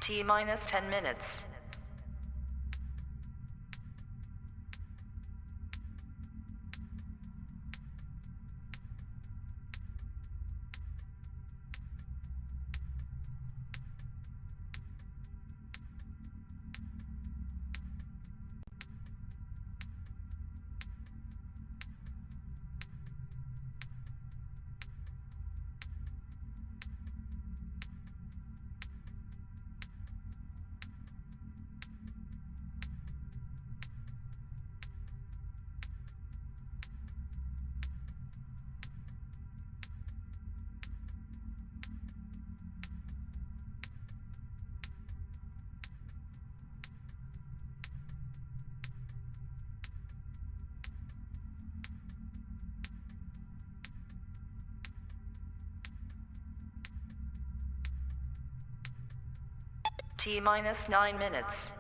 T minus 10 minutes. T minus 9 minutes.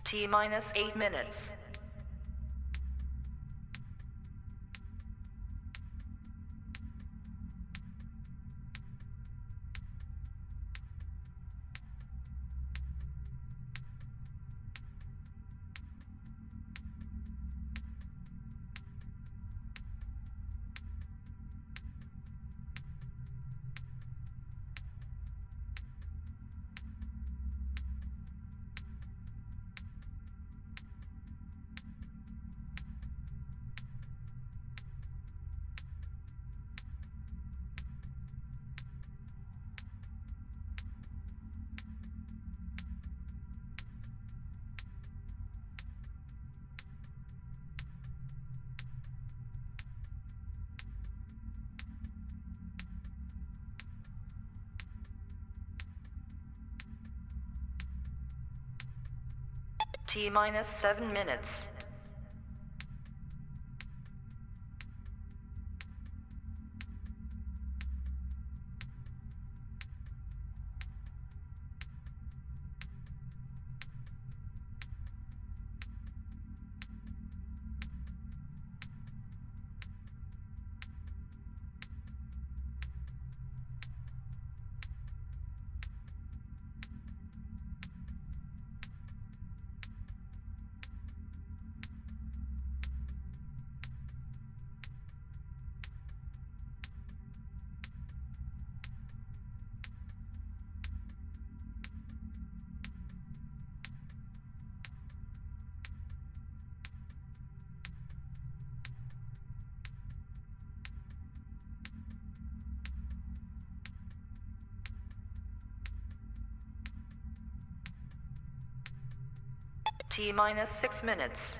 T minus 8 minutes. T minus 7 minutes. T minus 6 minutes.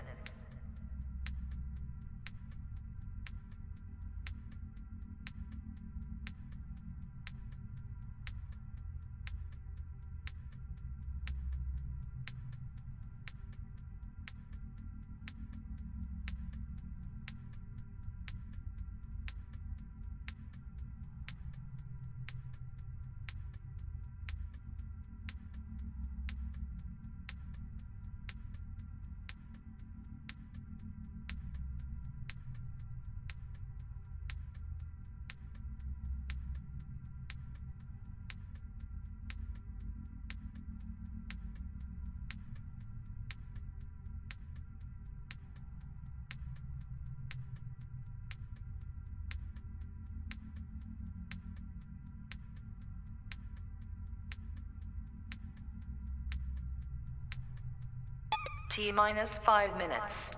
T minus 5 minutes.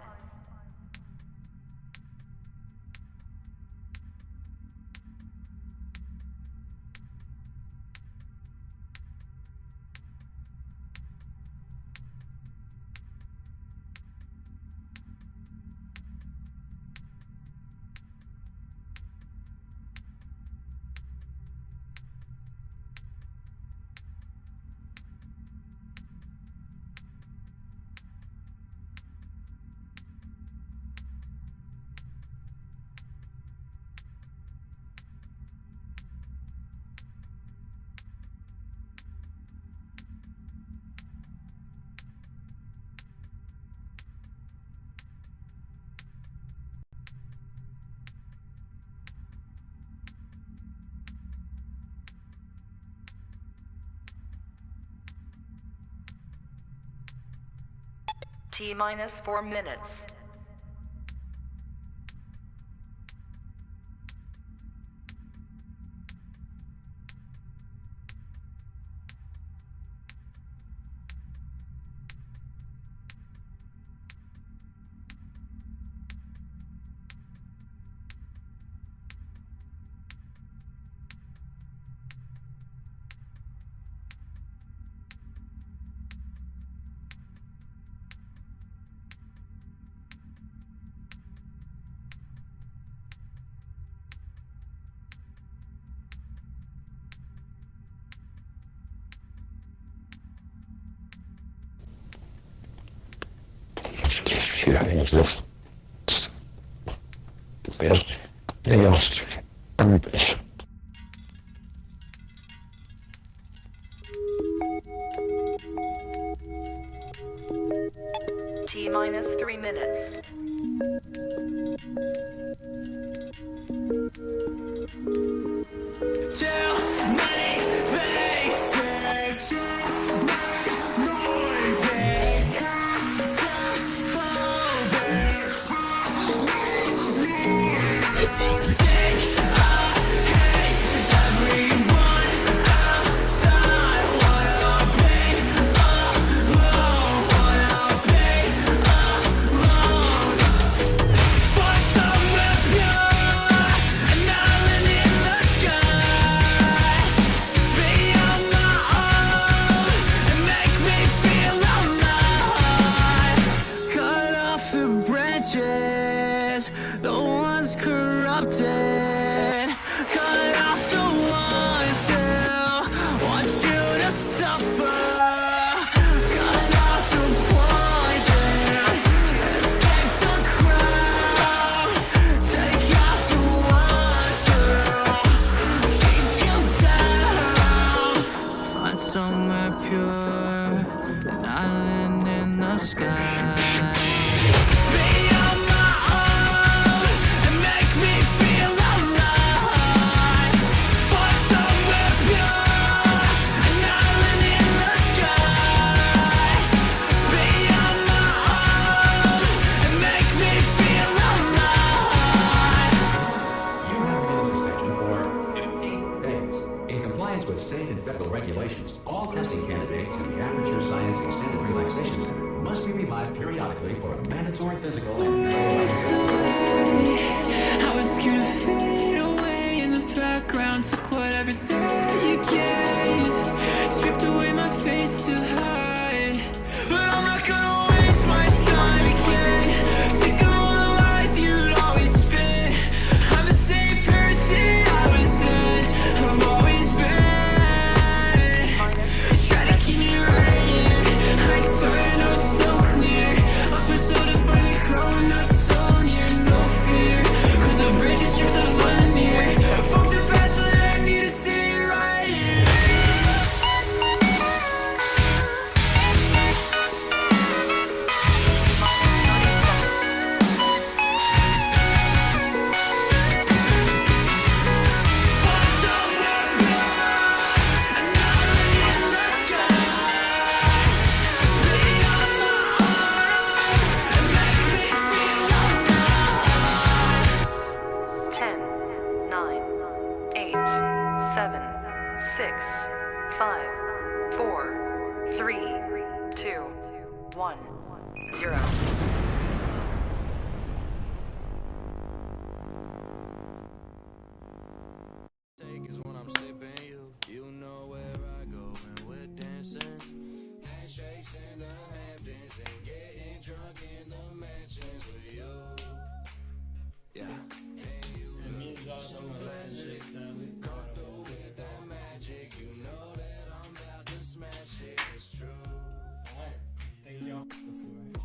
T minus 4 minutes. T minus 3 minutes. Too many faces, noises, the ones corrupted. Cut off the ones who want you to suffer. Cut off the poison, escape the crowd. Take out the ones who keep you down. Find somewhere pure, an island in the sky. With state and federal regulations, all testing candidates in the Aperture Science Extended Relaxation Center must be revived periodically for a mandatory physical and I was scared to fade away in the background. Took whatever that you gave, stripped away my face to hide. But I'm not gonna waste my time again. Sick of all the lies you'd always spin. I'm the same person I was then, I've always been. 0. Take is when I'm sipping you. You know where I go when we're dancing. Handshakes in the Hamptons and getting drunk in the mansions with you. Yeah. And you look so classic. Come through with that magic. You know that I'm about to smash it. It's true. Alright, thank y'all. Let's do it.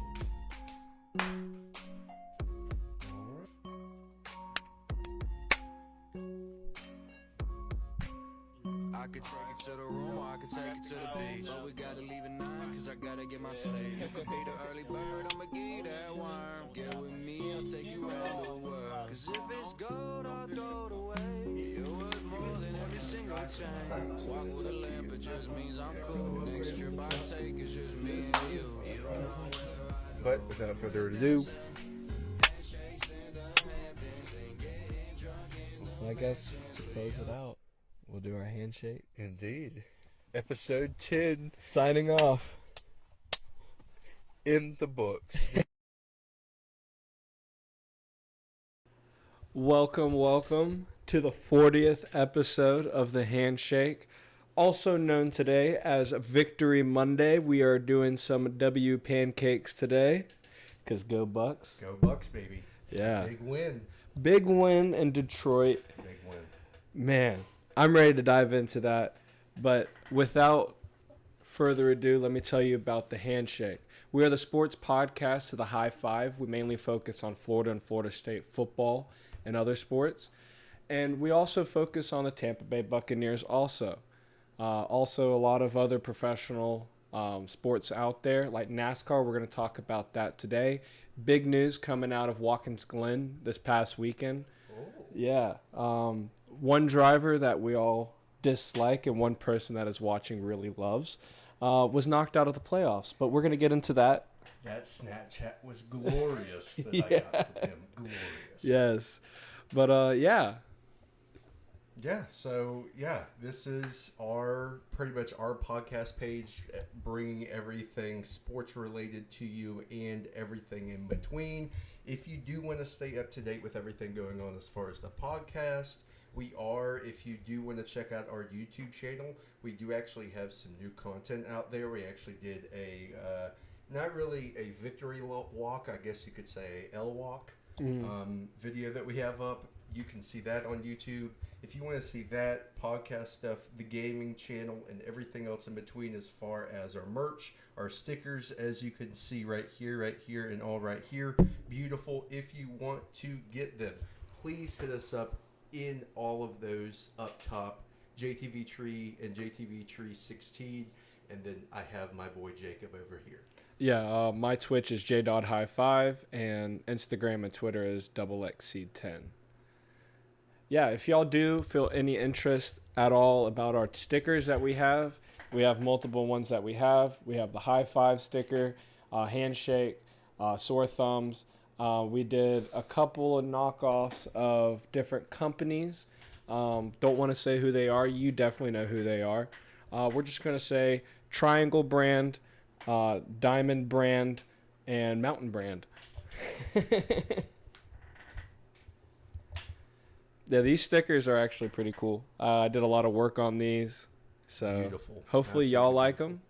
I could take it to the room or I could take it to the beach. But we gotta leave at 9 cause I gotta get my sleep. You could be the early bird, I'ma give you that worm. Get with me, I'll take you around the world. Cause if it's gold, I'll throw it away. You're worth more than every single chain. Walk with a lamp, it just means I'm cool. Next trip I take is just me and you. You know where I go. But without further ado, Well, I guess to close it out, we'll do our handshake. indeed, episode 10 Signing off. in the books. Welcome to the 40th episode of the Handshake, also known today as Victory Monday. We are doing some W pancakes today, because go Bucks. Go Bucks, baby. Yeah. Big win. Big win in Detroit. Big win. Man, I'm ready to dive into that. But without further ado, let me tell you about the Handshake. We are the sports podcast to the High Five. We mainly focus on Florida and Florida State football and other sports. And we also focus on the Tampa Bay Buccaneers also. Also a lot of other professional sports out there, like NASCAR. We're going to talk about that today. Big news coming out of Watkins Glen this past weekend. Yeah. One driver that we all dislike and one person that is watching really loves was knocked out of the playoffs. But we're going to get into that. That Snapchat was glorious that Yeah. I got from him. Glorious. Yes. But, yeah. Yeah, so, this is pretty much our podcast page, bringing everything sports related to you and everything in between. If you do want to stay up to date with everything going on as far as the podcast, if you do want to check out our YouTube channel, we do actually have some new content out there. We actually did not really a victory walk, I guess you could say a L walk video that we have up. You can see that on YouTube. If you want to see that, podcast stuff, the gaming channel, and everything else in between as far as our merch, our stickers, as you can see right here, and all right here. Beautiful. If you want to get them, please hit us up in all of those up top, JTV Tree and JTV Tree 16. And then I have my boy Jacob over here. Yeah, my Twitch is j.high5, and Instagram and Twitter is XXXseed10. Yeah, if y'all do feel any interest at all about our stickers that we have multiple ones that we have. We have the High Five sticker, Handshake, Sore Thumbs. We did a couple of knockoffs of different companies. Don't want to say who they are. You definitely know who they are. We're just going to say Triangle brand, Diamond brand, and Mountain brand. Yeah, these stickers are actually pretty cool. I did a lot of work on these, so Beautiful. hopefully y'all like them.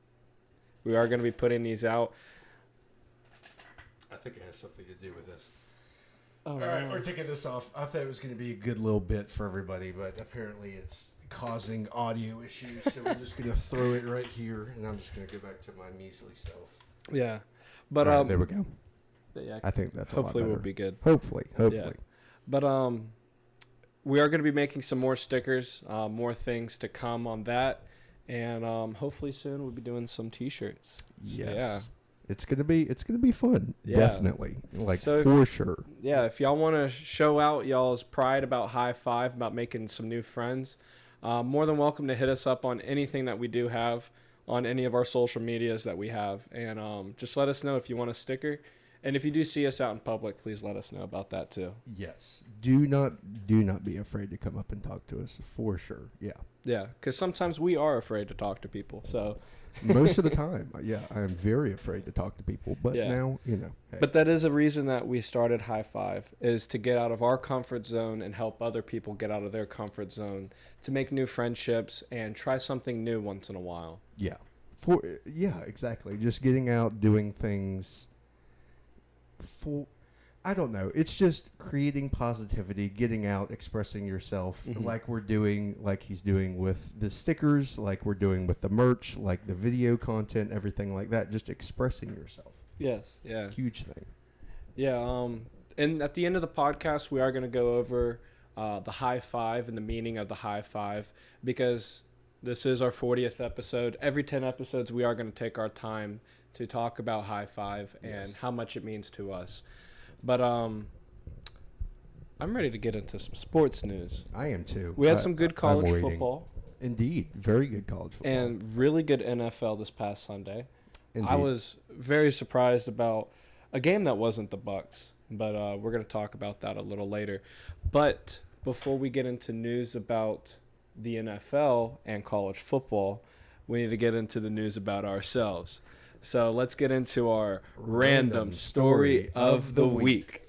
We are going to be putting these out. I think it has something to do with this. Oh, All right, we're taking this off. I thought it was going to be a good little bit for everybody, but apparently it's causing audio issues, so we're just going to throw it right here, and I'm just going to go back to my measly self. Yeah, but All right, there we go. yeah, I think that's hopefully a lot we'll better. be good. Hopefully. Yeah. But we are going to be making some more stickers, more things to come on that, and hopefully soon we'll be doing some T-shirts. Yes. Yeah. It's gonna be fun. Yeah. Definitely. Like, So for sure. Yeah, if y'all want to show out y'all's pride about High Five, about making some new friends, more than welcome to hit us up on anything that we do have on any of our social medias that we have, and just let us know if you want a sticker, And if you do see us out in public, please let us know about that too. Yes. Do not be afraid to come up and talk to us, for sure. Yeah. Yeah, because sometimes we are afraid to talk to people. So Most of the time, yeah, I am very afraid to talk to people. But Yeah. now, hey. But that is a reason that we started High Five, is to get out of our comfort zone and help other people get out of their comfort zone, to make new friendships and try something new once in a while. Yeah. Yeah, exactly. Just getting out, doing things I don't know. It's just creating positivity, getting out, expressing yourself like we're doing, like he's doing with the stickers, like we're doing with the merch, like the video content, everything like that. Just expressing yourself. Yes, yeah. Huge thing. Yeah, and at the end of the podcast, we are going to go over the high five and the meaning of the high five, because this is our 40th episode. Every 10 episodes, we are going to take our time to talk about high five and how much it means to us. But I'm ready to get into some sports news. I am too. We had some good college football. Indeed. Very good college football. And really good NFL this past Sunday. Indeed. I was very surprised about a game that wasn't the Bucks, but we're going to talk about that a little later. But before we get into news about the NFL and college football, we need to get into the news about ourselves. So let's get into our random story of the week.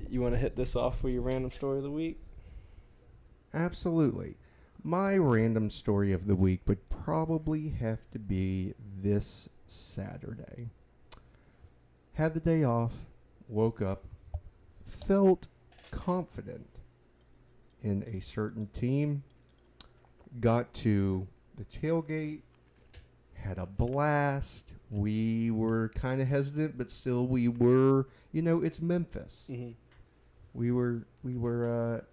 You want to hit this off for your random story of the week? Absolutely. My random story of the week would probably have to be this Saturday. Had the day off, woke up, felt confident in a certain team, got to the tailgate, had a blast. We were kind of hesitant, but still we were, it's Memphis. Mm-hmm. We were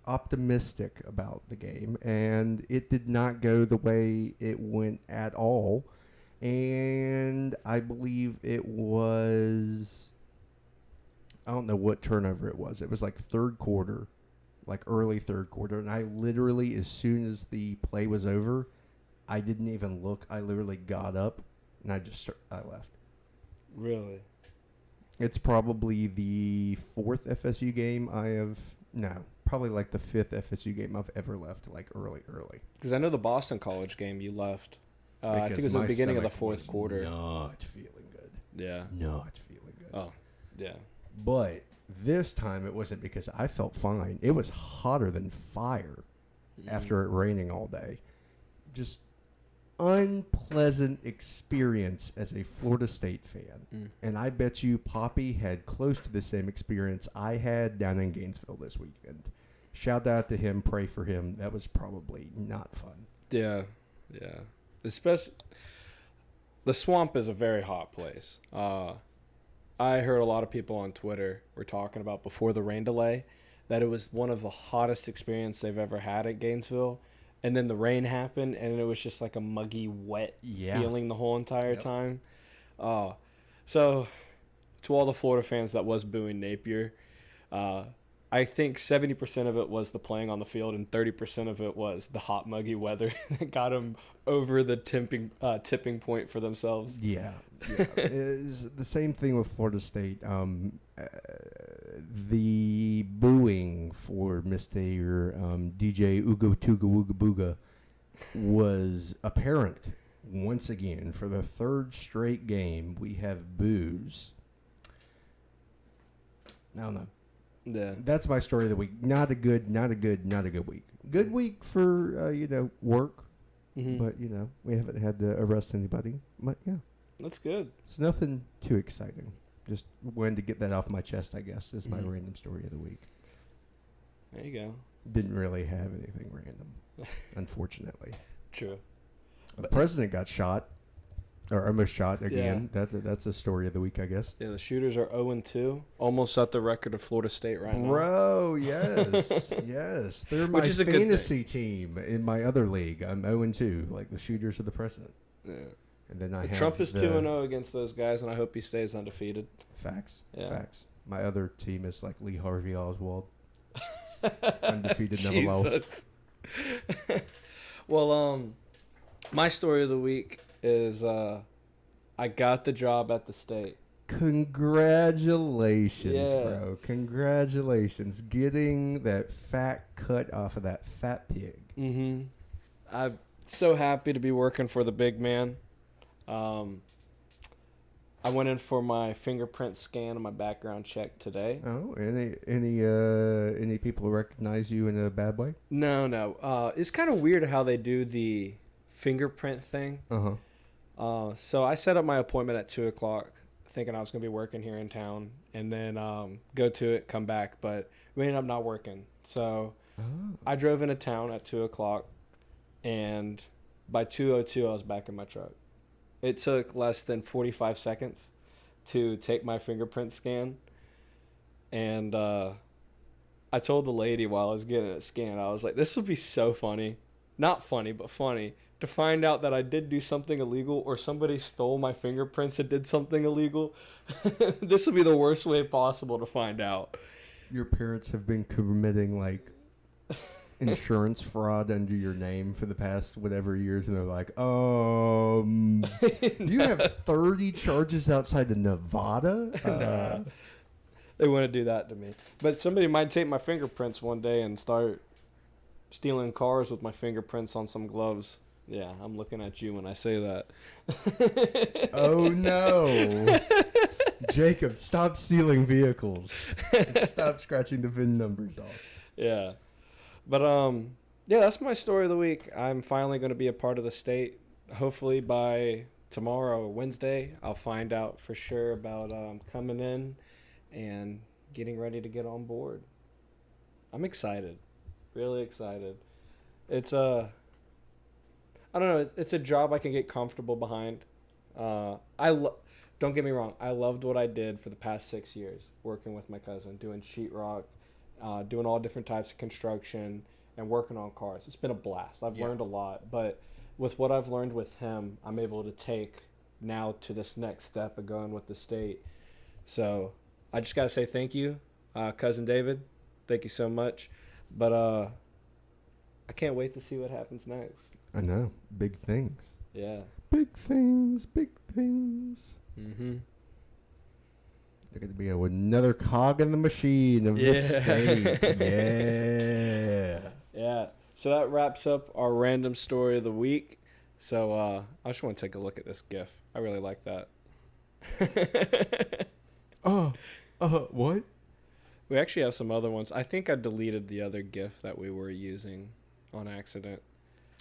optimistic about the game, and it did not go the way it went at all. And I believe it was, I don't know what turnover it was. It was like third quarter, like early third quarter. And I literally, as soon as the play was over, I didn't even look. I literally got up and I left. Really? It's probably the fourth FSU game probably like the fifth FSU game I've ever left, like early. Because I know the Boston College game you left. I think it was the beginning of the fourth quarter. Not feeling good. Yeah. Not feeling good. Oh, yeah. But this time it wasn't because I felt fine. It was hotter than fire after it raining all day. Just unpleasant experience as a Florida State fan. And I bet you Poppy had close to the same experience I had down in Gainesville this weekend. Shout out to him. Pray for him. That was probably not fun. Yeah. Especially, the Swamp is a very hot place. I heard a lot of people on Twitter were talking about before the rain delay that it was one of the hottest experiences they've ever had at Gainesville. And then the rain happened, and it was just like a muggy, wet feeling the whole entire time. So, to all the Florida fans that was booing Napier, I think 70% of it was the playing on the field, and 30% of it was the hot, muggy weather that got them over the tipping point for themselves. Yeah. It's the same thing with Florida State. The booing for Mr. DJ Uga Tuga Wooga Booga was apparent once again. For the third straight game, we have boos. I don't know. Yeah. That's my story of the week. Not a good week. Good week for, work. Mm-hmm. But, we haven't had to arrest anybody. But, yeah. That's good. It's nothing too exciting. Just wanted to get that off my chest, I guess. Is my random story of the week. There you go. Didn't really have anything random, unfortunately. True. The president got shot, or almost shot again. Yeah. That's a story of the week, I guess. Yeah, the shooters are 0-2, almost at the record of Florida State right now. Bro, yes. Yes. They're my Which is a good fantasy team in my other league. I'm 0-2, like the shooters of the president. Yeah. And then I have Trump is 2-0 against those guys, and I hope he stays undefeated. Facts. Yeah. Facts. My other team is like Lee Harvey Oswald. Undefeated, never lost. Well, my story of the week is I I got the job at the state. Congratulations, Yeah. bro. Congratulations. Getting that fat cut off of that fat pig. Mm-hmm. I'm so happy to be working for the big man. I went in for my fingerprint scan and my background check today. Oh, any people recognize you in a bad way? No. It's kind of weird how they do the fingerprint thing. Uh-huh. So I set up my appointment at 2 o'clock, thinking I was going to be working here in town, and then go to it, come back, but we ended up not working. So I drove into town at 2 o'clock, and by 2:02 I was back in my truck. It took less than 45 seconds to take my fingerprint scan, and I told the lady while I was getting it scanned, I was like, this would be so funny. Not funny, but funny. To find out that I did do something illegal or somebody stole my fingerprints and did something illegal. This would be the worst way possible to find out. Your parents have been committing insurance fraud under your name for the past whatever years, and they're like, you have 30 charges outside of Nevada? Nah, they wouldn't do that to me. But somebody might take my fingerprints one day and start stealing cars with my fingerprints on some gloves. Yeah, I'm looking at you when I say that. Oh no. Jacob, stop stealing vehicles. Stop scratching the VIN numbers off. Yeah. But yeah, that's my story of the week. I'm finally going to be a part of the state. Hopefully by tomorrow, Wednesday, I'll find out for sure about coming in and getting ready to get on board. I'm excited. Really excited. It's I don't know, it's a job I can get comfortable behind. Don't get me wrong, I loved what I did for the past 6 years, working with my cousin, doing sheetrock, doing all different types of construction, and working on cars. It's been a blast. I've learned a lot, but with what I've learned with him, I'm able to take now to this next step of going with the state. So I just got to say thank you, Cousin David. Thank you so much. But I can't wait to see what happens next. I know. Big things. Yeah. Big things. Big things. Mm-hmm. They're going to be another cog in the machine of the state. Yeah. Yeah. So that wraps up our random story of the week. So I just want to take a look at this GIF. I really like that. What? We actually have some other ones. I think I deleted the other GIF that we were using on accident.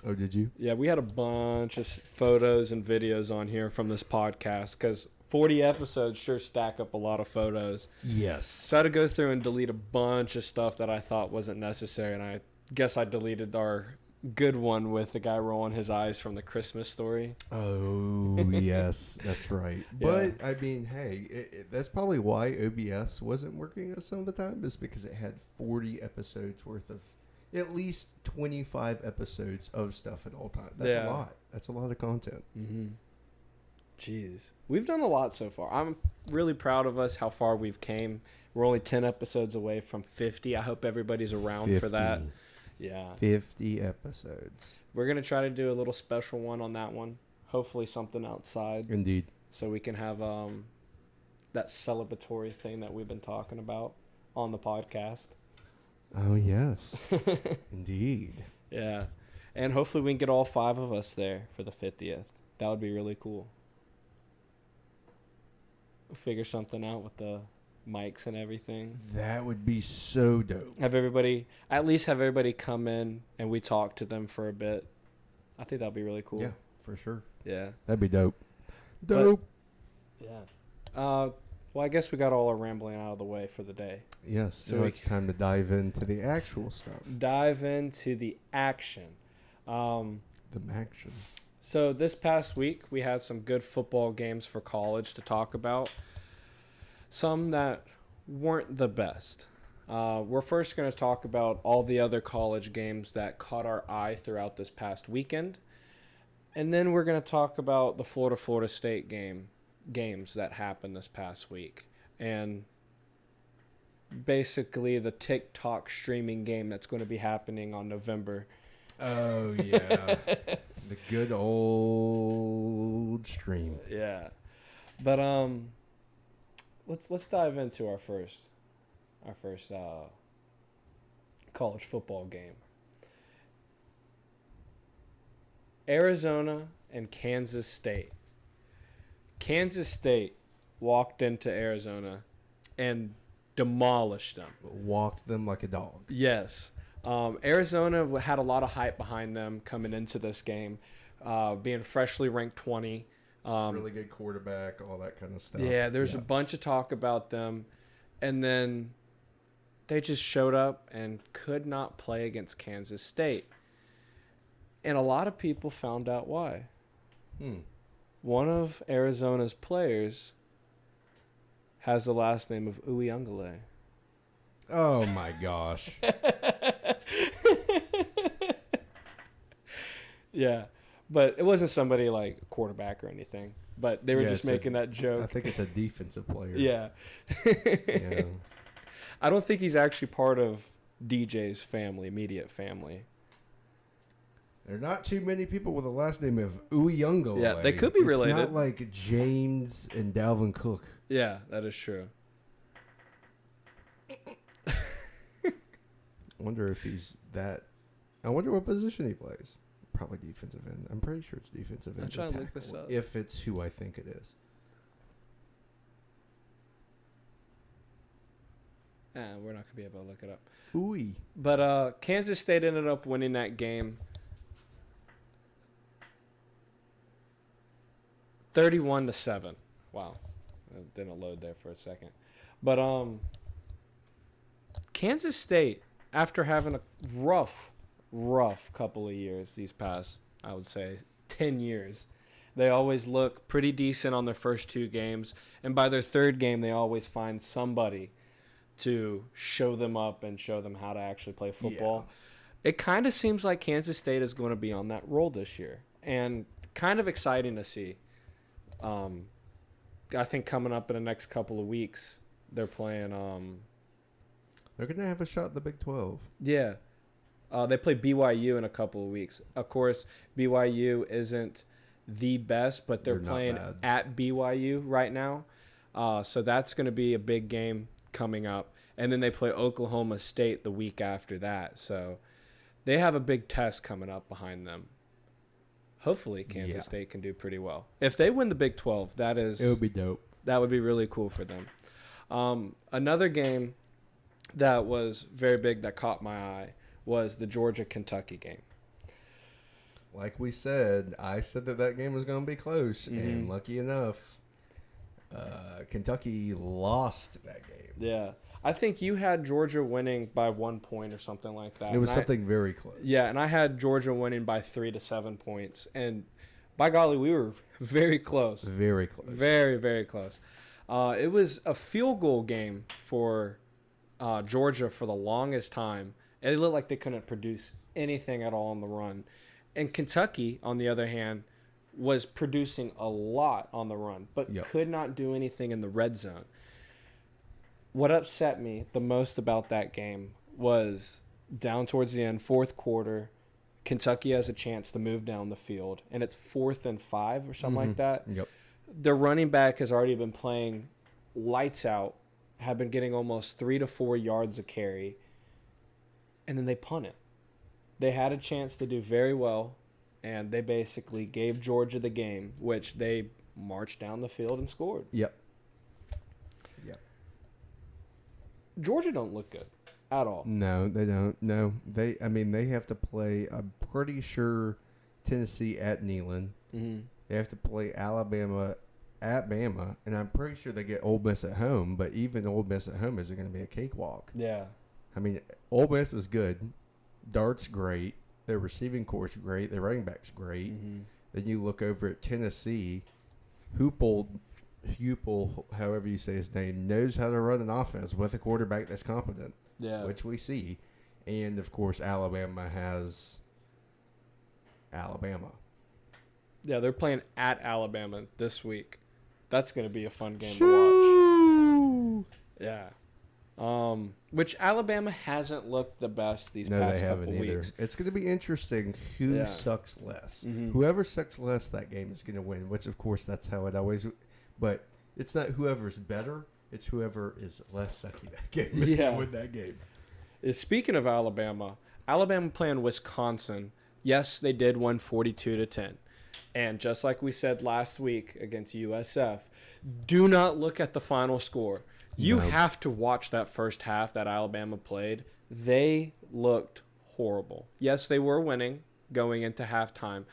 Oh, did you? Yeah, we had a bunch of photos and videos on here from this podcast because 40 episodes sure stack up a lot of photos. Yes. So I had to go through and delete a bunch of stuff that I thought wasn't necessary, and I guess I deleted our good one with the guy rolling his eyes from the Christmas Story. Oh, yes, that's right. But, I mean, hey, that's probably why OBS wasn't working some of the time, is because it had 40 episodes worth of, at least 25 episodes of stuff at all times. That's a lot. That's a lot of content. Mm-hmm. Jeez. We've done a lot so far. I'm really proud of us, how far we've came. We're only 10 episodes away from 50. I hope everybody's around for that. Yeah. 50 episodes. We're going to try to do a little special one on that one. Hopefully something outside. Indeed. So we can have that celebratory thing that we've been talking about on the podcast. Oh, yes. Indeed. Yeah. And hopefully we can get all 5 of us there for the 50th. That would be really cool. We'll figure something out with the mics and everything. That would be so dope. Have everybody come in and we talk to them for a bit. I think that'd be really cool. Yeah, for sure. Yeah. That'd be dope. Dope. Yeah. Well, I guess we got all our rambling out of the way for the day. Yes. So now it's time to dive into the actual stuff. Dive into the action. The action. So this past week, we had some good football games for college to talk about. Some that weren't the best. We're first going to talk about all the other college games that caught our eye throughout this past weekend. And then we're going to talk about the Florida State games that happened this past week. And basically the TikTok streaming game that's going to be happening on November. Oh, yeah. The good old stream. Yeah. But let's dive into our first college football game. Arizona and Kansas State. Kansas State walked into Arizona and demolished them. Walked them like a dog. Yes. Arizona had a lot of hype behind them coming into this game, being freshly ranked 20. Really good quarterback, all that kind of stuff. Yeah, there's a bunch of talk about them. And then they just showed up and could not play against Kansas State. And a lot of people found out why. One of Arizona's players has the last name of Uyunglele. Oh, my gosh. Yeah. But it wasn't somebody like quarterback or anything. But they were just it's making that joke. I think it's a defensive player. Yeah. Yeah. I don't think he's actually part of DJ's family, immediate family. There are not too many people with the last name of Uyunglele. Yeah, they could be related. It's not like James and Dalvin Cook. Yeah, that is true. I wonder if he's that. I wonder what position he plays. Probably defensive end. I'm pretty sure it's defensive end. I'm trying or to look this tackle, up. if it's who I think it is. We're not going to be able to look it up. Ooh. But Kansas State ended up winning that game 31-7. Wow. It didn't load there for a second. But Kansas State, after having a rough couple of years these past, I would say, 10 years, they always look pretty decent on their first two games. And by their third game, they always find somebody to show them up and show them how to actually play football. Yeah. It kind of seems like Kansas State is going to be on that roll this year. And kind of exciting to see. I think coming up in the next couple of weeks, they're playing. They're going to have a shot at the Big 12. Yeah. They play BYU in a couple of weeks. Of course, BYU isn't the best, but they're playing at BYU right now. So that's going to be a big game coming up. And then they play Oklahoma State the week after that. So they have a big test coming up behind them. Hopefully Kansas State can do pretty well. If they win the Big 12, it would be dope. That would be really cool for them. Another game that was very big that caught my eye was the Georgia-Kentucky game. Like we said, I said that game was going to be close, and lucky enough, Kentucky lost that game. Yeah. I think you had Georgia winning by 1 point or something like that. It was something very close. Yeah, and I had Georgia winning by 3 to 7 points. And by golly, we were very close. Very close. Very, very close. It was a field goal game for Georgia for the longest time. It looked like they couldn't produce anything at all on the run. And Kentucky, on the other hand, was producing a lot on the run, but could not do anything in the red zone. What upset me the most about that game was down towards the end, fourth quarter, Kentucky has a chance to move down the field, and it's 4th and 5 or something like that. Yep. The running back has already been playing lights out, have been getting almost 3 to 4 yards a carry, and then they punt it. They had a chance to do very well, and they basically gave Georgia the game, which they marched down the field and scored. Yep. Georgia don't look good at all. No, they don't. No, they have to play. I'm pretty sure Tennessee at Neyland. Mm-hmm. They have to play Alabama at Bama, and I'm pretty sure they get Ole Miss at home. But even Ole Miss at home isn't going to be a cakewalk. Yeah. I mean, Ole Miss is good. Dart's great. Their receiving core's great. Their running back's great. Mm-hmm. Then you look over at Tennessee. Hupel, however you say his name, knows how to run an offense with a quarterback that's competent. Yeah. Which we see. And, of course, Alabama has Alabama. Yeah, they're playing at Alabama this week. That's going to be a fun game to watch. Yeah. Which Alabama hasn't looked the best these past couple weeks. It's going to be interesting who sucks less. Mm-hmm. Whoever sucks less that game is going to win, which, of course, that's how it always – but It's not whoever's better. It's whoever is less sucky that game is going to win that game. Speaking of Alabama playing Wisconsin. Yes, they did win 42-10. And just like we said last week against USF, do not look at the final score. You have to watch that first half that Alabama played. They looked horrible. Yes, they were winning going into halftime.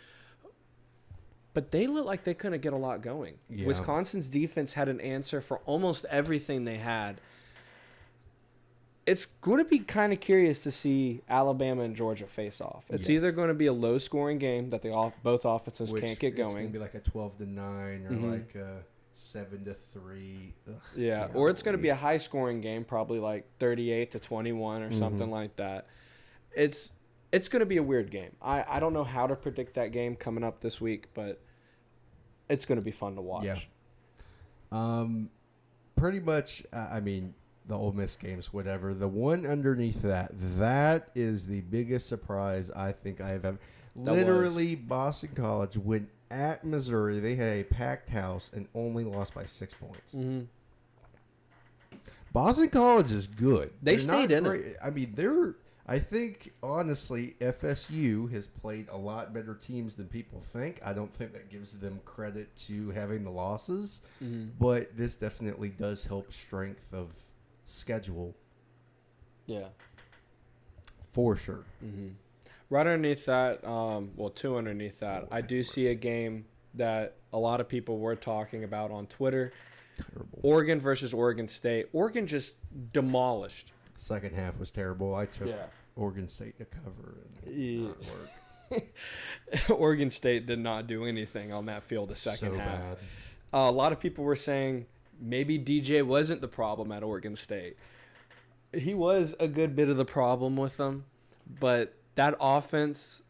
But they looked like they couldn't get a lot going. Yeah. Wisconsin's defense had an answer for almost everything they had. It's going to be kind of curious to see Alabama and Georgia face off. It's either going to be a low-scoring game that both offenses can't get going. It's going to be like a 12-9 or like a 7-3. Yeah, or it's going to be a high-scoring game, probably like 38-21 or something like that. It's going to be a weird game. I don't know how to predict that game coming up this week, but it's going to be fun to watch. Yeah. Pretty much, I mean, the Ole Miss games, whatever. The one underneath that is the biggest surprise I think I have ever. Literally, Boston College went at Missouri. They had a packed house and only lost by 6 points. Mm-hmm. Boston College is good. They stayed in it. I mean, I think, honestly, FSU has played a lot better teams than people think. I don't think that gives them credit to having the losses, but this definitely does help strength of schedule. Yeah. For sure. Mm-hmm. Right underneath that, two underneath that, I do see a game that a lot of people were talking about on Twitter. Terrible. Oregon versus Oregon State. Oregon just demolished. Second half was terrible. I took Oregon State to cover and not work. Oregon State did not do anything on that field the second half. Bad. A lot of people were saying maybe DJ wasn't the problem at Oregon State. He was a good bit of the problem with them, but that offense,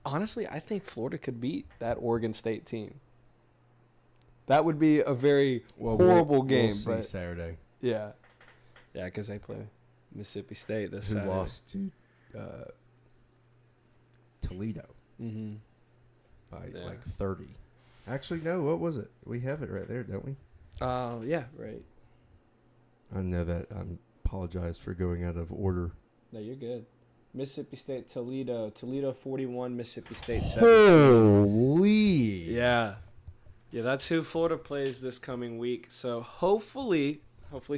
honestly, I think Florida could beat that Oregon State team. That would be a very horrible game. We'll see but Saturday. Yeah. Yeah, because they play Mississippi State this Saturday. Who lost to Toledo by like 30. Actually, no, what was it? We have it right there, don't we? Yeah, right. I know that. I apologize for going out of order. No, you're good. Mississippi State, Toledo. Toledo 41, Mississippi State 17. Holy. Yeah. Yeah, that's who Florida plays this coming week. So hopefully,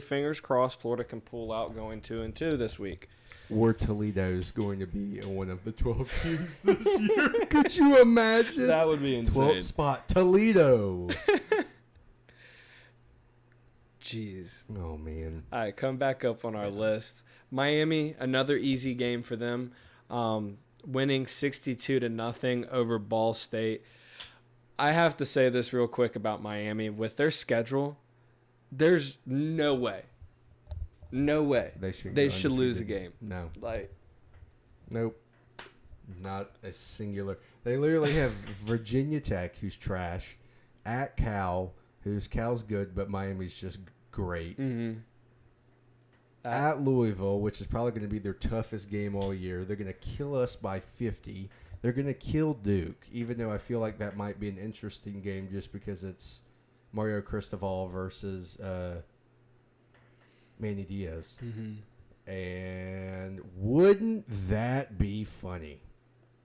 fingers crossed, Florida can pull out going 2-2 this week. Or Toledo's going to be one of the 12 teams this year. Could you imagine? That would be insane. 12th spot, Toledo. Jeez. Oh, man. All right, come back up on our list. Miami, another easy game for them, winning 62-0 over Ball State. I have to say this real quick about Miami. With their schedule, there's no way they should lose a game. No. Nope. Not a singular. They literally have Virginia Tech, who's trash, at Cal, Cal's good, but Miami's just great. Mm-hmm. At Louisville, which is probably going to be their toughest game all year. They're going to kill us by 50. They're going to kill Duke, even though I feel like that might be an interesting game just because it's Mario Cristobal versus Manny Diaz. Mm-hmm. And wouldn't that be funny?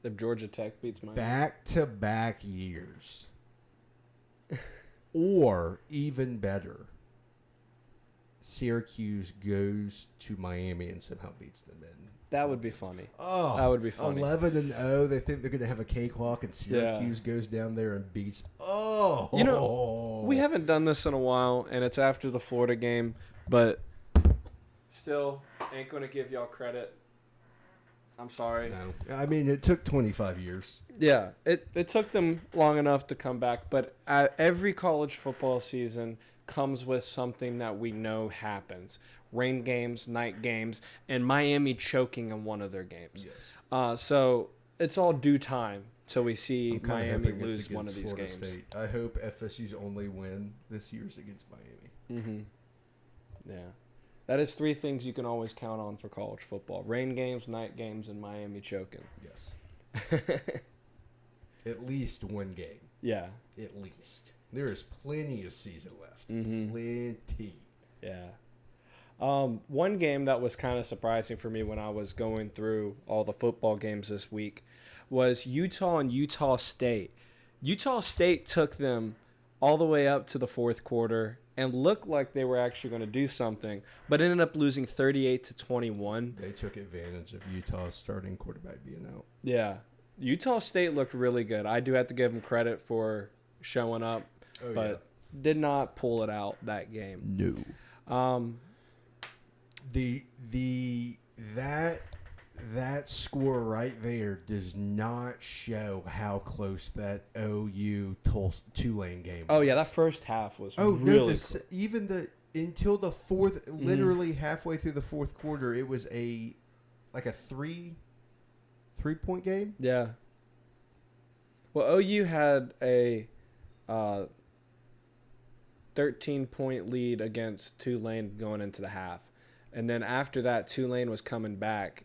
If Georgia Tech beats Miami. Back-to-back years. Or, even better, Syracuse goes to Miami and somehow beats them in. That would be funny. Oh, that would be funny. 11-0. They think they're going to have a cakewalk, and Syracuse goes down there and beats. Oh, you know, we haven't done this in a while, and it's after the Florida game, but still, ain't going to give y'all credit. I'm sorry. No, I mean it took 25 years. Yeah, it took them long enough to come back, but every college football season comes with something that we know happens. Rain games, night games, and Miami choking in one of their games. Yes. So it's all due time till we see Miami lose one of these Florida games. State. I hope FSU's only win this year's against Miami. Mm-hmm. Yeah. That is 3 things you can always count on for college football. Rain games, night games, and Miami choking. Yes. At least one game. Yeah. At least. There is plenty of season left. Mm-hmm. Plenty. Yeah. One game that was kind of surprising for me when I was going through all the football games this week was Utah and Utah State. Utah State took them all the way up to the fourth quarter and looked like they were actually going to do something, but ended up losing 38-21. They took advantage of Utah's starting quarterback being out. Yeah. Utah State looked really good. I do have to give them credit for showing up, but did not pull it out that game. No. That score right there does not show how close that OU Tulane game was. Oh yeah, that first half was really really even until the fourth, literally halfway through the fourth quarter, it was a 3-point game. Yeah. Well, OU had a 13-point lead against Tulane going into the half. And then after that, Tulane was coming back.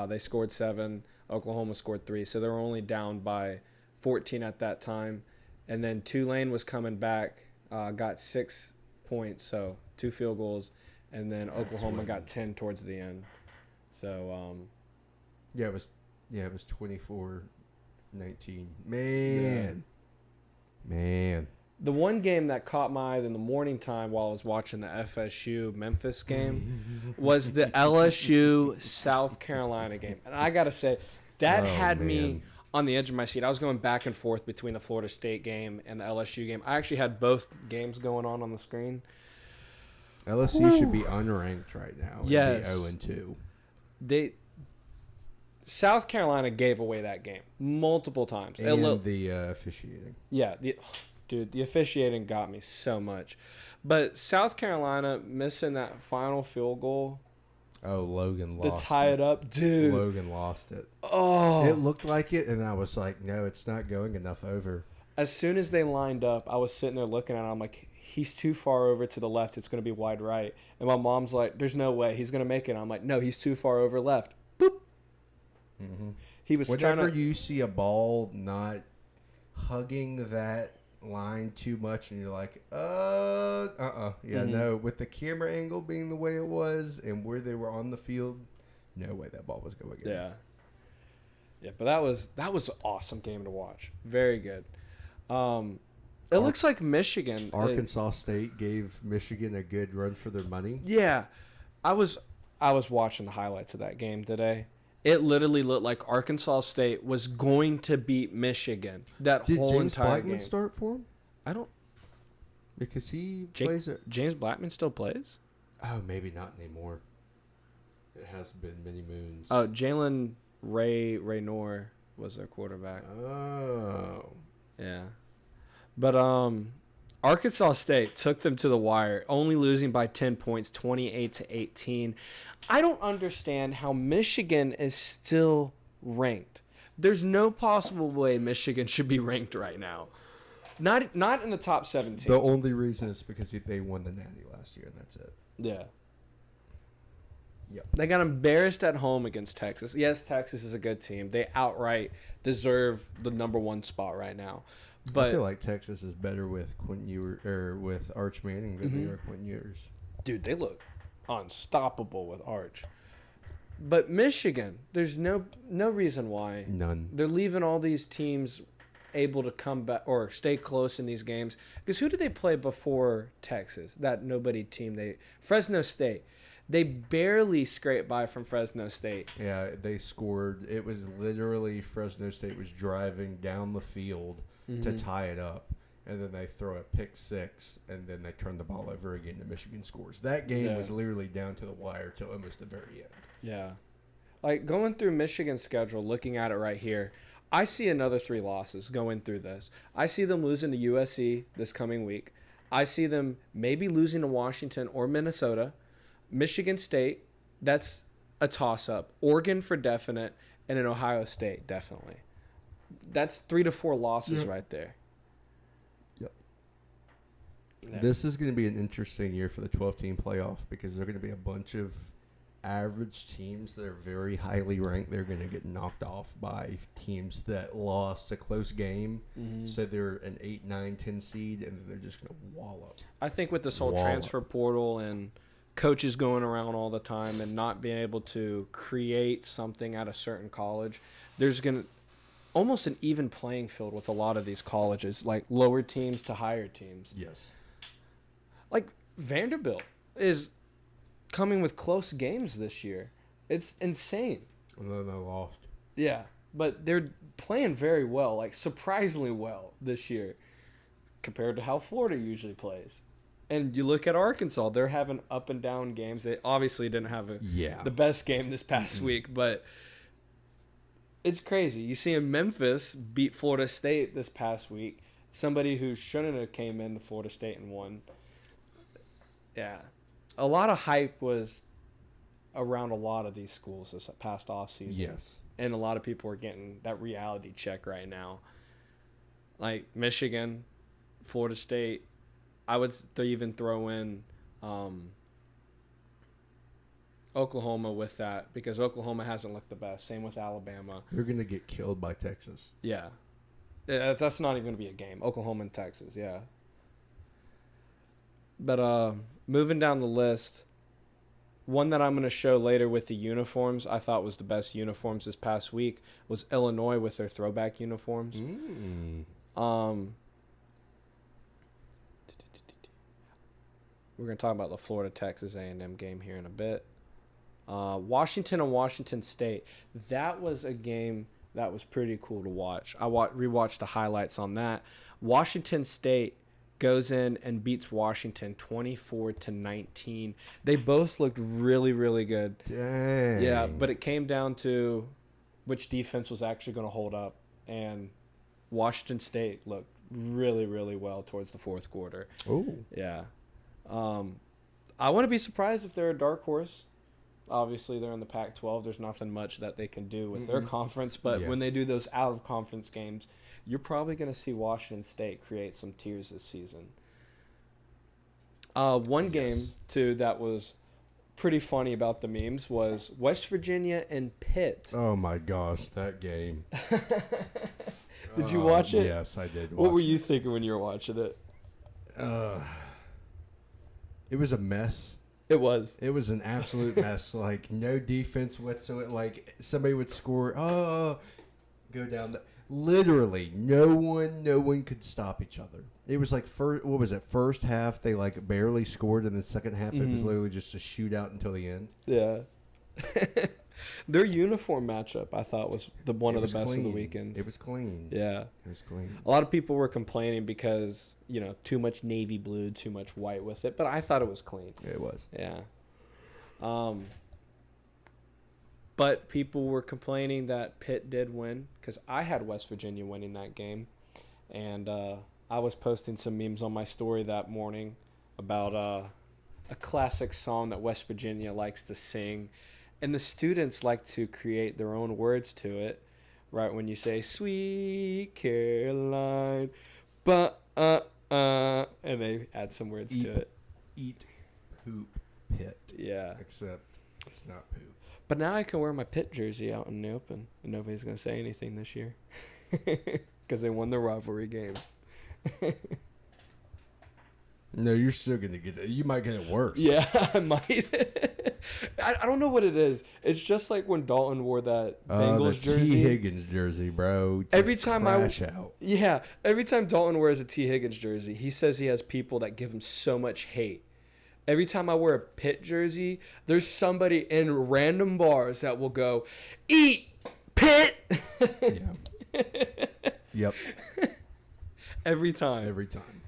They scored 7. Oklahoma scored 3. So they were only down by 14 at that time. And then Tulane was coming back, got 6 points, so 2 field goals. And then Oklahoma got 10 towards the end. So, it was 24-19. Man. The one game that caught my eye in the morning time while I was watching the FSU-Memphis game was the LSU-South Carolina game. And I got to say, that had me on the edge of my seat. I was going back and forth between the Florida State game and the LSU game. I actually had both games going on the screen. LSU should be unranked right now. Yes. And be 0-2. South Carolina gave away that game multiple times. And the officiating. Yeah, dude, the officiating got me so much. But South Carolina missing that final field goal. Oh, Logan lost it. To tie it up. Dude. Logan lost it. Oh. It looked like it, and I was like, no, it's not going enough over. As soon as they lined up, I was sitting there looking at it. I'm like, he's too far over to the left. It's going to be wide right. And my mom's like, there's no way. He's going to make it. I'm like, no, he's too far over left. Boop. Mm-hmm. He was Whenever you see a ball not hugging that line too much and you're like, no, with the camera angle being the way it was and where they were on the field, no way that ball was going in. Yeah, but that was an awesome game to watch. Very good. It looks like Michigan, Arkansas State gave Michigan a good run for their money. Yeah, I was watching the highlights of that game today. It literally looked like Arkansas State was going to beat Michigan that whole entire game. Did James Blackman start for him? I don't. Because he plays it. James Blackman still plays? Oh, maybe not anymore. It has been many moons. Oh, Jalen Raynor was their quarterback. Oh. Yeah. But Arkansas State took them to the wire, only losing by 10 points, 28-18. I don't understand how Michigan is still ranked. There's no possible way Michigan should be ranked right now. Not in the top 17. The only reason is because they won the Natty last year, and that's it. Yeah. Yep. They got embarrassed at home against Texas. Yes, Texas is a good team. They outright deserve the number 1 spot right now. But I feel like Texas is better with with Arch Manning than they are Quinn Ewers. Dude, they look unstoppable with Arch. But Michigan, there's no reason why. None. They're leaving all these teams able to come back or stay close in these games. Because who did they play before Texas? That nobody team. Fresno State. They barely scraped by from Fresno State. Yeah, they scored. It was literally Fresno State was driving down the field to tie it up, and then they throw a pick 6, and then they turn the ball over again, and Michigan scores. That game was literally down to the wire till almost the very end. Yeah. Like, going through Michigan's schedule, looking at it right here, I see another 3 losses going through this. I see them losing to USC this coming week. I see them maybe losing to Washington or Minnesota. Michigan State, that's a toss-up. Oregon for definite, and then Ohio State, definitely. That's 3 to 4 losses right there. Yep. Yeah. This is going to be an interesting year for the 12-team playoff because there are going to be a bunch of average teams that are very highly ranked, they're going to get knocked off by teams that lost a close game. So they're an 8, 9, 10 seed, and they're just going to wallop. I think with this whole transfer portal and coaches going around all the time and not being able to create something at a certain college, there's going to almost an even playing field with a lot of these colleges, like lower teams to higher teams. Yes. Like Vanderbilt is coming with close games this year. It's insane. And then they lost. Yeah, but they're playing very well, like surprisingly well this year compared to how Florida usually plays. And you look at Arkansas, they're having up and down games. They obviously didn't have the best game this past week, but it's crazy. You see Memphis beat Florida State this past week. Somebody who shouldn't have came into Florida State and won. Yeah. A lot of hype was around a lot of these schools this past offseason. Yes. And a lot of people are getting that reality check right now. Like Michigan, Florida State. I would even throw in Oklahoma with that because Oklahoma hasn't looked the best. Same with Alabama. They're going to get killed by Texas. Yeah. That's not even going to be a game. Oklahoma and Texas, yeah. But moving down the list, one that I'm going to show later with the uniforms I thought was the best uniforms this past week was Illinois with their throwback uniforms. We're going to talk about the Florida-Texas A&M game here in a bit. Washington and Washington State. That was a game that was pretty cool to watch. I rewatched the highlights on that. Washington State goes in and beats Washington 24-19. They both looked really, really good. Dang. Yeah, but it came down to which defense was actually going to hold up. And Washington State looked really, really well towards the fourth quarter. Oh. Yeah. I wouldn't be surprised if they're a dark horse. Obviously, they're in the Pac-12. There's nothing much that they can do with their conference. But when they do those out-of-conference games, you're probably going to see Washington State create some tears this season. One game, too, that was pretty funny about the memes was West Virginia and Pitt. Oh, my gosh, that game. Did you watch it? Yes, I did. What were you thinking when you were watching it? It was a mess. It was. It was an absolute mess. Like, no defense whatsoever. Like, somebody would score, go down. Literally, no one could stop each other. It was like, first half, they, like, barely scored. In the second half, it was literally just a shootout until the end. Yeah. Their uniform matchup, I thought, was one of the best clean. of the weekends. It was clean. Yeah. It was clean. A lot of people were complaining because, too much navy blue, too much white with it. But I thought it was clean. It was. Yeah. But people were complaining that Pitt did win because I had West Virginia winning that game. And I was posting some memes on my story that morning about a classic song that West Virginia likes to sing. And the students like to create their own words to it, right? When you say, Sweet Caroline, and they add some words to it. Eat, poop, Pitt. Yeah. Except it's not poop. But now I can wear my Pitt jersey out in the open, and nobody's going to say anything this year because they won the rivalry game. No, you're still going to get it. You might get it worse. Yeah, I might. I don't know what it is. It's just like when Dalton wore that Bengals jersey. T. Higgins jersey, bro. Just every time crash out. Yeah, every time Dalton wears a T. Higgins jersey, he says he has people that give him so much hate. Every time I wear a Pitt jersey, there's somebody in random bars that will go, "Eat Pitt." Yeah. Yep. Every time. Every time.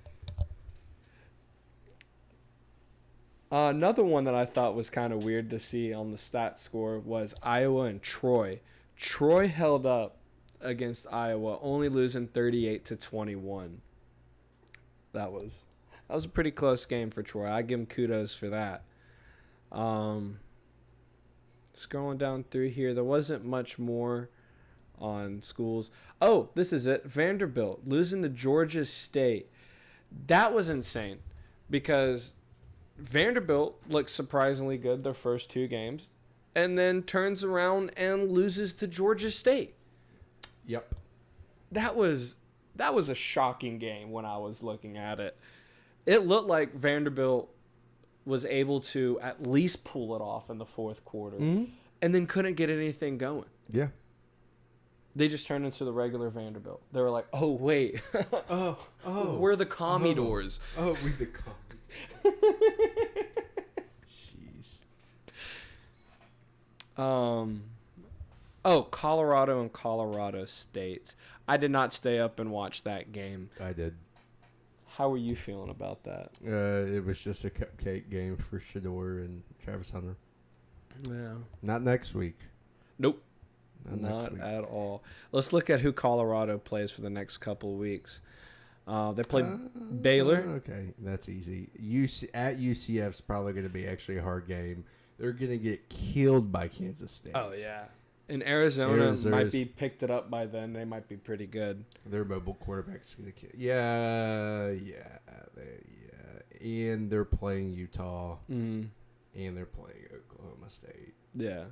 Another one that I thought was kind of weird to see on the stat score was Iowa and Troy. Troy held up against Iowa, only losing 38-21. That was a pretty close game for Troy. I give them kudos for that. Scrolling down through here, there wasn't much more on schools. Oh, this is it. Vanderbilt losing to Georgia State. That was insane because Vanderbilt looked surprisingly good their first two games. and then turns around and loses to Georgia State. Yep. That was a shocking game when I was looking at it. It looked like Vanderbilt was able to at least pull it off in the fourth quarter, and then couldn't get anything going. Yeah. They just turned into the regular Vanderbilt. They were like, "Oh wait, we're the Commodores." We the Commodores. Jeez. Colorado and Colorado State. I did not stay up and watch that game. I did. How were you feeling about that? It was just a cupcake game for Shador and Travis Hunter. Yeah. Not next week. Nope. Not Not next week. at all. Let's look at who Colorado plays for the next couple of weeks. They play Baylor. Okay, that's easy. At UCF's probably going to be actually a hard game. They're going to get killed by Kansas State. Oh, yeah. And Arizona might be picked it up by then. They might be pretty good. Their mobile quarterback's going to kill. Yeah. And they're playing Utah. Mm-hmm. And they're playing Oklahoma State. Yeah.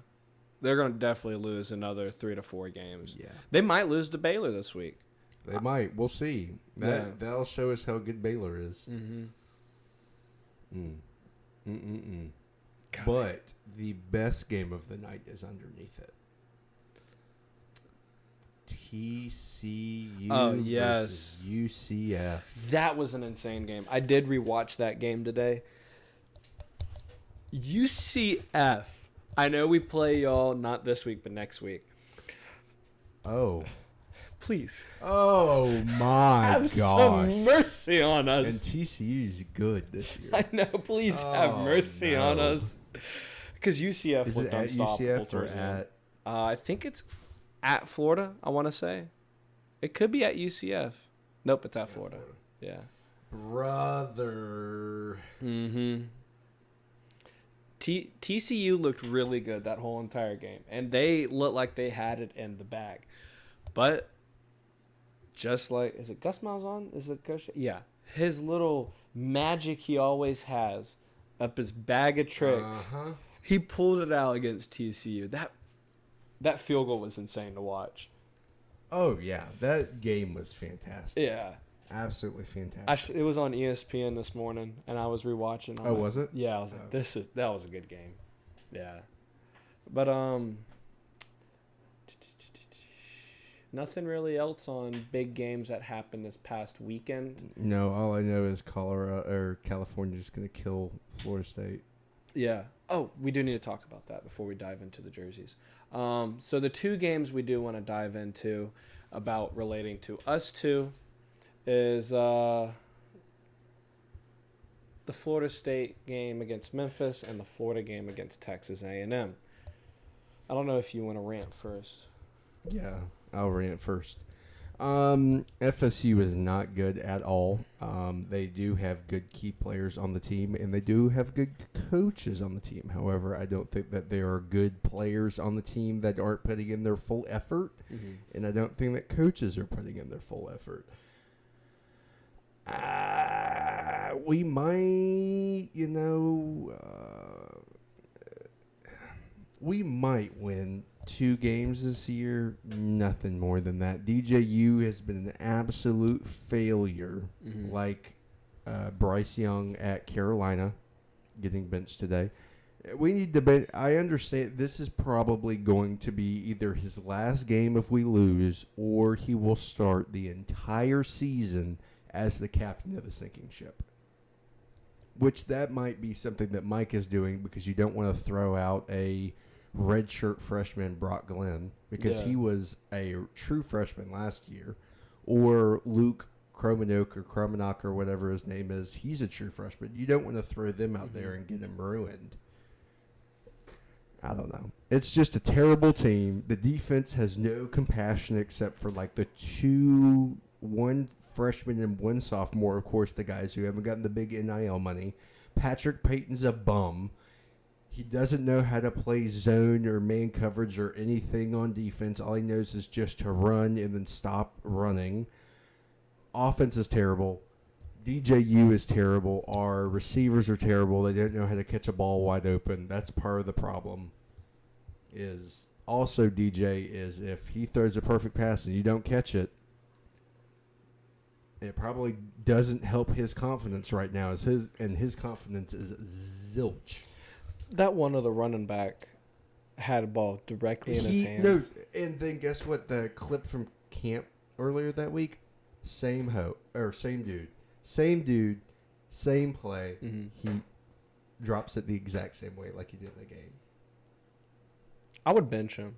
They're going to definitely lose another 3 to 4 games. Yeah. They might lose to Baylor this week. They might. We'll see. That'll show us how good Baylor is. But the best game of the night is underneath it. TCU versus UCF. That was an insane game. I did rewatch that game today. UCF. I know we play y'all not this week, but next week. Oh. Please. Oh, my Have gosh. some mercy on And us. TCU's good this year. I know. Please have mercy on us. Because UCF Is looked it at unstoppable. UCF or towards the end. at... I think it's at Florida, I want to say. It could be at UCF. Nope, it's at Florida. Yeah. Brother. Mm-hmm. TCU looked really good that whole entire game. And they looked like they had it in the bag. But just like, is it Gus Malzahn? Is it Coach? Yeah. His little magic he always has up his bag of tricks. He pulled it out against TCU. That field goal was insane to watch. Oh, yeah. That game was fantastic. Yeah. Absolutely fantastic. It was on ESPN this morning, and I was rewatching. Oh, was it? Yeah, I was like, that was a good game. Yeah. But, nothing really else on big games that happened this past weekend. No, all I know is California's going to kill Florida State. Yeah. Oh, we do need to talk about that before we dive into the jerseys. So the two games we do want to dive into about relating to us two is the Florida State game against Memphis and the Florida game against Texas A&M. I don't know if you want to rant first. Yeah, I'll rant first. FSU is not good at all. They do have good key players on the team, and they do have good coaches on the team. However, I don't think that there are good players on the team that aren't putting in their full effort, and I don't think that coaches are putting in their full effort. We might, we might win 2 games this year, nothing more than that. DJU has been an absolute failure, like Bryce Young at Carolina getting benched today. We need to bench. I understand this is probably going to be either his last game if we lose, or he will start the entire season as the captain of the sinking ship. Which that might be something that Mike is doing because you don't want to throw out a redshirt freshman Brock Glenn because he was a true freshman last year, or Luke Kromenok or whatever his name is. He's a true freshman. You don't want to throw them out there and get them ruined. I don't know. It's just a terrible team. The defense has no compassion except for like one freshman and one sophomore, of course, the guys who haven't gotten the big NIL money. Patrick Payton's a bum. He doesn't know how to play zone or man coverage or anything on defense. All he knows is just to run and then stop running. Offense is terrible. DJU is terrible. Our receivers are terrible. They don't know how to catch a ball wide open. That's part of the problem. is also DJ is if he throws a perfect pass and you don't catch it, it probably doesn't help his confidence right now. His confidence is zilch. That one other running back had a ball directly in his hands. No, and then guess what? The clip from camp earlier that week, same dude, same play. Mm-hmm. He drops it the exact same way like he did in the game. I would bench him.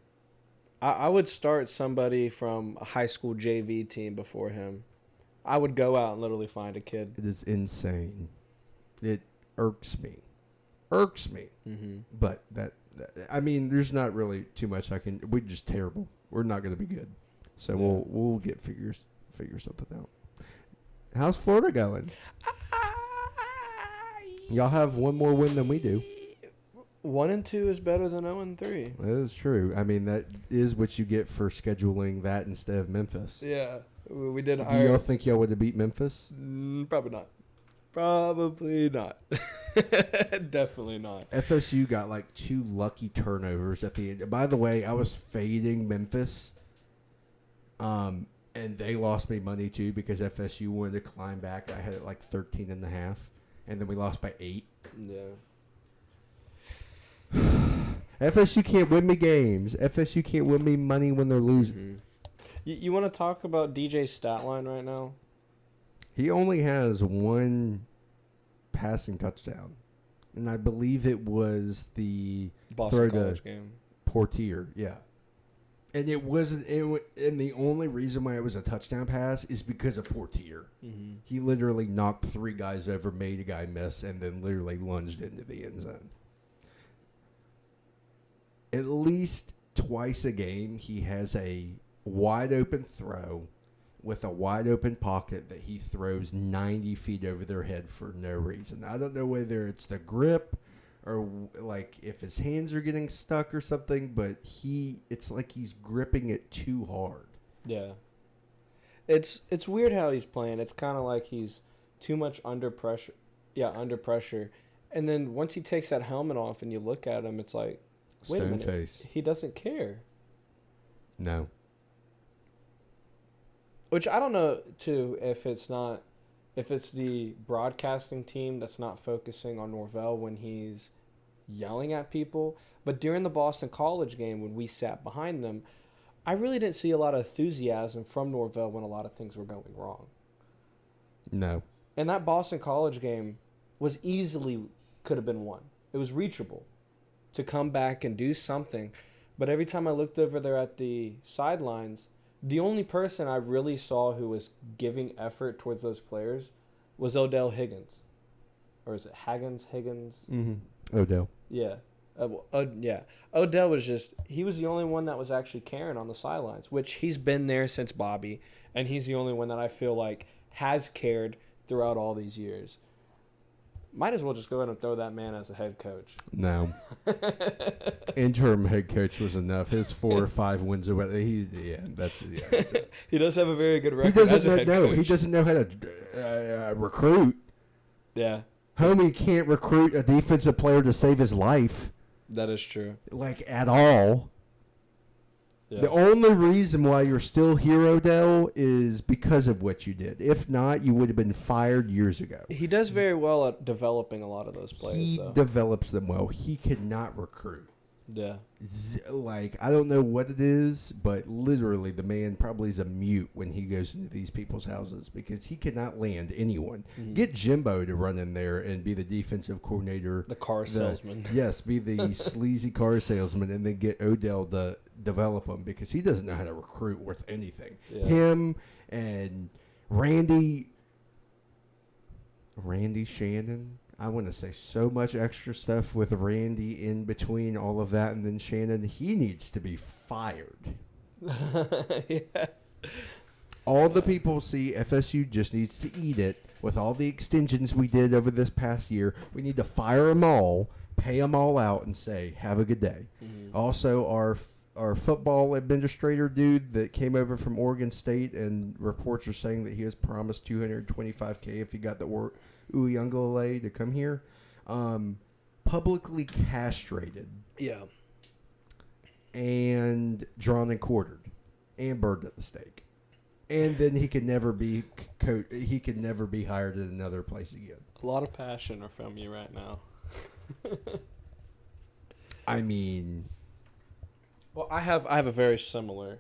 I would start somebody from a high school JV team before him. I would go out and literally find a kid. It is insane. It irks me. Mm-hmm. But that I mean, there's not really too much I can. We're just terrible. We're not going to be good. So we'll get figure something out. How's Florida going? Y'all have one more win than we do. 1-2 is better than 0-3. That is true. I mean, that is what you get for scheduling that instead of Memphis. Yeah, we did Do hire. y'all think y'all would have beat Memphis? Probably not. Probably not. Definitely not. FSU got like 2 lucky turnovers at the end. By the way, I was fading Memphis. And they lost me money too because FSU wanted to climb back. I had it like 13.5, and then we lost by 8. Yeah. FSU can't win me games. FSU can't win me money when they're losing. Mm-hmm. You want to talk about DJ's stat line right now? He only has 1 passing touchdown, and I believe it was the Boston College game. Portier, yeah. And it wasn't. And the only reason why it was a touchdown pass is because of Portier. Mm-hmm. He literally knocked 3 guys over, made a guy miss, and then literally lunged into the end zone. At least twice a game, he has a wide open throw with a wide open pocket that he throws 90 feet over their head for no reason. I don't know whether it's the grip or like if his hands are getting stuck or something, but it's like he's gripping it too hard. Yeah. It's weird how he's playing. It's kind of like he's too much under pressure. Yeah, under pressure. And then once he takes that helmet off and you look at him, it's like, wait a minute. Face. He doesn't care. No. Which I don't know, too, if it's the broadcasting team that's not focusing on Norvell when he's yelling at people. But during the Boston College game, when we sat behind them, I really didn't see a lot of enthusiasm from Norvell when a lot of things were going wrong. No. And that Boston College game was could have been won. It was reachable to come back and do something. But every time I looked over there at the sidelines, the only person I really saw who was giving effort towards those players was Odell Higgins. Or is it Higgins? Mm-hmm. Odell. Yeah. Yeah. Odell he was the only one that was actually caring on the sidelines, which he's been there since Bobby, and he's the only one that I feel like has cared throughout all these years. Might as well just go ahead and throw that man as a head coach. No. Interim head coach was enough. His 4 or 5 wins away. That's it. He does have a very good record. He doesn't know how to recruit. Yeah. Homie can't recruit a defensive player to save his life. That is true. Like, at all. Yeah. The only reason why you're still here, Odell, is because of what you did. If not, you would have been fired years ago. He does very well at developing a lot of those players. He develops them well. He cannot recruit. Yeah. I don't know what it is, but literally the man probably is a mute when he goes into these people's houses because he cannot land anyone. Mm-hmm. Get Jimbo to run in there and be the defensive coordinator. The car salesman. Yes, be the sleazy car salesman, and then get Odell to develop him because he doesn't know how to recruit worth anything. Yeah. Him and Randy Shannon. I want to say so much extra stuff with Randy in between all of that, and then Shannon, he needs to be fired. Yeah. All the people see FSU just needs to eat it with all the extensions we did over this past year. We need to fire them all, pay them all out, and say, have a good day. Mm-hmm. Also, our football administrator dude that came over from Oregon State, and reports are saying that he was promised $225K if he got the Uyunglele to come here, publicly castrated. Yeah. and drawn and quartered and burned at the stake. And then he could never be he could never be hired at another place again. A lot of passion from you right now. I mean, well, I have a very similar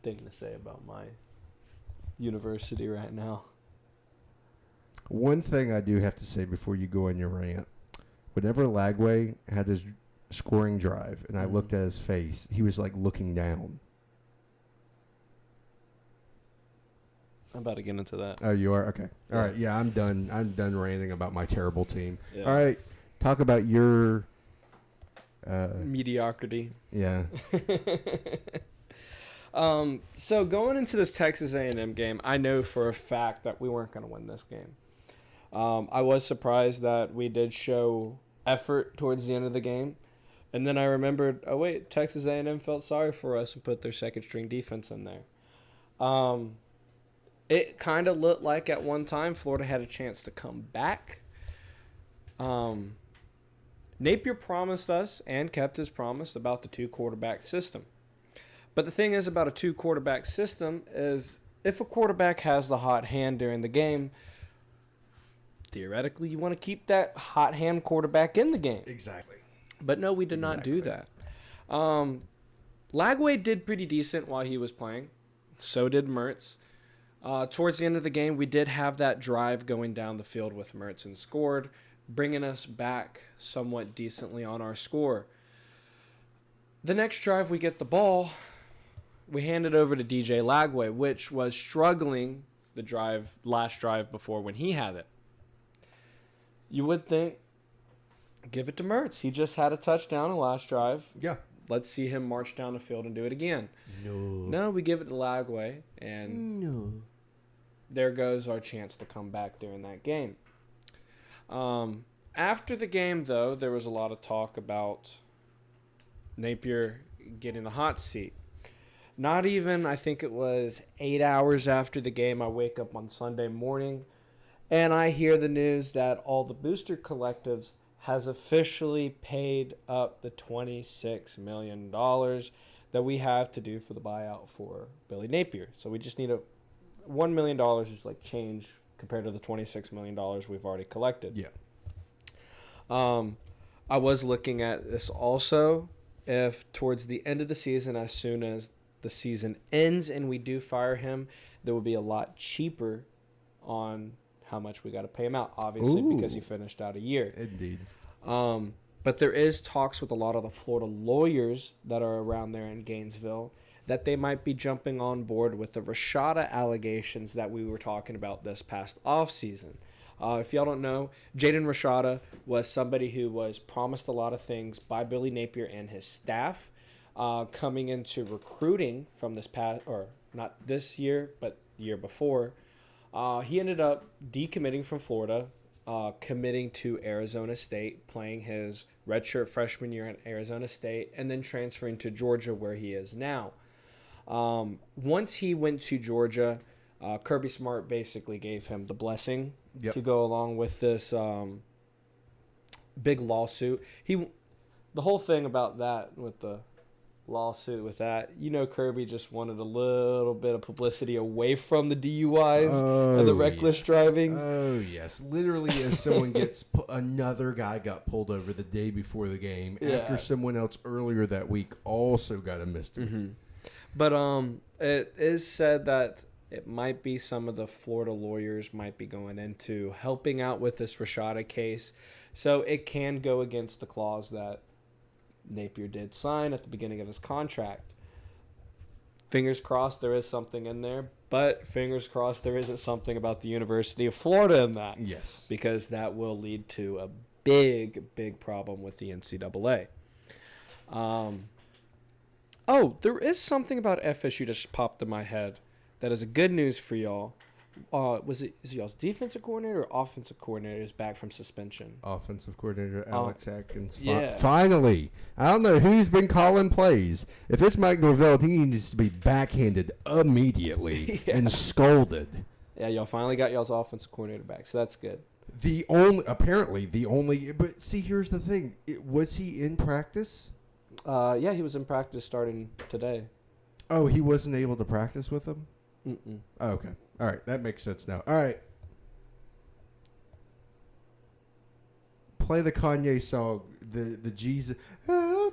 thing to say about my university right now. one thing I do have to say before you go on your rant, whenever Lagway had his scoring drive and I looked at his face, he was like looking down. I'm about to get into that. Oh, you are? Okay. All right. Yeah, I'm done. I'm done ranting about my terrible team. Yeah. All right. Talk about your mediocrity. Yeah. So going into this Texas A&M game, I know for a fact that we weren't going to win this game. I was surprised that we did show effort towards the end of the game. And then I remembered, oh, wait, Texas A&M felt sorry for us and put their second-string defense in there. It kind of looked like at one time Florida had a chance to come back. Napier promised us and kept his promise about the two-quarterback system. But the thing is about a two-quarterback system is if a quarterback has the hot hand during the game, theoretically you want to keep that hot hand quarterback in the game. Exactly. But no, we did not do that. Lagway did pretty decent while he was playing. So did Mertz. Towards the end of the game, we did have that drive going down the field with Mertz and scored, bringing us back somewhat decently on our score. The next drive, we get the ball. We hand it over to DJ Lagway, which was struggling the last drive before when he had it. You would think, give it to Mertz. He just had a touchdown in the last drive. Yeah. Let's see him march down the field and do it again. No, we give it to Lagway, and there goes our chance to come back during that game. After the game, though, there was a lot of talk about Napier getting the hot seat. Not even, I think it was 8 hours after the game, I wake up on Sunday morning, and I hear the news that all the booster collectives has officially paid up the $26 million that we have to do for the buyout for Billy Napier. So we just need $1 million is like change compared to the $26 million we've already collected. Yeah. I was looking at this also. If towards the end of the season, as soon as the season ends and we do fire him, there will be a lot cheaper on how much we got to pay him out, obviously, because he finished out a year. Indeed. But there is talks with a lot of the Florida lawyers that are around there in Gainesville that they might be jumping on board with the Rashada allegations that we were talking about this past offseason. If y'all don't know, Jaden Rashada was somebody who was promised a lot of things by Billy Napier and his staff coming into recruiting from this past, or not this year, but the year before. He ended up decommitting from Florida, committing to Arizona State, playing his redshirt freshman year at Arizona State, and then transferring to Georgia where he is now. Once he went to Georgia, Kirby Smart basically gave him the blessing to go along with this big lawsuit. The whole thing about that with the lawsuit with that, Kirby just wanted a little bit of publicity away from the DUIs and the reckless drivings. Oh, yes. Literally, as someone gets another guy got pulled over the day before the game after someone else earlier that week also got a misdemeanor. Mm-hmm. But it is said that it might be some of the Florida lawyers might be going into helping out with this Rashada case. So it can go against the clause that Napier did sign at the beginning of his contract. Fingers crossed there is something in there, but fingers crossed there isn't something about the University of Florida in that. Yes. Because that will lead to a big, big problem with the NCAA. There is something about FSU just popped in my head that is a good news for y'all. Is y'all's defensive coordinator or offensive coordinator is back from suspension? Offensive coordinator Alex Atkins. Yeah. Finally. I don't know who's been calling plays. If it's Mike Norvell, he needs to be backhanded immediately and scolded. Yeah, y'all finally got y'all's offensive coordinator back, so that's good. But see, here's the thing. Was he in practice? Yeah, he was in practice starting today. Oh, he wasn't able to practice with them? Mm-mm. Oh, okay. All right. That makes sense now. All right. Play the Kanye song, the Jesus. Praise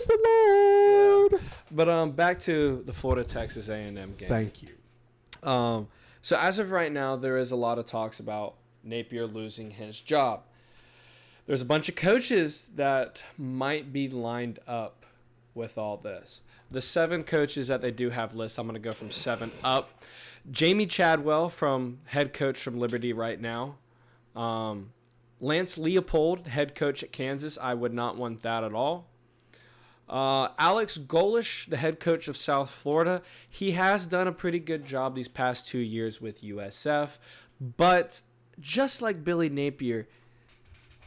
the Lord. But back to the Florida Texas A&M game. Thank you. So as of right now, there is a lot of talks about Napier losing his job. There's a bunch of coaches that might be lined up with all this. The 7 coaches that they do have listed, I'm going to go from 7 up. Jamie Chadwell, head coach from Liberty right now. Lance Leopold, head coach at Kansas. I would not want that at all. Alex Golish, the head coach of South Florida. He has done a pretty good job these past 2 years with USF. But just like Billy Napier,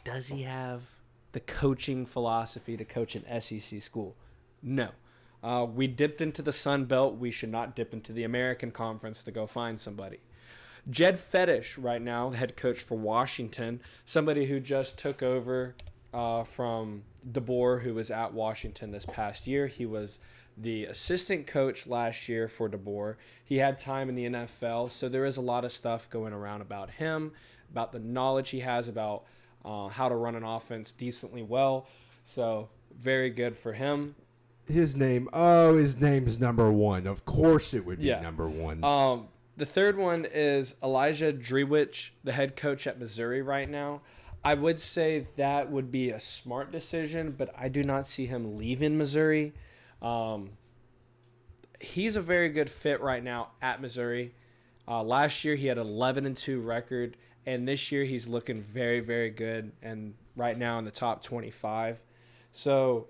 does he have the coaching philosophy to coach an SEC school? No. We dipped into the Sun Belt. We should not dip into the American Conference to go find somebody. Jed Fetish right now, the head coach for Washington, somebody who just took over from DeBoer, who was at Washington this past year. He was the assistant coach last year for DeBoer. He had time in the NFL, so there is a lot of stuff going around about him, about the knowledge he has about how to run an offense decently well. So very good for him. His name's number 1. Of course it would be number 1. The third one is Elijah Drewich, the head coach at Missouri right now. I would say that would be a smart decision, but I do not see him leaving Missouri. He's a very good fit right now at Missouri. Last year he had 11-2 record, and this year he's looking very, very good, and right now in the top 25. So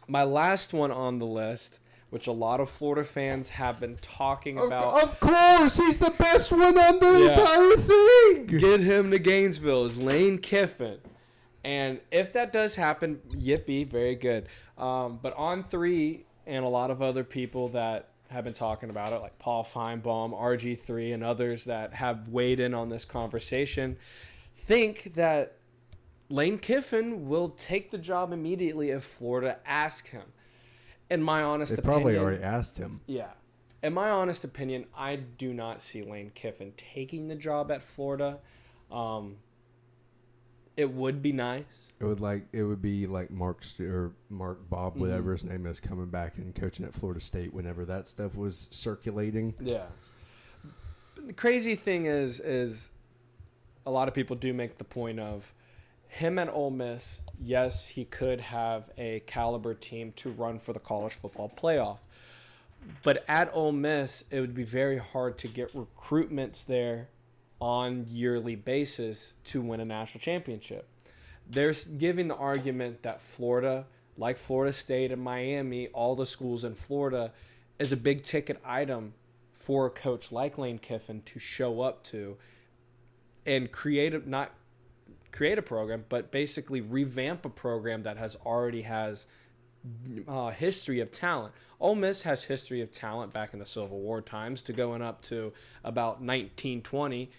my last one on the list, which a lot of Florida fans have been talking about. Of course, he's the best one on the entire thing. Get him to Gainesville is Lane Kiffin. And if that does happen, yippee, very good. But on 3, and a lot of other people that have been talking about it, like Paul Feinbaum, RG3, and others that have weighed in on this conversation, think that Lane Kiffin will take the job immediately if Florida asks him. In my honest opinion, probably already asked him. Yeah. In my honest opinion, I do not see Lane Kiffin taking the job at Florida. It would be nice. It would be like Mark Bob, whatever his name is, coming back and coaching at Florida State whenever that stuff was circulating. Yeah. But the crazy thing is a lot of people do make the point of him at Ole Miss. Yes, he could have a caliber team to run for the college football playoff. But at Ole Miss, it would be very hard to get recruitments there on yearly basis to win a national championship. They're giving the argument that Florida, like Florida State and Miami, all the schools in Florida, is a big ticket item for a coach like Lane Kiffin to show up to and create a program, but basically revamp a program that already has history of talent. Ole Miss has history of talent back in the Civil War times to going up to about 1920.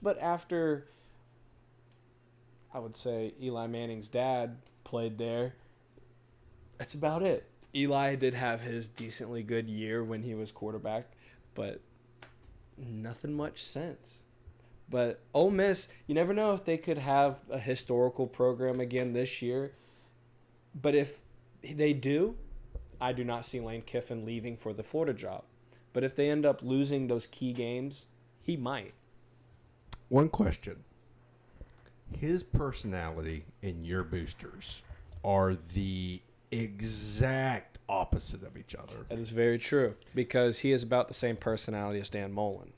But after, I would say, Eli Manning's dad played there, that's about it. Eli did have his decently good year when he was quarterback, but nothing much since. But Ole Miss, you never know if they could have a historical program again this year. But if they do, I do not see Lane Kiffin leaving for the Florida job. But if they end up losing those key games, he might. One question. His personality and your boosters are the exact opposite of each other. That is very true, because he is about the same personality as Dan Mullen.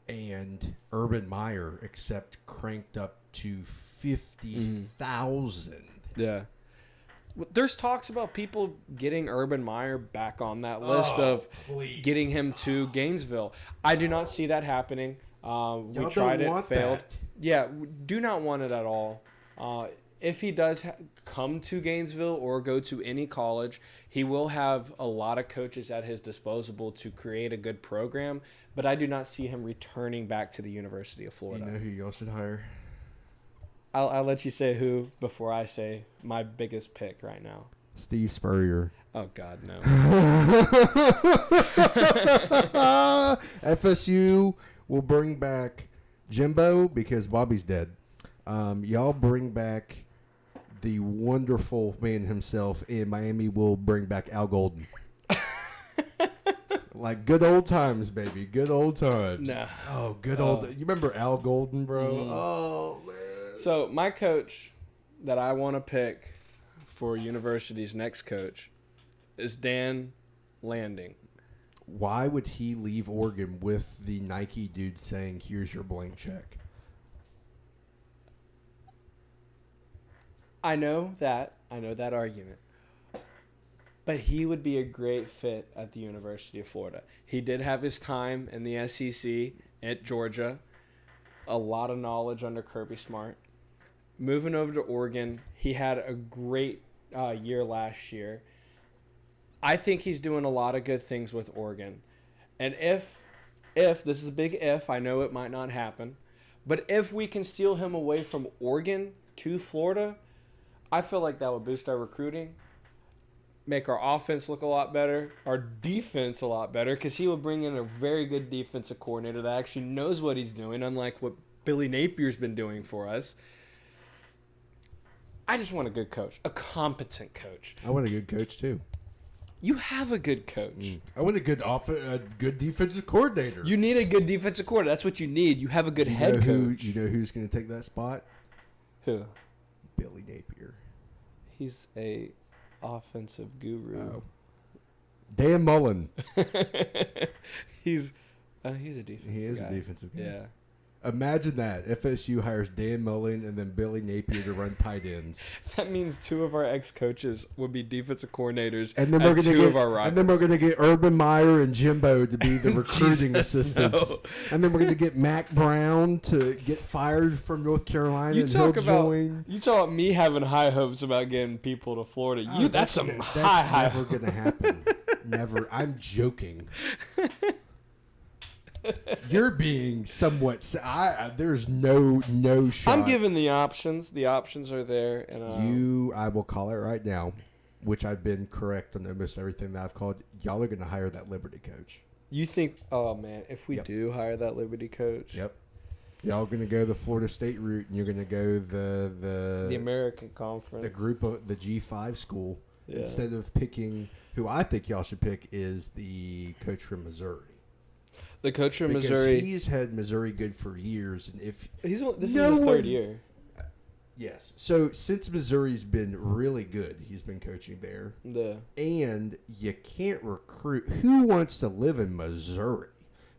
And Urban Meyer, except cranked up to 50,000. Yeah. There's talks about people getting Urban Meyer back on that list of getting him to Gainesville. I do not see that happening. We tried it, failed. That. Yeah, do not want it at all. If he does come to Gainesville or go to any college, he will have a lot of coaches at his disposal to create a good program, but I do not see him returning back to the University of Florida. You know who you all should hire? I'll let you say who before I say my biggest pick right now. Steve Spurrier. Oh, God, no. FSU will bring back Jimbo because Bobby's dead. Y'all bring back the wonderful man himself, and Miami will bring back Al Golden. Like good old times, baby. Good old times. No. Oh, good old. You remember Al Golden, bro? Mhm. Oh, man. So my coach that I want to pick for university's next coach is Dan Landing. Why would he leave Oregon with the Nike dude saying, "Here's your blank check"? I know that argument. But he would be a great fit at the University of Florida. He did have his time in the SEC at Georgia. A lot of knowledge under Kirby Smart. Moving over to Oregon, he had a great year last year. I think he's doing a lot of good things with Oregon. And if this is a big if, I know it might not happen, but if we can steal him away from Oregon to Florida, I feel like that would boost our recruiting, make our offense look a lot better, our defense a lot better, because he will bring in a very good defensive coordinator that actually knows what he's doing, unlike what Billy Napier's been doing for us. I just want a good coach, a competent coach. I want a good coach too. You have a good coach. I want a good good defensive coordinator. You need a good defensive coordinator. That's what you need. You have a good head coach. You know who's going to take that spot? Who? Billy Napier. He's a offensive guru. Oh. Dan Mullen. He's a defensive guy. He is a defensive guy. Yeah. Imagine that. FSU hires Dan Mullen and then Billy Napier to run tight ends. That means two of our ex-coaches would be defensive coordinators And then we're going to two get of our rivals. And then we're going to get Urban Meyer and Jimbo to be the recruiting Jesus, assistants. no. And then we're going to get Mac Brown to get fired from North Carolina You and talk he'll about join. you talk about me having high hopes about getting people to Florida. That's some high never going to happen. Never. I'm joking. You're being somewhat. There's no shot. I'm giving the options. The options are there, and I will call it right now, which I've been correct on almost everything that I've called. Y'all are going to hire that Liberty coach. You think? Oh man, if we Yep. do hire that Liberty coach, Yep. Y'all going to go the Florida State route, and you're going to go the American Conference, the group of the G5 school Yeah. instead of picking who I think y'all should pick is the coach from Missouri. the coach from Because Missouri. he's had Missouri good for years, and if This No is his one- third year. yes, so since Missouri's been really good, he's been coaching there. And you can't recruit. Who wants to live in Missouri?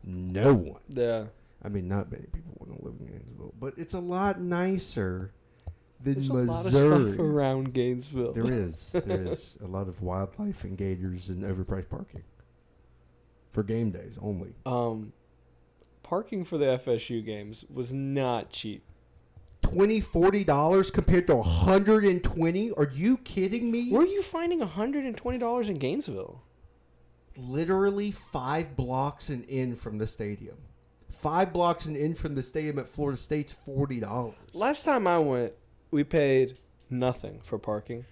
No one. Yeah. I mean, not many people want to live in Gainesville, but it's a lot nicer than There's Missouri. a lot of stuff around Gainesville. There is a lot of wildlife and gators and overpriced parking for game days only. Parking for the FSU games was not cheap. $40 compared to $120. Are you kidding me? Where are you finding $120 in Gainesville? Literally 5 blocks and in from the stadium. 5 blocks and in from the stadium at Florida State's $40. Last time I went, we paid nothing for parking.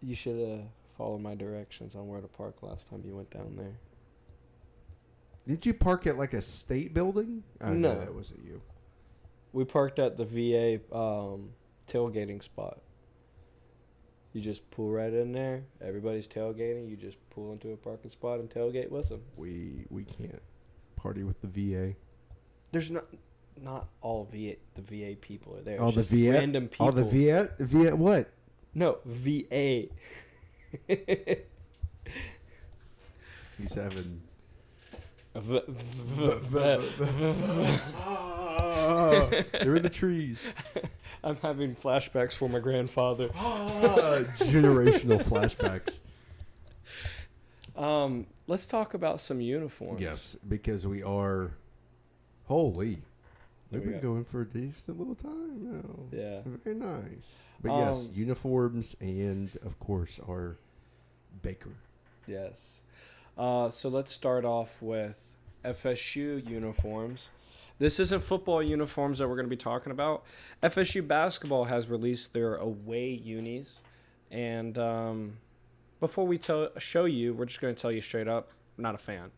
You should have followed my directions on where to park last time you went down there. Did you park at like a state building? Oh, No. that wasn't you. We parked at the VA tailgating spot. You just pull right in there. Everybody's tailgating. You just pull into a parking spot and tailgate with them. We can't party with the VA. There's not all the VA people are there. All It's the just VA. random people. All the VA what? No, VA. He's having. They're in the trees. I'm having flashbacks for my grandfather. Generational flashbacks. Let's talk about some uniforms. Yes, because we are. Holy. We've We been got- going for a decent little time now. Yeah. Very nice. But yes, uniforms and, of course, our baker. Yes. So let's start off with FSU uniforms. This isn't football uniforms that we're going to be talking about. FSU basketball has released their away unis. And before we show you, we're just going to tell you straight up, not a fan.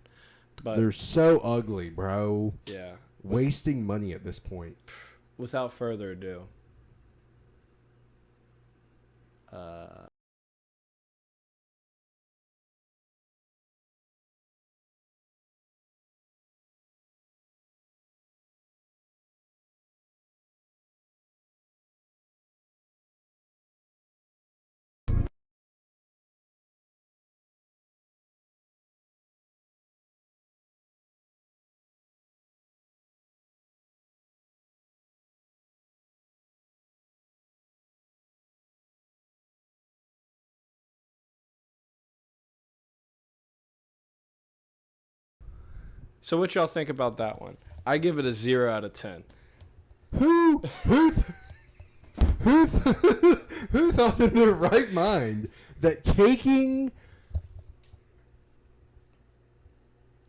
But They're so ugly, bro. yeah. Wasting money at this point. Without further ado. So what y'all think about that one? I give it a 0 out of 10. Who thought in their right mind that taking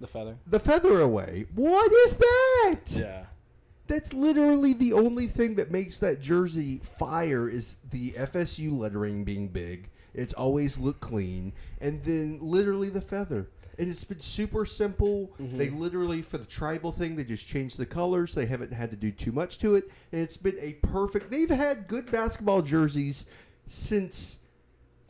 The feather? the feather away, what is that? Yeah. That's literally the only thing that makes that jersey fire is the FSU lettering being big. It's always looked clean. And then literally the feather. And it's been super simple. Mm-hmm. They literally, for the tribal thing, they just changed the colors. They haven't had to do too much to it. And it's been a perfect... They've had good basketball jerseys since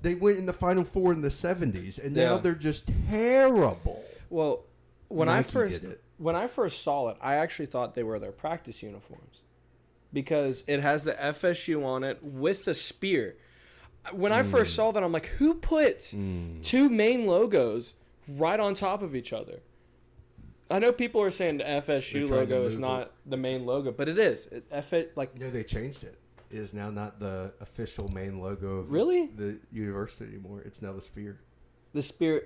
they went in the Final Four in the 70s. And now Yeah. they're just terrible. Well, when Nike did it. when I first saw it, I actually thought they were their practice uniforms because it has the FSU on it with the spear. When I first saw that, I'm like, who puts two main logos right on top of each other? I know people are saying the FSU They're trying to logo is move not the main logo, but it is. No, they changed it. It is now not the official main logo of Really? the university anymore. It's now the spear. the spear.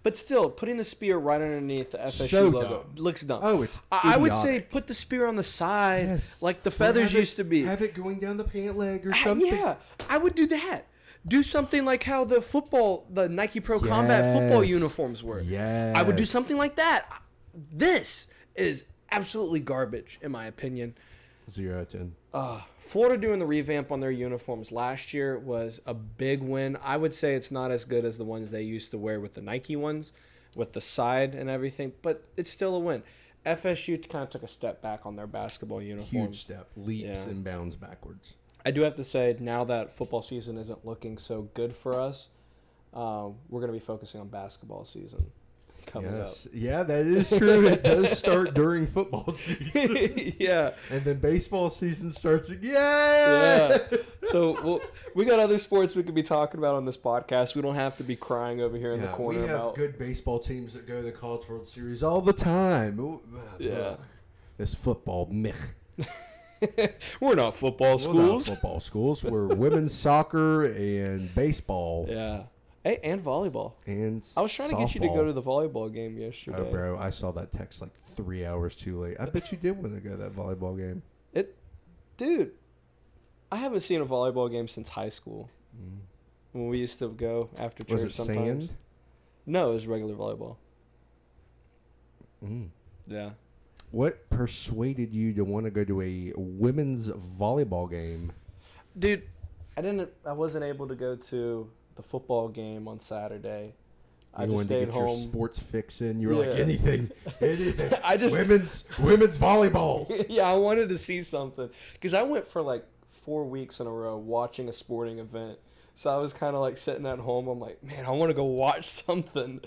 But still, putting the spear right underneath the FSU So logo dumb. looks dumb. Oh, it's I would say idiotic. put the spear on the side, Yes. like the Or feathers have it- used to be. Have it going down the pant leg or something. Yeah, I would do that. Do something like how the Nike Pro Combat football Yes. uniforms were. Yes. I would do something like that. This is absolutely garbage, in my opinion. 0 out of 10. Florida doing the revamp on their uniforms last year was a big win. I would say it's not as good as the ones they used to wear with the Nike ones, with the side and everything, but it's still a win. FSU kind of took a step back on their basketball uniforms. Huge step. Leaps Yeah. and bounds backwards. I do have to say, now that football season isn't looking so good for us, we're going to be focusing on basketball season coming Yes. Yeah, that is true. It does start during football up. season. Yeah. And then baseball season starts again. Yeah. So we got other sports we could be talking about on this podcast. We don't have to be crying over here in the Yeah, corner we have about. good baseball teams that go to the College World Series all the time. Ooh, Yeah. ugh. This football, meh. We're not football We're not schools. football schools. We're women's soccer and baseball Yeah. Hey, and volleyball. and I was trying to get you to go to the volleyball game yesterday. Oh, bro, I saw that text like 3 hours too late. I bet you did want to go to that volleyball game. Dude, I haven't seen a volleyball game since high school. When we used to go after church Was it sometimes. sand? No, it was regular volleyball. Mm. Yeah. What persuaded you to want to go to a women's volleyball game? Dude, I wasn't able to go to the football game on Saturday. I You just wanted to stayed get your home. sports fix in. You were like Yeah. anything. I just women's volleyball. yeah, I wanted to see something because I went for like 4 weeks in a row watching a sporting event. So I was kind of like sitting at home. I'm like, man, I want to go watch something.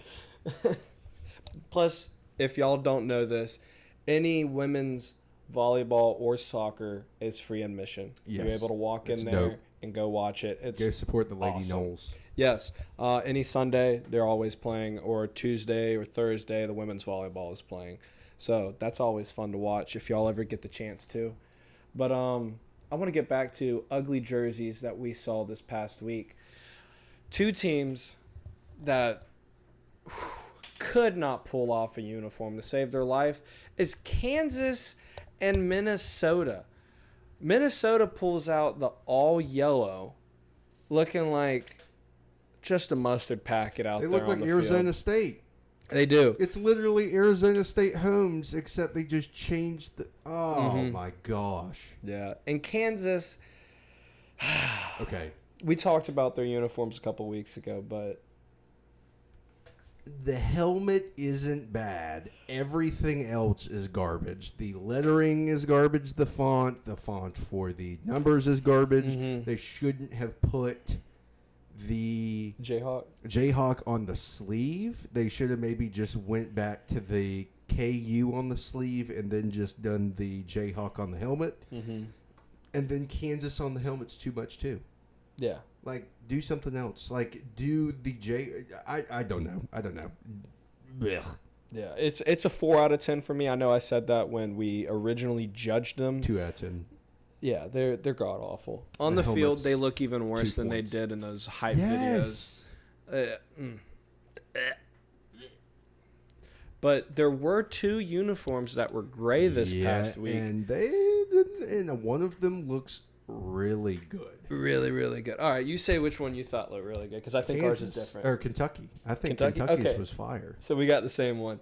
Plus, if y'all don't know this, any women's volleyball or soccer is free admission. Yes. You're able to walk It's in there dope. and go watch it. It's Go support the Lady awesome. Knowles. Yes. Any Sunday, they're always playing, or Tuesday or Thursday, the women's volleyball is playing. So that's always fun to watch if y'all ever get the chance to. But I want to get back to ugly jerseys that we saw this past week. Two teams that could not pull off a uniform to save their life is Kansas and Minnesota. Minnesota pulls out the all yellow, looking like just a mustard packet out They there look on like the Arizona field. State. They do. It's literally Arizona State homes, except they just changed the. Oh my gosh. Yeah. And Kansas, Okay. we talked about their uniforms a couple weeks ago, but The helmet isn't bad. Everything else is garbage. The lettering is garbage. The font for the numbers is garbage. They shouldn't have put the Jayhawk on the sleeve. They should have maybe just went back to the KU on the sleeve and then just done the Jayhawk on the helmet. And then Kansas on the helmet's too much too. yeah. Like, do something else. Like, do the I don't know. I don't know. Blech. Yeah, it's a 4 out of 10 for me. I know I said that when we originally judged them. 2 out of 10. Yeah, they're god awful. On the field, helmet's they look even worse 2 than points. they did in those hype videos. But there were 2 uniforms that were gray this past week. And they didn't, and one of them looks really good. Really, really good. All right, you say which one you thought looked really good, because I think ours is different. Or Kentucky. I think Kentucky? Kentucky's Okay. was fire. So we got the same one.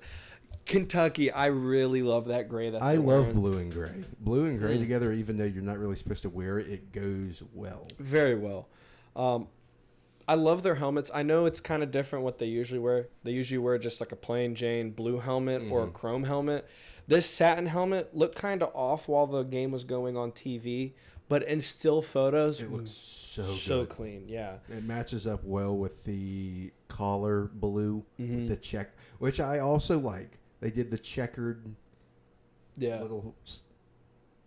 Kentucky, I really love that gray. That I they're love wearing. blue and gray. Blue and gray together, even though you're not really supposed to wear it, it goes well. Very well. I love their helmets. I know it's kind of different what they usually wear. They usually wear just like a plain Jane blue helmet or a chrome helmet. This satin helmet looked kind of off while the game was going on TV, but in still photos, It looks so good. clean. Yeah. It matches up well with the collar blue, with the check, which I also like. They did the checkered Yeah. little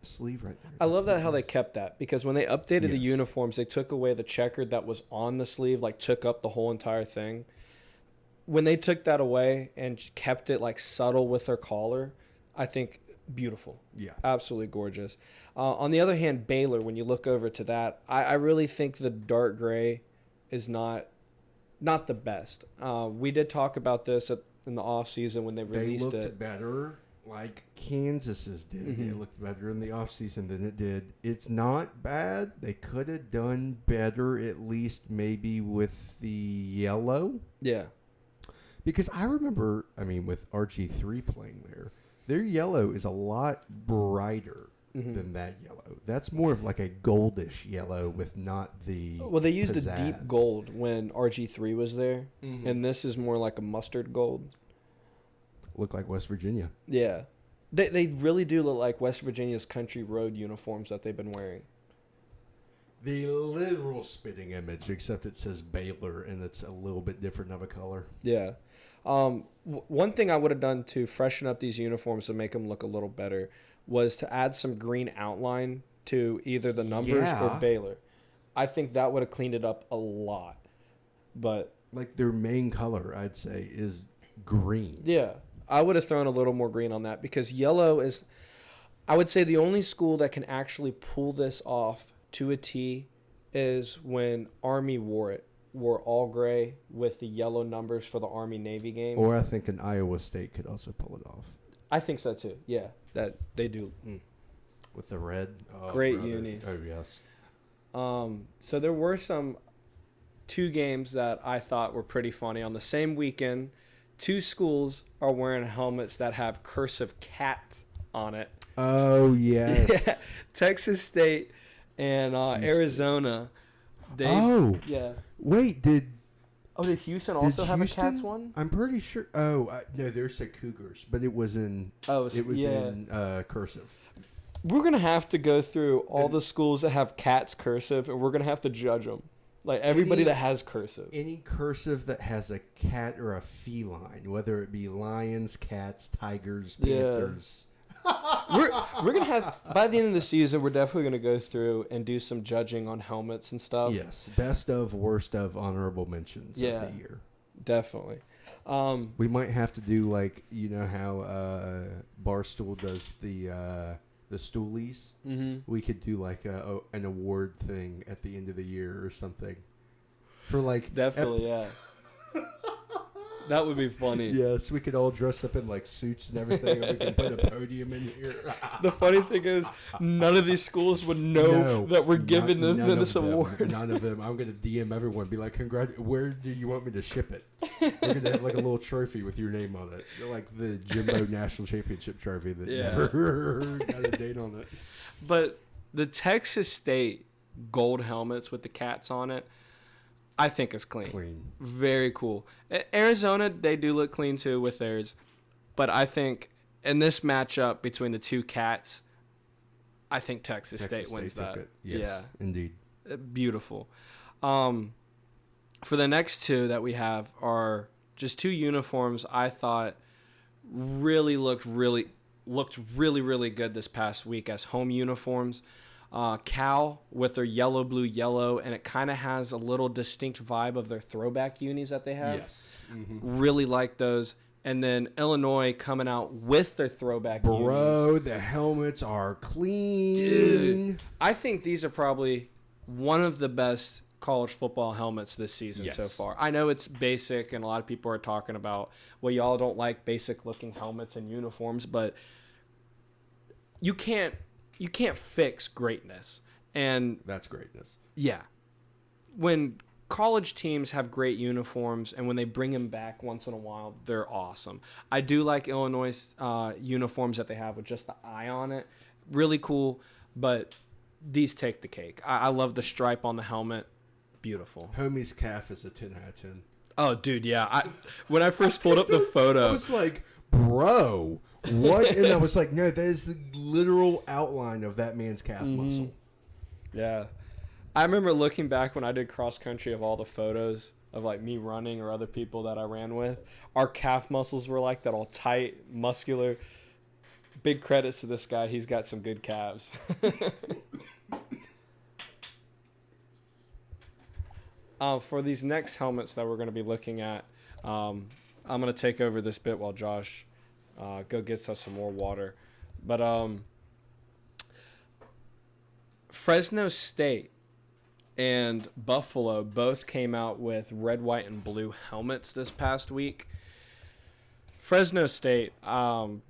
sleeve right there. I love That's that how they nice. kept that, because when they updated the Yes. uniforms, they took away the checkered that was on the sleeve, like took up the whole entire thing. When they took that away and kept it like subtle with their collar, I think beautiful. Yeah. Absolutely gorgeous. On the other hand, Baylor, when you look over to that, I really think the dark gray is not the best. We did talk about this in the off season when they They released looked it. better like Kansas's did. It looked better in the offseason than it did. It's not bad. They could have done better, at least maybe with the yellow. Yeah. Because I remember, with RG3 playing there, their yellow is a lot brighter than that yellow. That's more of like a goldish yellow with not the Well, they used a deep pizzazz. gold when RG3 was there, and this is more like a mustard gold. Look like West Virginia. Yeah. They really do look like West Virginia's country road uniforms that they've been wearing. The literal spitting image, except it says Baylor and it's a little bit different of a color. Yeah. One thing I would have done to freshen up these uniforms to make them look a little better was to add some green outline to either the numbers Yeah. or Baylor. I think that would have cleaned it up a lot. But Like their main color, I'd say, is green. yeah, I would have thrown a little more green on that, because yellow is, I would say, the only school that can actually pull this off to a T is when Army wore all gray with the yellow numbers for the Army-Navy game. Or I think an Iowa State could also pull it off. I think so too. Yeah, that they do. With the red. Oh, Great brother. unis. Oh, yes. So there were 2 games that I thought were pretty funny. On the same weekend, 2 schools are wearing helmets that have cursive cat on it. Oh, yes. Yeah, Texas State and Arizona. Yeah. Wait, did Houston also have a Houston? Cats one? I'm pretty sure. Oh, no, there's the Cougars, but it was in. Oh, it was yeah. in cursive. We're gonna have to go through all the schools that have Cats cursive, and we're gonna have to judge them. Like everybody that has cursive. Any cursive that has a cat or a feline, whether it be lions, cats, tigers, Yeah. panthers. We're gonna have, by the end of the season, we're definitely gonna go through and do some judging on helmets and stuff. Yes, best of, worst of, honorable mentions of the year. Definitely. We might have to do like how Barstool does the stoolies. Mm-hmm. We could do like an award thing at the end of the year or something. For like Definitely, yeah. That would be funny. Yes, we could all dress up in like suits and everything, and we can put a podium in here. The funny thing is, none of these schools would know that we're giving them this award. None of them. I'm gonna DM everyone, be like, Where do you want me to ship it? We're gonna have like a little trophy with your name on it, like the Jimbo National Championship trophy that never got a date on it. But the Texas State gold helmets with the cats on it, I think is clean. Very cool. Arizona, they do look clean too with theirs. But I think in this matchup between the two cats, I think Texas State wins that. Yes, yeah, indeed. Beautiful. For the next two that we have are just two uniforms I thought really looked really good this past week as home uniforms. Cal with their yellow, blue, yellow, and it kind of has a little distinct vibe of their throwback unis that they have. Yes. Mm-hmm. Really like those. And then Illinois coming out with their throwback unis. Bro, the helmets are clean. Dude, I think these are probably one of the best college football helmets this season so far. I know it's basic, and a lot of people are talking about, well, y'all don't like basic-looking helmets and uniforms, but you can't fix greatness. And that's greatness. Yeah. When college teams have great uniforms and when they bring them back once in a while, they're awesome. I do like Illinois' uniforms that they have with just the eye on it. Really cool, but these take the cake. I love the stripe on the helmet. Beautiful. Homie's calf is a 10 out of 10. Oh, dude, yeah. When I first pulled up the photo, I was like, bro, what? And I was like, no, that is the literal outline of that man's calf muscle. Yeah. I remember looking back when I did cross country of all the photos of like me running or other people that I ran with. Our calf muscles were like that, all tight, muscular. Big credits to this guy. He's got some good calves. For these next helmets that we're going to be looking at, I'm going to take over this bit while Josh go gets us some more water. But Fresno State and Buffalo both came out with red, white, and blue helmets this past week. Fresno State,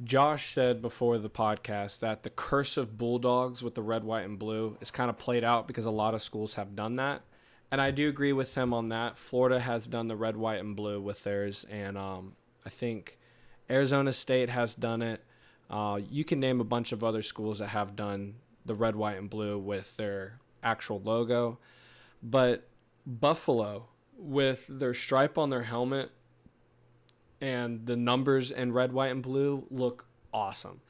Josh said before the podcast that the curse of Bulldogs with the red, white, and blue is kind of played out because a lot of schools have done that. And I do agree with him on that. Florida has done the red, white, and blue with theirs. And I think Arizona State has done it. You can name a bunch of other schools that have done the red, white, and blue with their actual logo. But Buffalo, with their stripe on their helmet and the numbers in red, white, and blue, look awesome.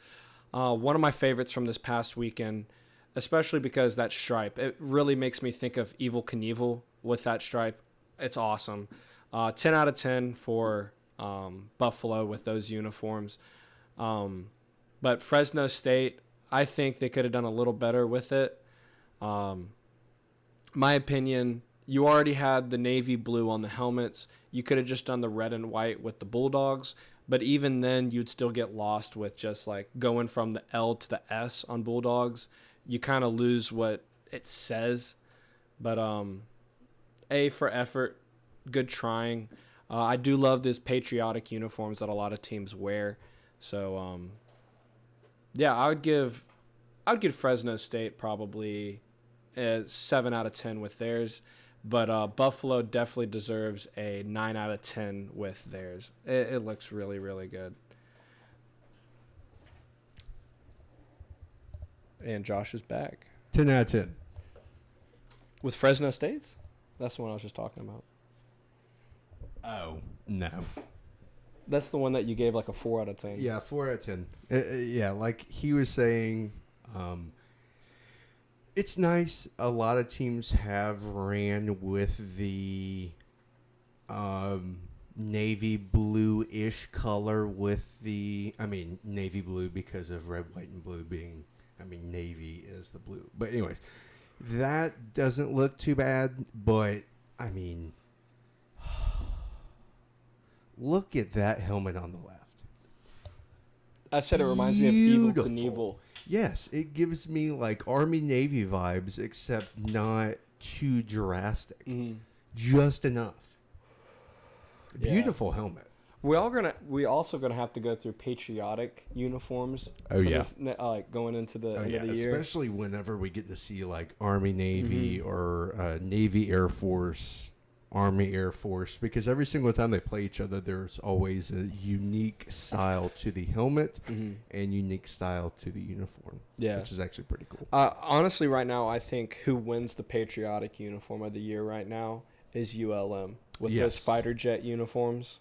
One of my favorites from this past weekend, especially because that stripe, it really makes me think of Evel Knievel with that stripe. It's awesome. 10 out of 10 for Buffalo with those uniforms. But Fresno State, I think they could have done a little better with it. My opinion, you already had the navy blue on the helmets. You could have just done the red and white with the Bulldogs. But even then, you'd still get lost with just like going from the L to the S on Bulldogs. You kind of lose what it says. But A for effort, good trying. I do love these patriotic uniforms that a lot of teams wear. So yeah, I would give Fresno State probably a 7 out of 10 with theirs. But Buffalo definitely deserves a 9 out of 10 with theirs. It looks really, really good. And Josh is back. 10 out of 10. With Fresno State's? That's the one I was just talking about. Oh, no. That's the one that you gave like a 4 out of 10. Yeah, 4 out of 10. Yeah, like he was saying, it's nice. A lot of teams have ran with the navy blue-ish color with the, navy blue because of red, white, and blue being, navy is the blue. But anyways, that doesn't look too bad, but, look at that helmet on the left. I said it reminds me of Evel Knievel. Yes, it gives me like Army-Navy vibes, except not too drastic. Mm-hmm. Just enough. Beautiful helmet. We also gonna have to go through patriotic uniforms. Oh, yeah. Like going into the end of the year. Especially whenever we get to see like Army, Navy, or Navy, Air Force, Army, Air Force, because every single time they play each other, there's always a unique style to the helmet and unique style to the uniform. Yeah, which is actually pretty cool. Honestly, right now, I think who wins the patriotic uniform of the year right now is ULM with those fighter jet uniforms.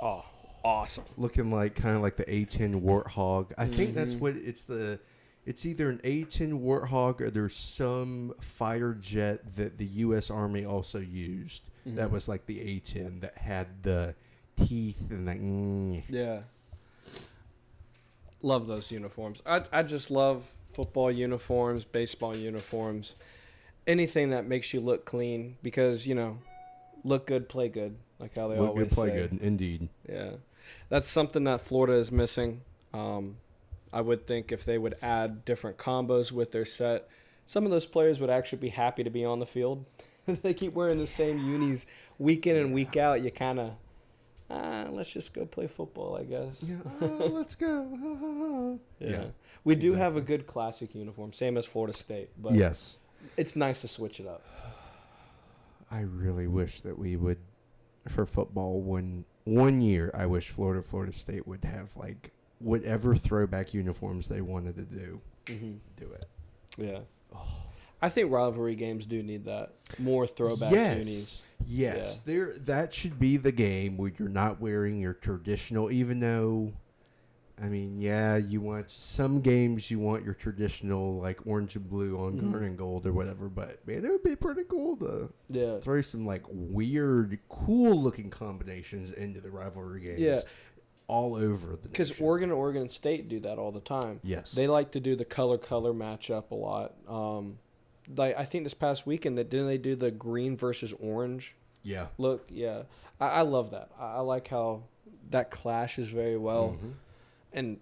Oh, awesome! Looking like kind of like the A-10 Warthog. I think that's what it's the. It's either an A-10 Warthog or there's some fighter jet that the U.S. Army also used. That was like the A-10 that had the teeth and like. Yeah. Love those uniforms. I just love football uniforms, baseball uniforms, anything that makes you look clean because, look good, play good, like how they always say. Look good, play good, indeed. Yeah. That's something that Florida is missing. I would think if they would add different combos with their set, some of those players would actually be happy to be on the field. They keep wearing the same unis week in and week out. You kind of, let's just go play football, I guess. Yeah, let's go. Yeah. We do have a good classic uniform, same as Florida State. But yes. It's nice to switch it up. I really wish that we would, for football, one year, I wish Florida State would have, like, whatever throwback uniforms they wanted to do, do it. Yeah. Oh. I think rivalry games do need that. More throwback unis. Yes. Yeah. That should be the game where you're not wearing your traditional, even though, I mean, yeah, you want some games you want your traditional, like, orange and blue on garnet and gold or whatever, but, man, it would be pretty cool to throw some, like, weird, cool-looking combinations into the rivalry games. Yeah. All over the because Oregon and Oregon State do that all the time. Yes, they like to do the color matchup a lot. Like I think this past weekend didn't they do the green versus orange? Yeah. Look, yeah, I love that. I like how that clashes very well, and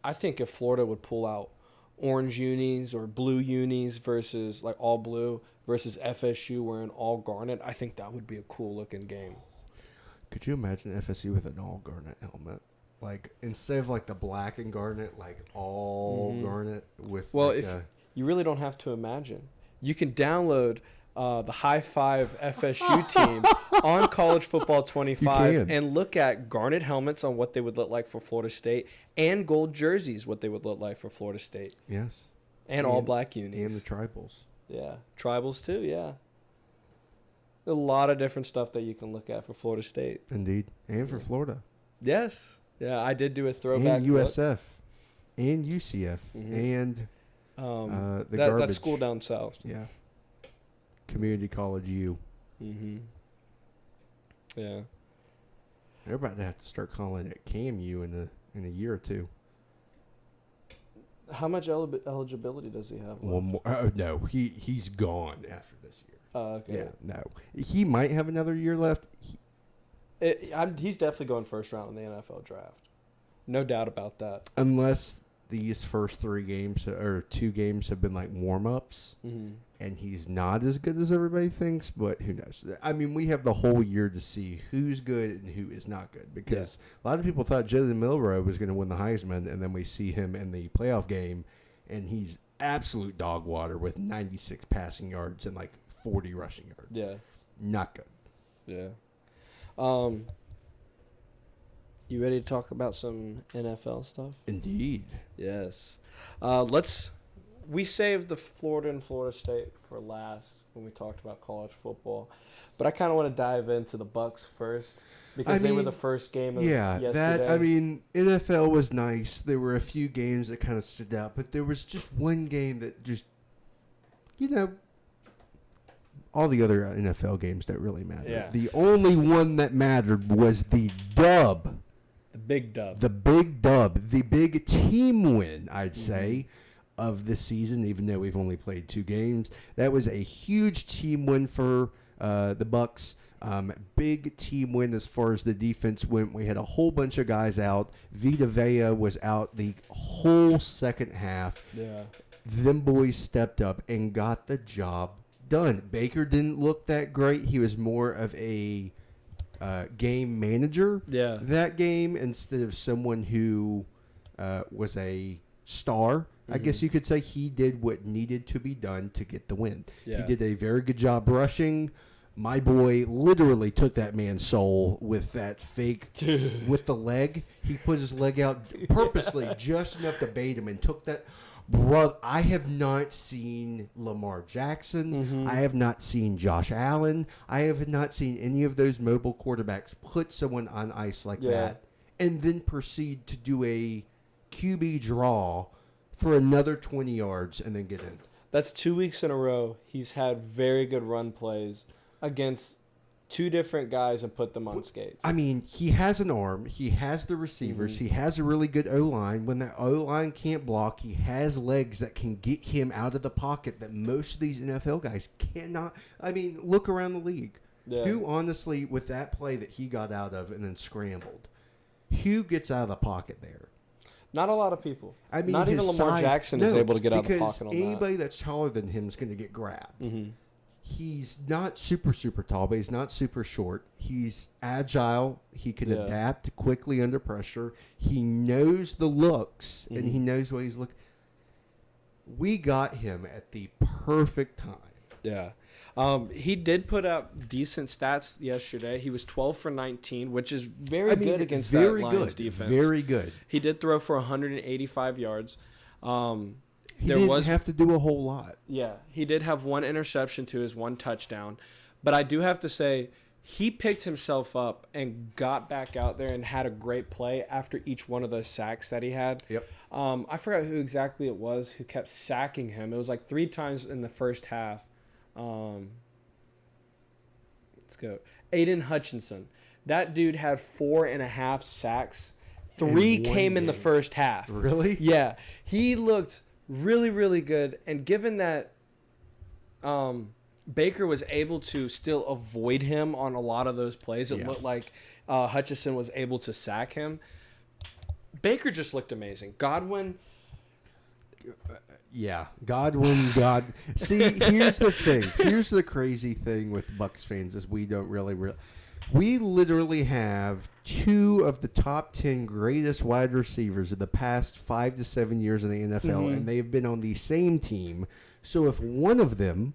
I think if Florida would pull out orange unis or blue unis versus like all blue versus FSU wearing all garnet, I think that would be a cool looking game. Could you imagine FSU with an all garnet helmet? Like, instead of, like, the black and garnet, like, all garnet with... Well, like you really don't have to imagine. You can download the High Five FSU team on College Football 25 and look at garnet helmets on what they would look like for Florida State and gold jerseys, what they would look like for Florida State. Yes. And all black unis. And the tribals. Yeah. Tribals, too, yeah. A lot of different stuff that you can look at for Florida State. Indeed. And for Florida. Yes. Yeah, I did do a throwback. And USF. And UCF. And the garbage. That school down south. Yeah. Community College U. Yeah. They're about to have to start calling it CAMU in a year or two. How much eligibility does he have? One more. Oh, no. He's gone after this year. Okay. Yeah, no. He might have another year left. He's definitely going first round in the NFL draft. No doubt about that. Unless these first 3 games or 2 games have been like warm-ups, and he's not as good as everybody thinks, but who knows? I mean, we have the whole year to see who's good and who is not good, because a lot of people thought Jalen Milroe was going to win the Heisman, and then we see him in the playoff game, and he's absolute dog water with 96 passing yards and like 40 rushing yards. Yeah. Not good. Yeah. You ready to talk about some NFL stuff? Indeed. Yes. We saved the Florida and Florida State for last when we talked about college football. But I kind of want to dive into the Bucs first because they were the first game of yesterday. NFL was nice. There were a few games that kind of stood out, but there was just one game that just, all the other NFL games that really mattered. Yeah. The only one that mattered was the dub. The big dub. The big dub. The big team win, I'd say, of the season, even though we've only played 2 games. That was a huge team win for the Bucs. Big team win as far as the defense went. We had a whole bunch of guys out. Vita Vea was out the whole second half. Yeah. Them boys stepped up and got the job done. Baker didn't look that great. He was more of a game manager. Yeah. That game instead of someone who was a star. I guess you could say he did what needed to be done to get the win. Yeah. He did a very good job rushing. My boy literally took that man's soul with that fake, with the leg. He put his leg out purposely just enough to bait him and took that. Bro, I have not seen Lamar Jackson. I have not seen Josh Allen. I have not seen any of those mobile quarterbacks put someone on ice like that and then proceed to do a QB draw for another 20 yards and then get in. That's 2 weeks in a row. He's had very good run plays against two different guys and put them on skates. I mean, he has an arm. He has the receivers. He has a really good O-line. When that O-line can't block, he has legs that can get him out of the pocket that most of these NFL guys cannot. I mean, look around the league. Yeah. Who, honestly, with that play that he got out of and then scrambled, who gets out of the pocket there? Not a lot of people. I mean, not even his Lamar size- Jackson is no, able to get out of the because pocket on anybody that's taller than him is going to get grabbed. He's not super tall, but he's not super short. He's agile. He can adapt quickly under pressure. He knows the looks, and he knows what he's looking. We got him at the perfect time. Yeah. He did put up decent stats yesterday. He was 12 for 19, which is very good against that Lions defense. Very good. He did throw for 185 yards. He didn't have to do a whole lot. Yeah, he did have one interception to his one touchdown. But I do have to say, he picked himself up and got back out there and had a great play after each one of those sacks that he had. Yep. I forgot who exactly it was who kept sacking him. It was like 3 times in the first half. Let's go. Aiden Hutchinson. That dude had 4.5 sacks. 3 came in the first half. Really? Yeah. He looked really, really good. And given that Baker was able to still avoid him on a lot of those plays, it looked like Hutchinson was able to sack him. Baker just looked amazing. Godwin... Yeah, Godwin, See, here's the thing. Here's the crazy thing with Bucs fans is we don't really. We literally have 2 of the top 10 greatest wide receivers of the past 5 to 7 years in the NFL, and they've been on the same team. So if one of them,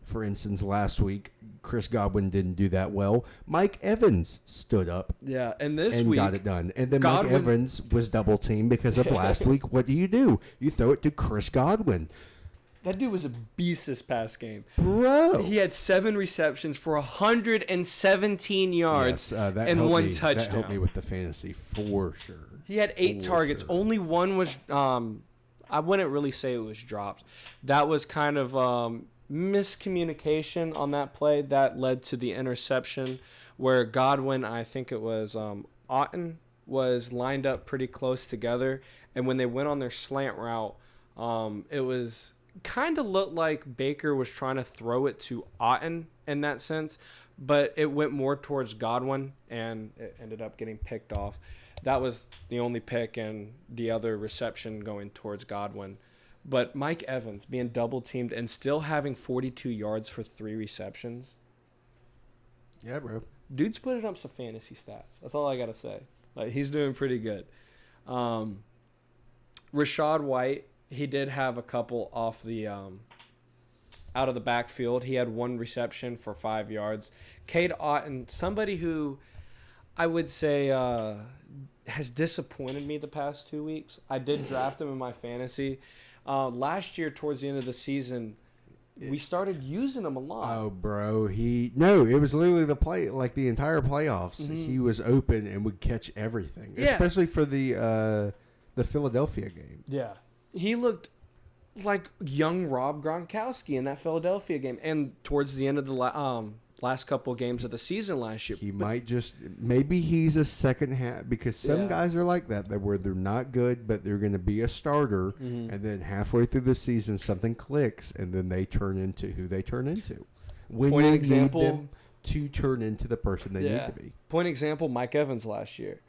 for instance, last week, Chris Godwin didn't do that well, Mike Evans stood up. Yeah, and this and week got it done. And then Godwin, Mike Evans was double teamed because of last week. What do? You throw it to Chris Godwin. That dude was a beast this past game. Bro. He had 7 receptions for 117 yards and 1 touchdown. That helped me with the fantasy for sure. He had 8 targets. Sure. Only one was, I wouldn't really say it was dropped. That was kind of miscommunication on that play that led to the interception where Godwin, I think it was Otten, was lined up pretty close together. And when they went on their slant route, it was kind of looked like Baker was trying to throw it to Otten in that sense, but it went more towards Godwin and it ended up getting picked off. That was the only pick and the other reception going towards Godwin. But Mike Evans being double teamed and still having 42 yards for 3 receptions. Yeah, bro. Dude's putting up some fantasy stats. That's all I got to say. Like, he's doing pretty good. Rashad White, he did have a couple off the out of the backfield. He had 1 reception for 5 yards. Cade Otton, somebody who I would say has disappointed me the past 2 weeks. I did draft him in my fantasy. Last year, towards the end of the season, we started using him a lot. Oh, bro. It was literally the entire playoffs. He was open and would catch everything, especially for the Philadelphia game. Yeah. He looked like young Rob Gronkowski in that Philadelphia game. And towards the end of the last couple of games of the season last year. Maybe he's a second half, because some guys are like that where they're not good, but they're going to be a starter, and then halfway through the season something clicks, and then they turn into who they turn into. When you need them to turn into the person they need to be. Point example, Mike Evans last year.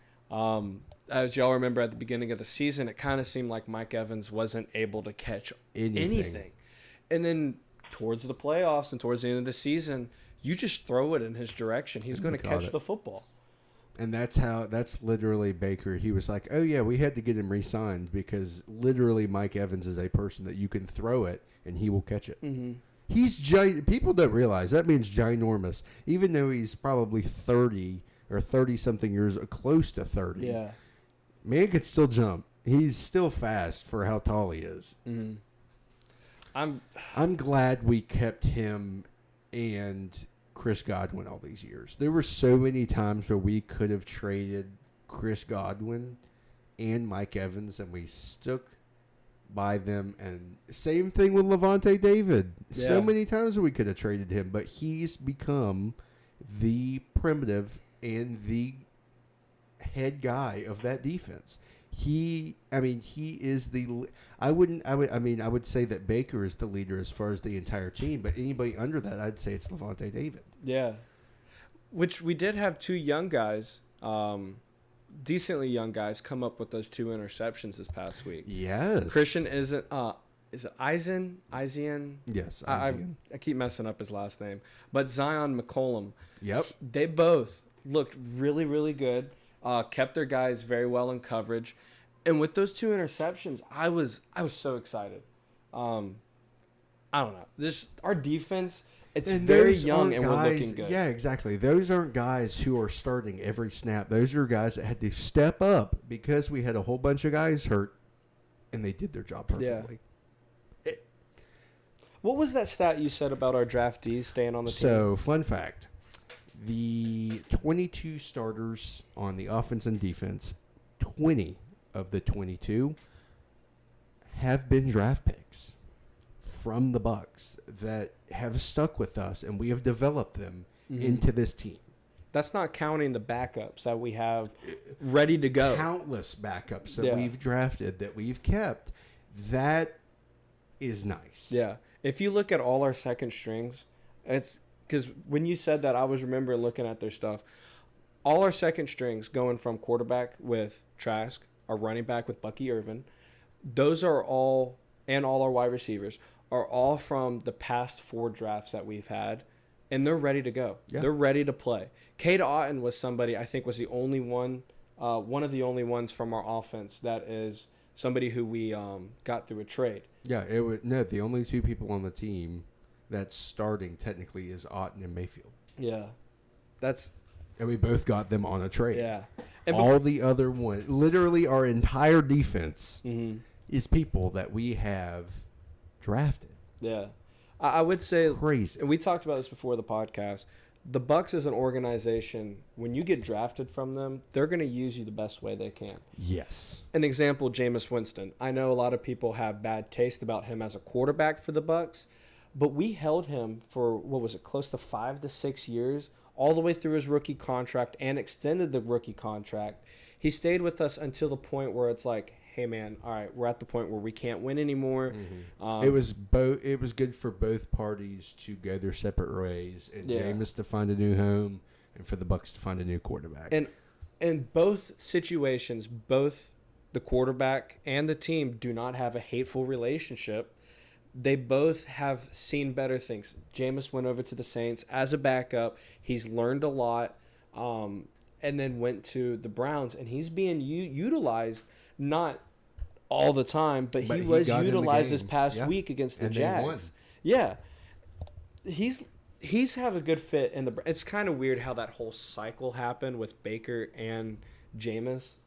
As y'all remember at the beginning of the season, it kind of seemed like Mike Evans wasn't able to catch anything. And then towards the playoffs and towards the end of the season, you just throw it in his direction. He's going to caught catch it. the football. And that's literally Baker. He was like, oh, yeah, we had to get him re-signed because literally Mike Evans is a person that you can throw it and he will catch it. Mm-hmm. He's people don't realize that means ginormous. Even though he's probably 30 or 30-something years, close to 30. Yeah. Man could still jump. He's still fast for how tall he is. Mm-hmm. I'm glad we kept him and Chris Godwin all these years. There were so many times where we could have traded Chris Godwin and Mike Evans, and we stuck by them. And same thing with Levante David. Yeah. So many times we could have traded him, but he's become the primitive and the head guy of that defense. He is I would say that Baker is the leader as far as the entire team, but anybody under that, I'd say it's Levante David. Yeah. Which we did have two young guys, decently young guys, come up with those 2 interceptions this past week. Yes. Christian isn't, is it Eisen? Yes. I keep messing up his last name. But Zion McCollum. Yep. They both looked really, really good. Kept their guys very well in coverage. And with those 2 interceptions, I was so excited. I don't know. Our defense, it's very young and we're looking good. Yeah, exactly. Those aren't guys who are starting every snap. Those are guys that had to step up because we had a whole bunch of guys hurt, and they did their job perfectly. Yeah. What was that stat you said about our draftees staying on the team? So, fun fact. The 22 starters on the offense and defense, 20 of the 22 have been draft picks from the Bucs that have stuck with us, and we have developed them into this team. That's not counting the backups that we have ready to go. Countless backups that we've drafted, that we've kept. That is nice. Yeah. If you look at all our second strings, it's because when you said that, I was remembering looking at their stuff. All our second strings going from quarterback with Trask, our running back with Bucky Irvin, those are all, and all our wide receivers, are all from the past 4 drafts that we've had, and they're ready to go. Yeah. They're ready to play. Cade Otton was somebody, I think was the only one of the only ones from our offense that is somebody who we got through a trade. Yeah, the only 2 people on the team that's starting technically is Otton and Mayfield. Yeah. And we both got them on a trade. Yeah. And all the other one, literally our entire defense is people that we have drafted. Yeah. I would say crazy. And we talked about this before the podcast. The Bucs as an organization, when you get drafted from them, they're going to use you the best way they can. Yes. An example, Jameis Winston. I know a lot of people have bad taste about him as a quarterback for the Bucs, but we held him for, what was it, close to 5 to 6 years, all the way through his rookie contract and extended the rookie contract. He stayed with us until the point where it's like, hey, man, all right, we're at the point where we can't win anymore. It was good for both parties to go their separate ways, and Jameis to find a new home, and for the Bucs to find a new quarterback. And in both situations, both the quarterback and the team do not have a hateful relationship. They both have seen better things. Jameis went over to the Saints as a backup. He's learned a lot, and then went to the Browns, and he's being utilized, not all the time, but he was utilized this past week against the Jags. Yeah. He's have a good fit in the. It's kind of weird how that whole cycle happened with Baker and Jameis.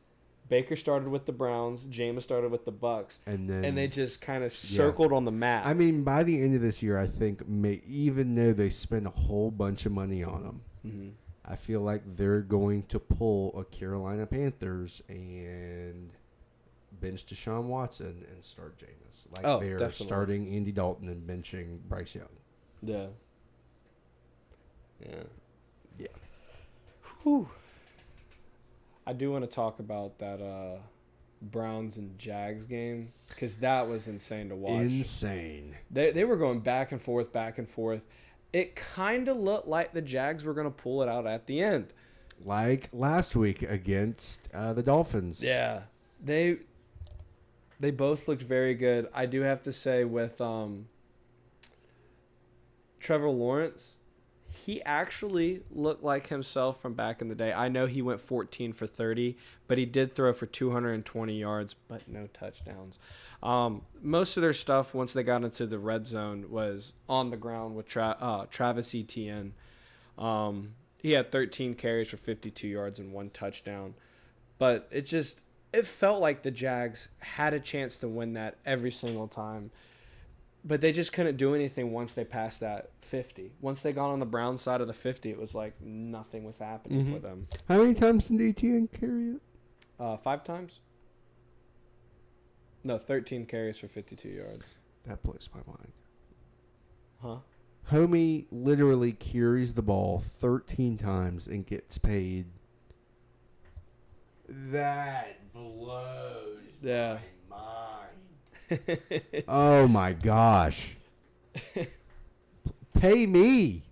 Baker started with the Browns, Jameis started with the Bucs, and they just kind of circled on the map. I mean, by the end of this year, I think even though they spend a whole bunch of money on them, I feel like they're going to pull a Carolina Panthers and bench Deshaun Watson and start Jameis. Like they're definitely starting Andy Dalton and benching Bryce Young. Yeah. Whew. I do want to talk about that Browns and Jags game because that was insane to watch. Insane. They were going back and forth. It kind of looked like the Jags were going to pull it out at the end. Like last week against the Dolphins. Yeah. They both looked very good. I do have to say with Trevor Lawrence, he actually looked like himself from back in the day. I know he went 14 for 30, but he did throw for 220 yards, but no touchdowns. Most of their stuff, once they got into the red zone, was on the ground with Travis Etienne. He had 13 carries for 52 yards and 1 touchdown. But it felt like the Jags had a chance to win that every single time. But they just couldn't do anything once they passed that 50. Once they got on the Brown side of the 50, it was like nothing was happening for them. How many times did Etienne carry it? 5 times? No, 13 carries for 52 yards. That blows my mind. Huh? Homie literally carries the ball 13 times and gets paid. That blows my mind. Oh my gosh. Pay me.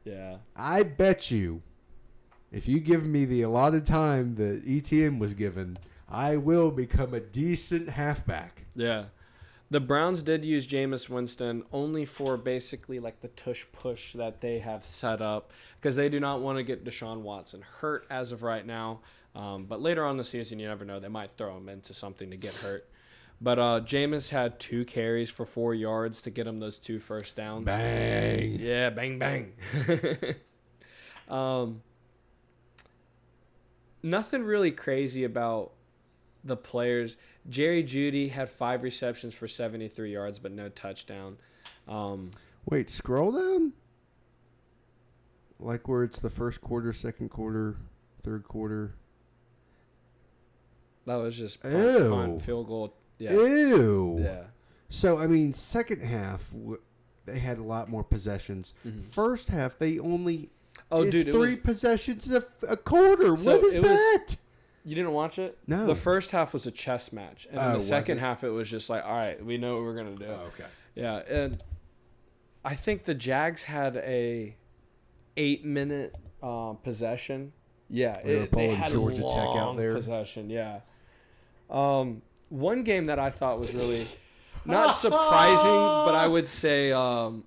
Yeah. I bet you if you give me the allotted time that ETN was given, I will become a decent halfback. Yeah. The Browns did use Jameis Winston only for basically like the tush push that they have set up because they do not want to get Deshaun Watson hurt as of right now. But later on in the season, you never know. They might throw him into something to get hurt. But Jameis had 2 carries for 4 yards to get him those 2 first downs. Bang. Yeah, bang, bang. Nothing really crazy about the players. Jerry Jeudy had 5 receptions for 73 yards, but no touchdown. Wait, scroll down? Like where it's the first quarter, second quarter, third quarter. That was just Ew. punt, field goal. Yeah. Ew. Yeah. So, I mean, second half, they had a lot more possessions. Mm-hmm. First half, they only... Oh, it's dude, it 3 was, possessions a quarter. So What is it was- that? you didn't watch it? No. The first half was a chess match, and then Oh, the was second it? half it was just like, all right, we know what we're gonna do. Oh, okay. Yeah, and I think the Jags had a 8-minute possession. Yeah, They were pulling had Georgia a Tech out long there. possession. Yeah. One game that I thought was really not surprising, but I would say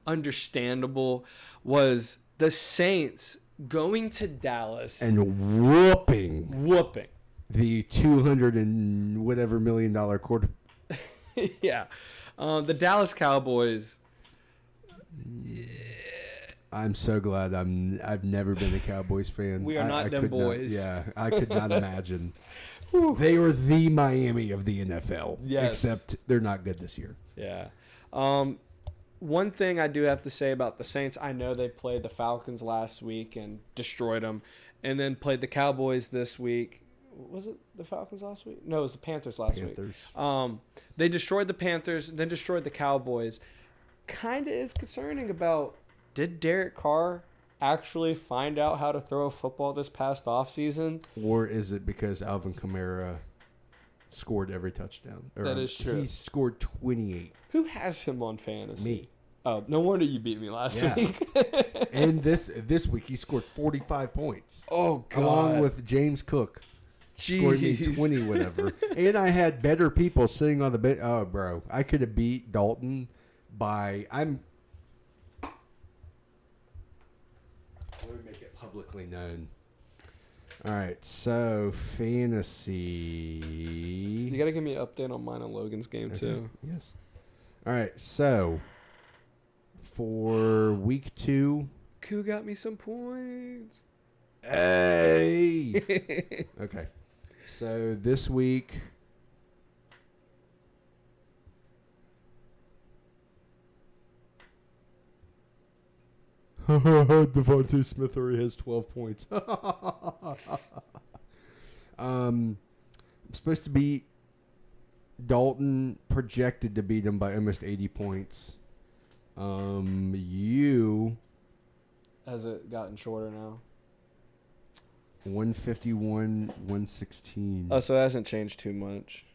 understandable was the Saints going to Dallas And whooping the 200 and whatever $1 million quarter. yeah. The Dallas Cowboys. I'm so glad I've never been a Cowboys fan. We are not them could boys. I could not imagine. They were the Miami of the NFL. Yes. Except they're not good this year. Yeah. One thing I do have to say about the Saints, I know they played the Falcons last week and destroyed them, and then played the Cowboys this week. Was it the Falcons last week? No, it was the Panthers last week. They destroyed the Panthers, then destroyed the Cowboys. Kind of is concerning about, did Derek Carr actually find out how to throw a football this past offseason? Or is it because Alvin Kamara scored every touchdown? That is true. He scored 28. Who has him on fantasy? Me. Oh, no wonder you beat me last Yeah. week. And this week he scored 45 points. Oh, God. Along with James Cook. Scored me Jeez. 20 whatever. And I had better people sitting on the bench. Oh, bro. I could have beat Dalton by... Let me make it publicly known. All right, so fantasy. You got to give me an update on mine and Logan's game, too. Yes. All right, so for week 2. Koo got me some points. Hey! Okay. So this week. Devontae Smith already has 12 points. I'm supposed to beat Dalton, projected to beat him by almost 80 points. You Has it gotten shorter now? 151, 116. Oh, so it hasn't changed too much.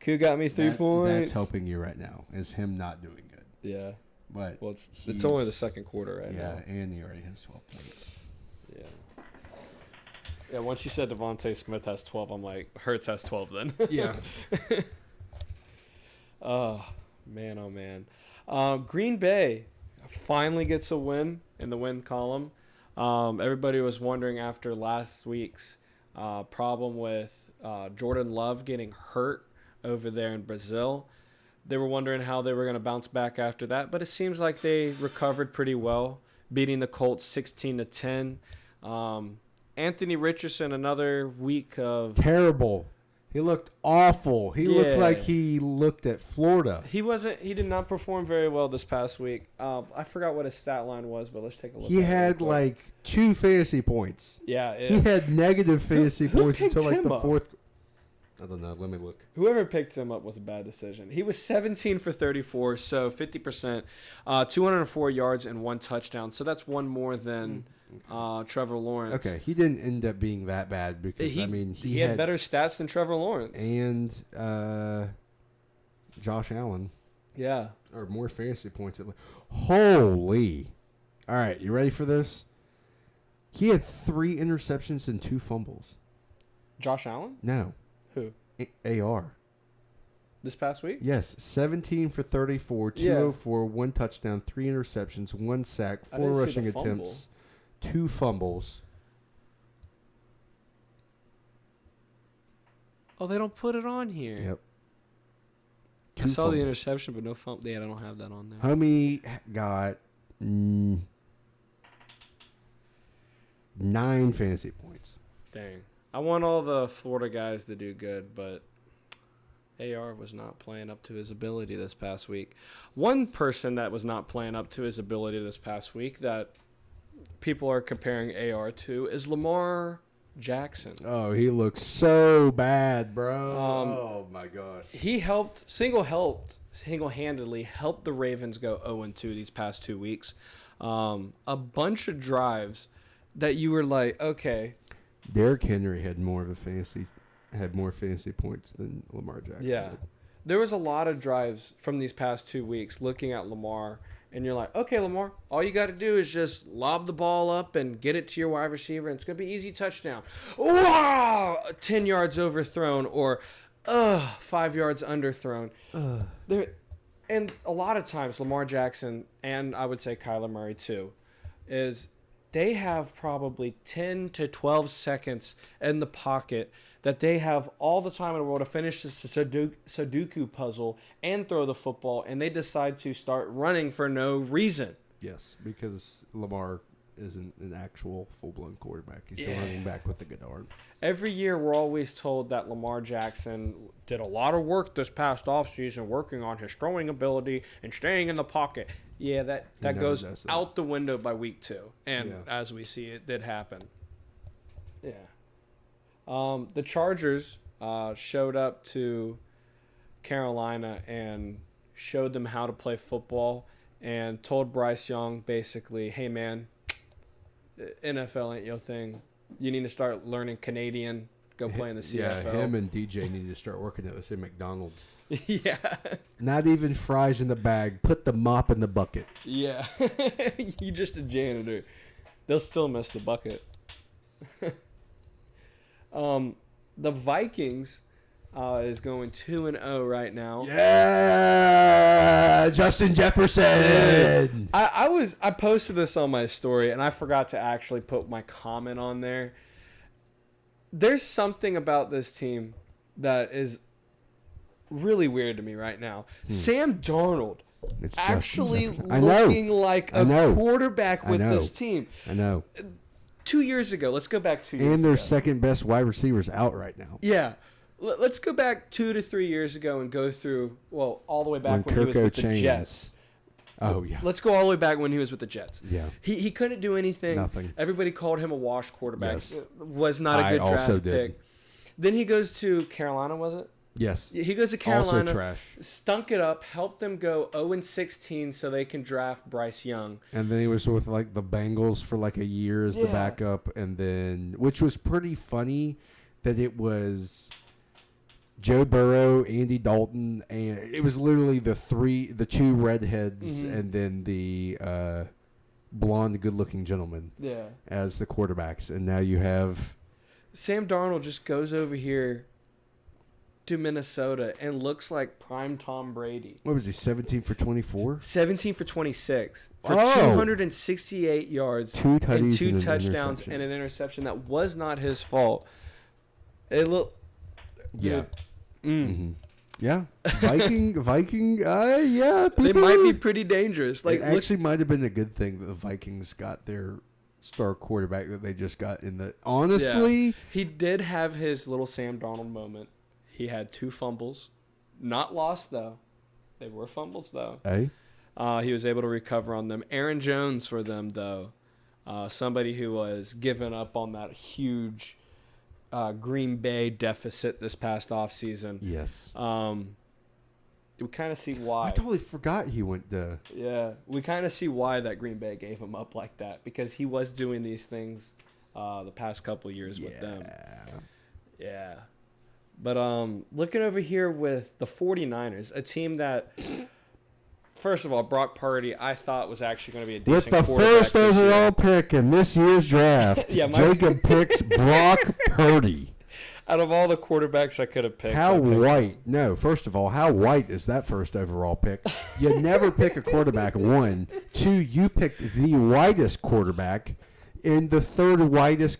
Koo got me 3 points. That's helping you right now, is him not doing good. Yeah. But Well, it's only the second quarter right yeah, now. and he already has 12 points. Yeah. Yeah, once you said Devontae Smith has 12, I'm like, Hurts has 12 then. Yeah. Man, oh man. Green Bay finally gets a win in the win column. Everybody was wondering after last week's problem with Jordan Love getting hurt over there in Brazil. They were wondering how they were going to bounce back after that, but it seems like they recovered pretty well, beating the Colts 16-10. Anthony Richardson, another week of terrible. He looked awful. He looked like he looked at Florida. He did not perform very well this past week. I forgot what his stat line was, but let's take a look. He had like 2 fantasy points. Yeah. He had negative fantasy points picked until like him the up? fourth. I don't know. Let me look. Whoever picked him up was a bad decision. He was 17 for 34, so 50%, 204 yards and 1 touchdown. So that's one more than Trevor Lawrence. Okay, he didn't end up being that bad because he had better stats than Trevor Lawrence and Josh Allen. Yeah. Or more fantasy points. Holy! All right, you ready for this? He had 3 interceptions and 2 fumbles. Josh Allen? No. Who? AR. This past week? Yes, 17 for 34, 204, 1 touchdown, 3 interceptions, 1 sack, 4 rushing attempts, 2 fumbles. Oh, they don't put it on here. Yep. I saw the interception, but no fumble. Yeah, I don't have that on there. Homie got 9 fantasy points. Dang. I want all the Florida guys to do good, but AR was not playing up to his ability this past week. One person that was not playing up to his ability this past week that people are comparing AR to is Lamar Jackson. Oh, he looks so bad, bro. Oh, my gosh. He single-handedly helped the Ravens go 0-2 these past 2 weeks. A bunch of drives that you were like, okay. Derrick Henry had more fantasy points than Lamar Jackson. Yeah. There was a lot of drives from these past 2 weeks looking at Lamar, and you're like, okay, Lamar, all you got to do is just lob the ball up and get it to your wide receiver, and it's going to be easy touchdown. Wow! 10 yards overthrown or 5 yards underthrown. And a lot of times, Lamar Jackson, and I would say Kyler Murray too, is they have probably 10 to 12 seconds in the pocket that they have all the time in the world to finish the Sudoku puzzle and throw the football, and they decide to start running for no reason. Yes, because Lamar isn't an actual full-blown quarterback. He's a running back with a good arm. Every year we're always told that Lamar Jackson did a lot of work this past offseason working on his throwing ability and staying in the pocket. Yeah, that goes out the window by week 2. And as we see, it did happen. Yeah. The Chargers showed up to Carolina and showed them how to play football and told Bryce Young basically, hey, man, NFL ain't your thing. You need to start learning Canadian. Go play in the CFL. Yeah, him and DJ need to start working at the same McDonald's. Yeah. Not even fries in the bag. Put the mop in the bucket. Yeah. You just a janitor. They'll still miss the bucket. The Vikings is going 2-0 right now. Yeah, Justin Jefferson. I posted this on my story and I forgot to actually put my comment on there. There's something about this team that is really weird to me right now. Sam Darnold actually looking like a quarterback with this team. I know. 2 years ago, let's go back 2 years ago. And their second best wide receivers out right now. Yeah. Let's go back 2 to 3 years ago and go through, all the way back when he was with the Jets. Oh, yeah. Let's go all the way back when he was with the Jets. Yeah. He couldn't do anything. Nothing. Everybody called him a wash quarterback. Yes. Was not a good draft did. pick. Then he goes to Carolina, was it? Yes. He goes to Carolina. Also trash. Stunk it up, helped them go 0-16 so they can draft Bryce Young. And then he was with like the Bengals for like a year as the backup, and then which was pretty funny that it was Joe Burrow, Andy Dalton, and it was literally the two redheads, and then the blonde, good-looking gentleman as the quarterbacks, and now you have Sam Darnold just goes over here to Minnesota and looks like prime Tom Brady. What was he, 17 for 24? 17 for 26 for Oh. 268 yards Two and tutties two and an touchdowns interception. and an interception that was not his fault. It looked... Yeah. Mm. Yeah. Viking, yeah. They people- might be pretty dangerous. Like, it actually might have been a good thing that the Vikings got their star quarterback that they just got in the... Honestly... Yeah. He did have his little Sam Darnold moment. He had 2 fumbles. Not lost, though. They were fumbles, though. Hey? He was able to recover on them. Aaron Jones for them, though. Somebody who was given up on that huge Green Bay deficit this past offseason. Yes. We kind of see why. I totally forgot he went to... Yeah, we kind of see why that Green Bay gave him up like that, because he was doing these things the past couple years with them. Yeah. But looking over here with the 49ers, a team that, first of all, Brock Purdy, I thought was actually going to be a With decent the quarterback first this year. overall pick in this year's draft, Yeah, Jacob picks Brock Purdy. Out of all the quarterbacks I could have picked. How I picked white? No, first of all, how white is that first overall pick? You never pick a quarterback, 1. 2, you picked the whitest quarterback and the third whitest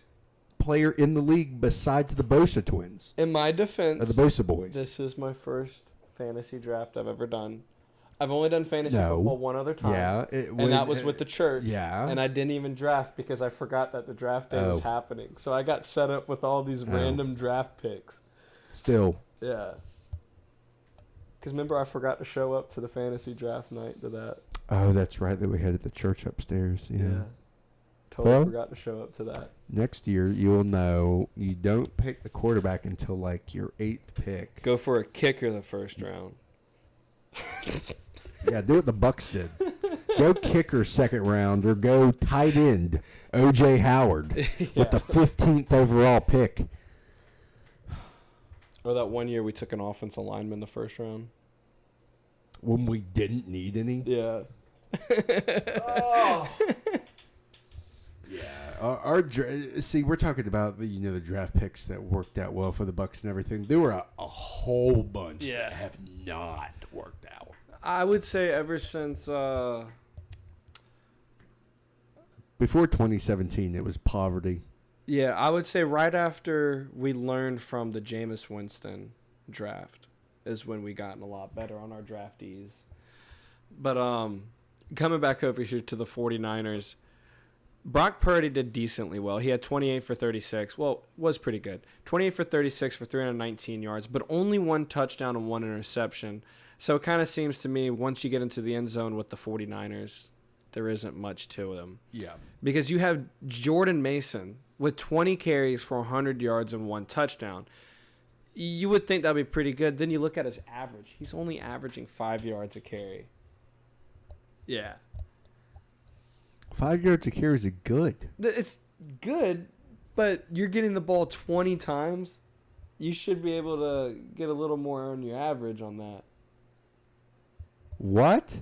player in the league besides the Bosa twins. In my Or defense, the Bosa boys. this is my first fantasy draft I've ever done. I've only done fantasy No. football one other time. Yeah, And that was with the church. Yeah. And I didn't even draft because I forgot that the draft day was Oh. happening. So I got set up with all these random draft picks. Still. Yeah. Because remember, I forgot to show up to the fantasy draft night to that. Oh, that's right, that we had at the church upstairs. Yeah. Totally Well- forgot to show up to that. Next year, you'll know you don't pick the quarterback until like your 8th pick. Go for a kicker the first round. Yeah, do what the Bucks did. Go kicker second round or go tight end O.J. Howard with the 15th overall pick. Or that one year we took an offensive lineman the first round. When we didn't need any. Yeah. See, we're talking about the draft picks that worked out well for the Bucks and everything. There were a whole bunch that have not worked out. I would say ever since Before 2017, it was poverty. yeah, I would say right after we learned from the Jameis Winston draft is when we gotten a lot better on our draftees. But coming back over here to the 49ers, Brock Purdy did decently well. He had 28 for 36. Well, was pretty good. 28 for 36 for 319 yards, but only 1 touchdown and 1 interception. So it kind of seems to me once you get into the end zone with the 49ers, there isn't much to them. Yeah. Because you have Jordan Mason with 20 carries for 100 yards and 1 touchdown. You would think that would be pretty good. Then you look at his average. He's only averaging 5 yards a carry. Yeah. 5 yards a carry is good. It's good, but you're getting the ball 20 times. You should be able to get a little more on your average on that. What?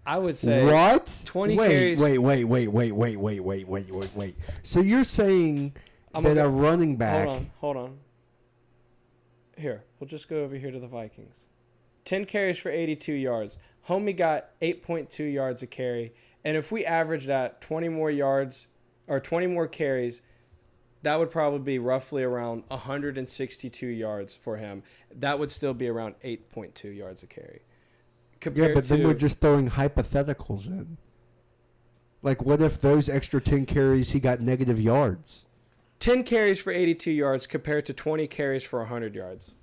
I would say What? 20 wait, carries. Wait. So you're saying that a running back... Hold on. Here, we'll just go over here to the Vikings. 10 carries for 82 yards. Homie got 8.2 yards a carry. And if we average that 20 more yards or 20 more carries, that would probably be roughly around 162 yards for him. That would still be around 8.2 yards a carry. Yeah, but then we're just throwing hypotheticals in. Like, what if those extra 10 carries he got negative yards? 10 carries for 82 yards compared to 20 carries for 100 yards.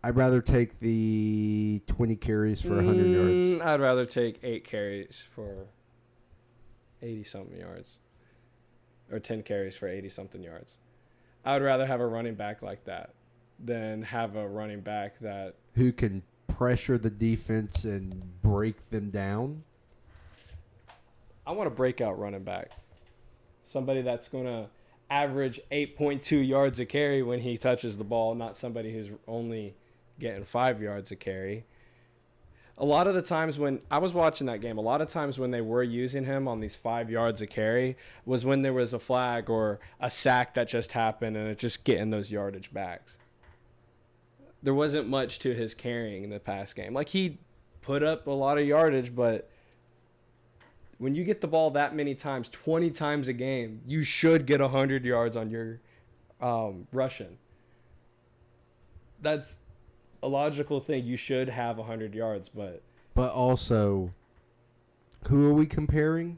I'd rather take the 20 carries for 100 yards. I'd rather take 8 carries for 80-something yards. Or 10 carries for 80-something yards. I would rather have a running back like that than have a running back that... Who can pressure the defense and break them down? I want a breakout running back. Somebody that's going to average 8.2 yards a carry when he touches the ball, not somebody who's only getting 5 yards a carry. A lot of the times when I was watching that game, a lot of times when they were using him on these 5 yards of carry was when there was a flag or a sack that just happened and it just getting those yardage backs. There wasn't much to his carrying in the past game. Like, he put up a lot of yardage, but when you get the ball that many times, 20 times a game, you should get 100 yards on your rushing. That's a logical thing. You should have 100 yards, but also, who are we comparing?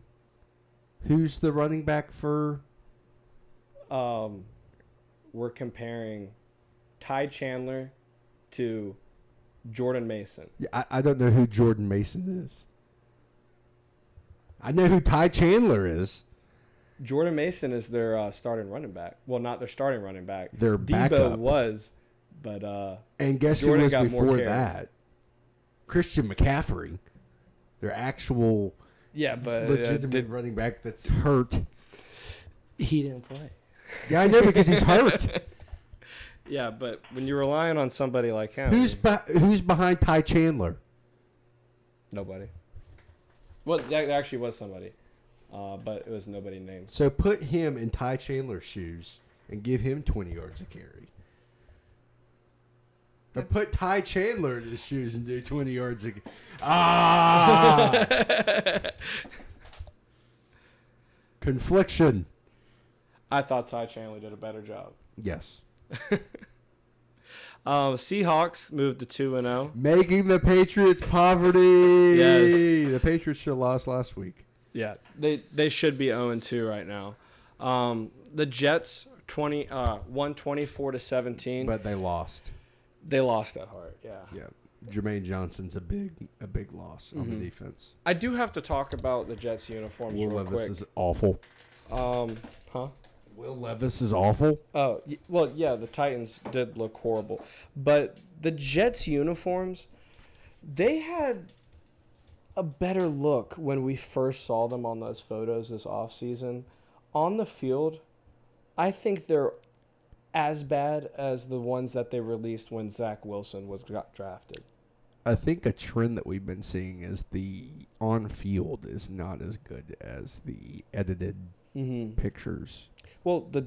Who's the running back for? We're comparing Ty Chandler to Jordan Mason. Yeah, I don't know who Jordan Mason is. I know who Ty Chandler is. Jordan Mason is their starting running back. Well, not their starting running back. Their Debo backup. was, but and guess Jordan who was got more before carries. that? Christian McCaffrey, their actual but legitimate running back that's hurt. he didn't play. Yeah, I know because he's hurt. Yeah, but when you're relying on somebody like him, Who's behind Ty Chandler? nobody. Well, there actually was somebody, but it was nobody named. So put him in Ty Chandler's shoes and give him 20 yards of carry. Or put Ty Chandler in his shoes and do 20 yards of... Confliction. I thought Ty Chandler did a better job. Yes. Seahawks moved to 2-0. Making the Patriots poverty. Yes. The Patriots should have lost last week. Yeah, they should be 0-2 right now. The Jets won 24-17. But they lost. They lost at heart. Yeah. Yeah. Jermaine Johnson's a big loss on the defense. I do have to talk about the Jets uniforms Will real Levis quick. is awful. Huh? Will Levis is awful. Oh, well, yeah, the Titans did look horrible. But the Jets uniforms, they had a better look when we first saw them on those photos this offseason. On the field, I think they're as bad as the ones that they released when Zach Wilson got drafted. I think a trend that we've been seeing is the on-field is not as good as the edited pictures. Well, the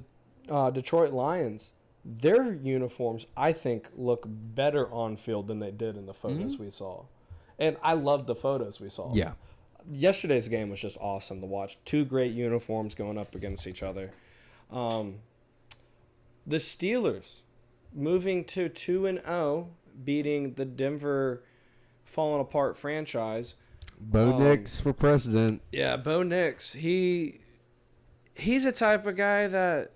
Detroit Lions, their uniforms, I think, look better on field than they did in the photos we saw. And I loved the photos we saw. Yeah. Yesterday's game was just awesome to watch. 2 great uniforms going up against each other. The Steelers moving to 2-0, beating the Denver fallen apart franchise. Bo Nix for president. Yeah, Bo Nix. He's the type of guy that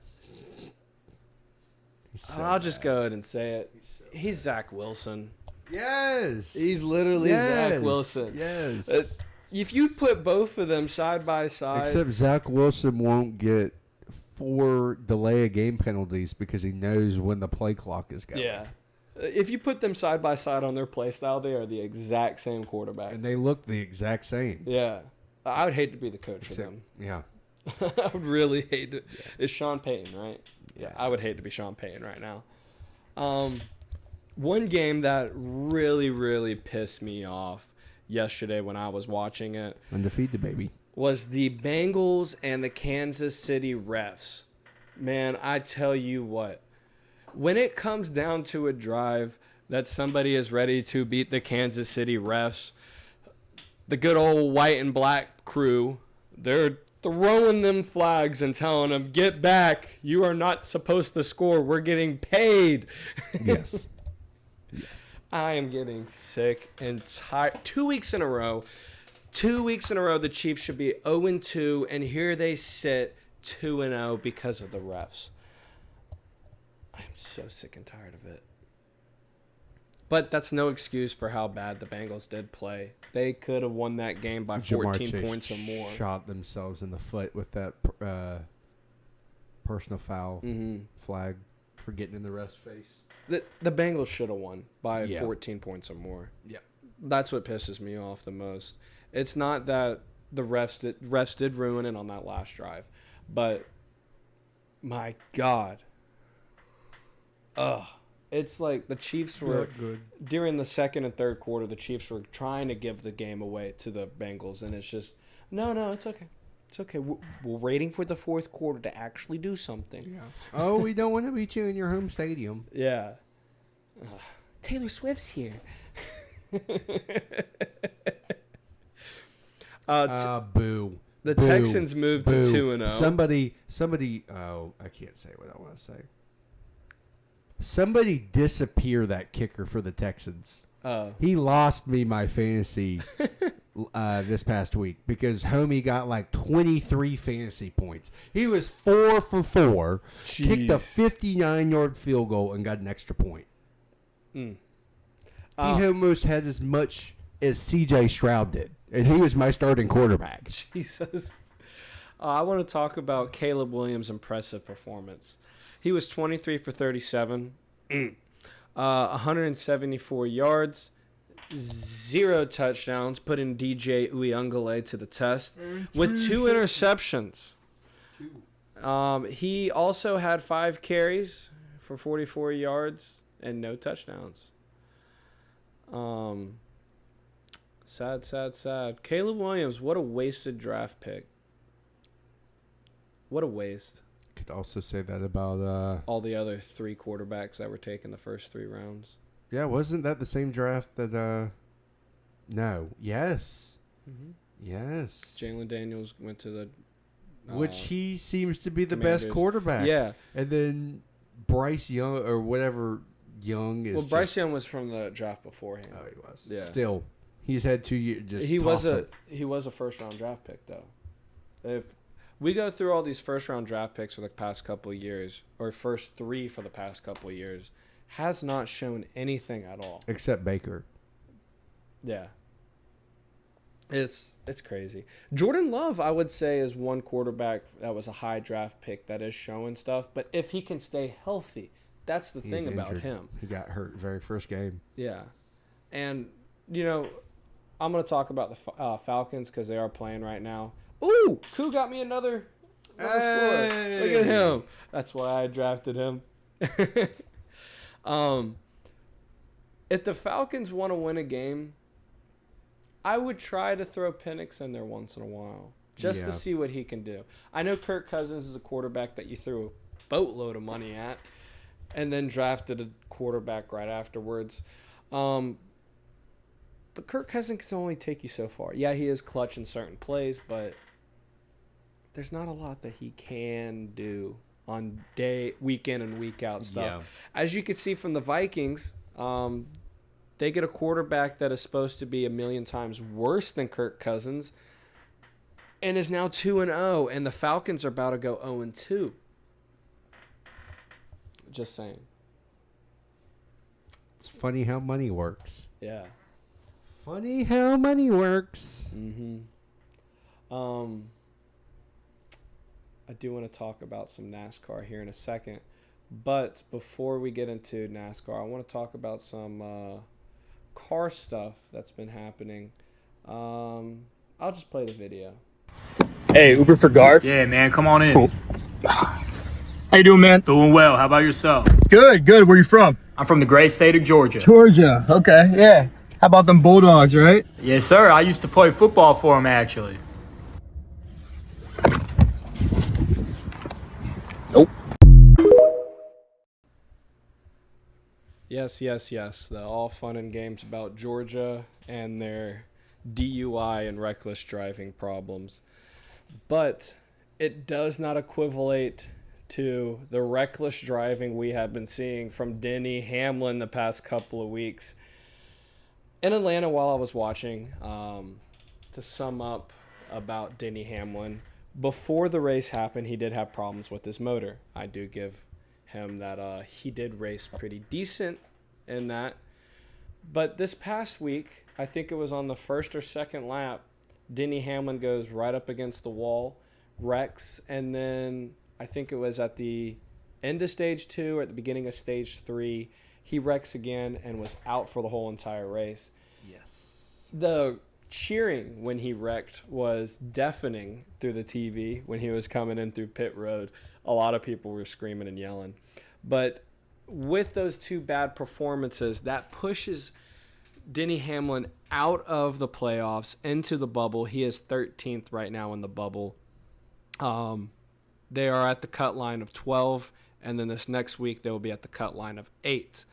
I'll just go ahead and say it. He's Zach Wilson. Yes. He's literally Zach Wilson. Yes. If you put both of them side by side, Except Zach Wilson won't get 4 delay of game penalties because he knows when the play clock is going. yeah. If you put them side by side on their play style, they are the exact same quarterback. And they look the exact same. Yeah. I would hate to be the coach for them. Yeah. I would really hate to. It's Sean Payton, right? Yeah. I would hate to be Sean Payton right now. One game that really, really pissed me off yesterday when I was watching it Undefeated, baby. was the Bengals and the Kansas City refs. Man, I tell you what. When it comes down to a drive that somebody is ready to beat the Kansas City refs, the good old white and black crew, they're throwing them flags and telling them, get back. You are not supposed to score. We're getting paid. Yes. I am getting sick and tired. 2 weeks in a row. 2 weeks in a row, the Chiefs should be 0-2, and here they sit 2-0 because of the refs. I'm so sick and tired of it. But that's no excuse for how bad the Bengals did play. They could have won that game by 14 Chase points or more. Shot themselves in the foot with that personal foul flag for getting in the ref's face. The Bengals should have won by Yeah. 14 points or more. Yeah. That's what pisses me off the most. It's not that the refs did ruin it on that last drive, but my God. It's like the Chiefs were during the second and third quarter. The Chiefs were trying to give the game away to the Bengals, and it's just no, it's okay. It's okay. We're waiting for the fourth quarter to actually do something. Yeah. Oh, we don't want to beat you in your home stadium. Yeah. Taylor Swift's here. Boo. The Boo. Texans moved to 2-0. Somebody. Oh, I can't say what I want to say. Somebody disappear that kicker for the Texans. He lost me my fantasy this past week because homie got like 23 fantasy points. He was 4 for 4, kicked a 59-yard field goal, and got an extra point. He almost had as much as C.J. Stroud did, and he was my starting quarterback. Jesus. I want to talk about Caleb Williams' impressive performance. He was 23 for 37, 174 yards, 0 touchdowns, putting DJ Uyunglele to the test with 2 interceptions. He also had 5 carries for 44 yards and no touchdowns. Sad. Caleb Williams, what a wasted draft pick. What a waste. Could also say that about all the other 3 quarterbacks that were taken the first 3 rounds. Yeah, wasn't that the same draft that no. Yes. Mm-hmm. Yes. Jalen Daniels went to the which he seems to be the Commanders. best quarterback. Yeah. And then Bryce Young or whatever Young is. Well, Bryce Young was from the draft beforehand. Oh, he was. Yeah. Still, he's had 2 years. Just he was a first round draft pick though. If we go through all these first round draft picks for the past couple of years, or first 3 for the past couple of years, has not shown anything at all. Except Baker. Yeah. It's crazy. Jordan Love, I would say, is one quarterback that was a high draft pick that is showing stuff. But if he can stay healthy, that's the thing about him. He got hurt very first game. Yeah. And, I'm going to talk about the Falcons because they are playing right now. Ooh, Koo got me another score. Look at him. That's why I drafted him. If the Falcons want to win a game, I would try to throw Penix in there once in a while just to see what he can do. I know Kirk Cousins is a quarterback that you threw a boatload of money at and then drafted a quarterback right afterwards. But Kirk Cousins can only take you so far. Yeah, he is clutch in certain plays, but there's not a lot that he can do on week in and week out stuff. Yeah. As you can see from the Vikings, they get a quarterback that is supposed to be a million times worse than Kirk Cousins and is now 2-0, and the Falcons are about to go 0-2. Just saying. It's funny how money works. Yeah. Funny how money works. Mm-hmm. I do want to talk about some NASCAR here in a second. But before we get into NASCAR, I want to talk about some car stuff that's been happening. I'll just play the video. Hey, Uber for Garth? Yeah, man, come on in. Cool. How you doing, man? Doing well. How about yourself? Good. Where you from? I'm from the great state of Georgia. Georgia. Okay, yeah. How about them Bulldogs, right? Yes, sir. I used to play football for them, actually. Nope. Yes. The all fun and games about Georgia and their DUI and reckless driving problems. But it does not equivalent to the reckless driving we have been seeing from Denny Hamlin the past couple of weeks. In Atlanta, while I was watching, to sum up about Denny Hamlin, before the race happened, he did have problems with his motor. I do give him that he did race pretty decent in that. But this past week, I think it was on the first or second lap, Denny Hamlin goes right up against the wall, wrecks, and then I think it was at the end of stage 2 or at the beginning of stage 3, he wrecks again and was out for the whole entire race. Yes. The cheering when he wrecked was deafening through the TV when he was coming in through pit road. A lot of people were screaming and yelling. But with those two bad performances, that pushes Denny Hamlin out of the playoffs into the bubble. He is 13th right now in the bubble. They are at the cut line of 12, and then this next week they will be at the cut line of 8.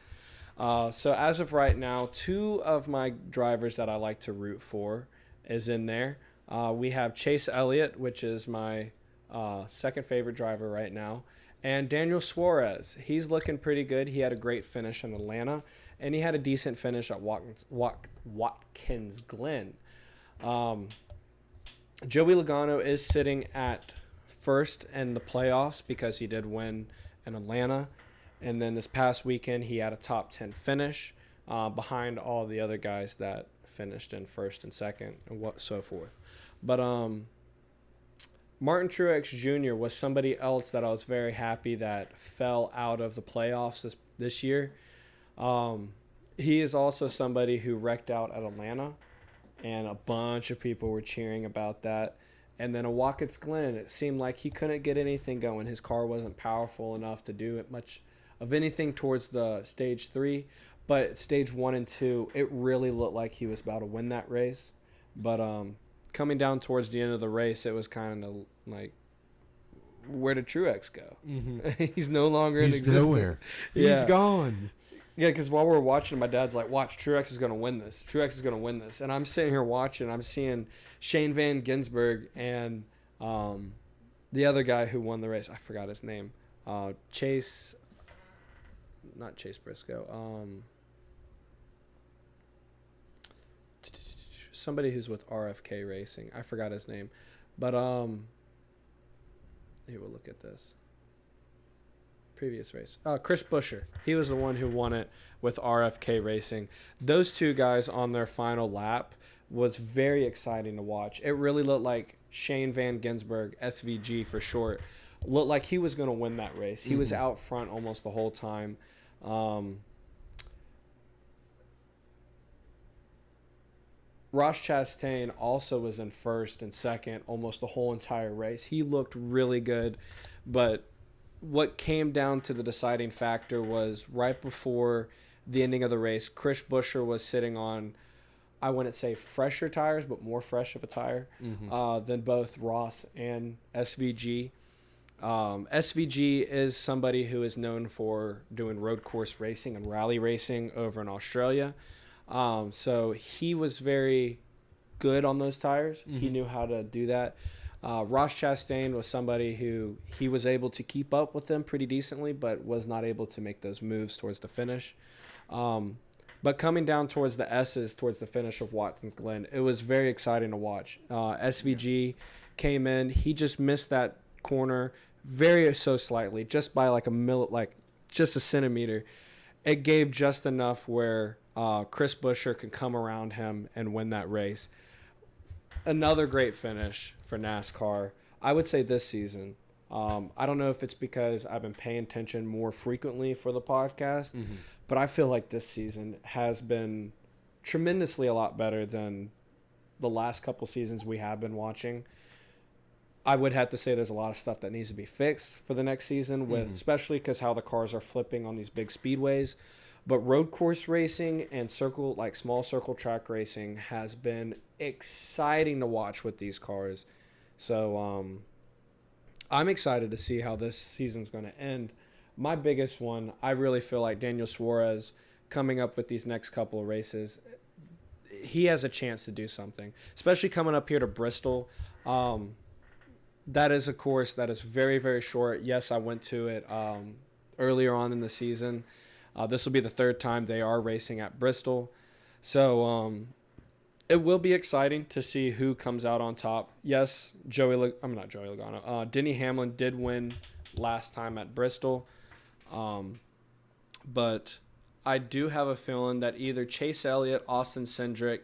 So as of right now, 2 of my drivers that I like to root for is in there. We have Chase Elliott, which is my second favorite driver right now, and Daniel Suarez. He's looking pretty good. He had a great finish in Atlanta, and he had a decent finish at Watkins Glen. Joey Logano is sitting at first in the playoffs because he did win in Atlanta. And then this past weekend, he had a top 10 finish behind all the other guys that finished in first and second and so forth. But Martin Truex Jr. was somebody else that I was very happy that fell out of the playoffs this year. He is also somebody who wrecked out at Atlanta, and a bunch of people were cheering about that. And then at Watkins Glen, it seemed like he couldn't get anything going. His car wasn't powerful enough to do it much of anything towards the stage 3. But stage 1 and 2, it really looked like he was about to win that race. But coming down towards the end of the race, it was kind of like, where did Truex go? Mm-hmm. He's no longer in existence. He's nowhere. Yeah. He's gone. Yeah, because while we're watching, my dad's like, watch, Truex is going to win this. Truex is going to win this. And I'm sitting here watching. I'm seeing Shane Van Gisbergen and the other guy who won the race. I forgot his name. Not Chase Briscoe. Somebody who's with RFK Racing. I forgot his name. But here, we'll look at this. Previous race. Chris Buescher. He was the one who won it with RFK Racing. Those two guys on their final lap was very exciting to watch. It really looked like Shane Van Gisbergen, SVG for short, looked like he was going to win that race. He was out front almost the whole time. Ross Chastain also was in first and second almost the whole entire race. He looked really good, but what came down to the deciding factor was right before the ending of the race, Chris Buescher was sitting on, I wouldn't say fresher tires, but more fresh of a tire than both Ross and SVG. SVG is somebody who is known for doing road course racing and rally racing over in Australia. So he was very good on those tires. He knew how to do that. Ross Chastain was somebody who he was able to keep up with them pretty decently, but was not able to make those moves towards the finish. But coming down towards the S's, towards the finish of Watkins Glen, it was very exciting to watch. SVG came in. He just missed that corner very so slightly, just by just a centimeter. It gave just enough where Chris Buescher could come around him and win that race. Another great finish for NASCAR. I would say this season. I don't know if it's because I've been paying attention more frequently for the podcast, but I feel like this season has been tremendously a lot better than the last couple seasons we have been watching. I would have to say there's a lot of stuff that needs to be fixed for the next season, with especially because how the cars are flipping on these big speedways. But road course racing and small circle track racing has been exciting to watch with these cars. So I'm excited to see how this season's going to end. My biggest one, I really feel like Daniel Suarez coming up with these next couple of races, he has a chance to do something, especially coming up here to Bristol. That is a course that is very, very short. Yes, I went to it earlier on in the season. This will be the third time they are racing at Bristol. So it will be exciting to see who comes out on top. Yes, Denny Hamlin did win last time at Bristol. But I do have a feeling that either Chase Elliott, Austin Cindric,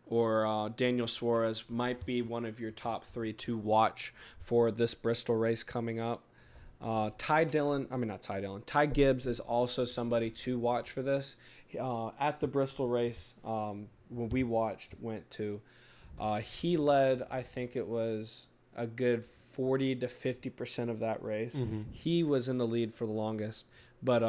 or Daniel Suarez might be one of your top 3 to watch for this Bristol race coming up. Ty Gibbs is also somebody to watch for this. At the Bristol race, when we went to, he led, I think it was a good 40 to 50% of that race. He was in the lead for the longest, but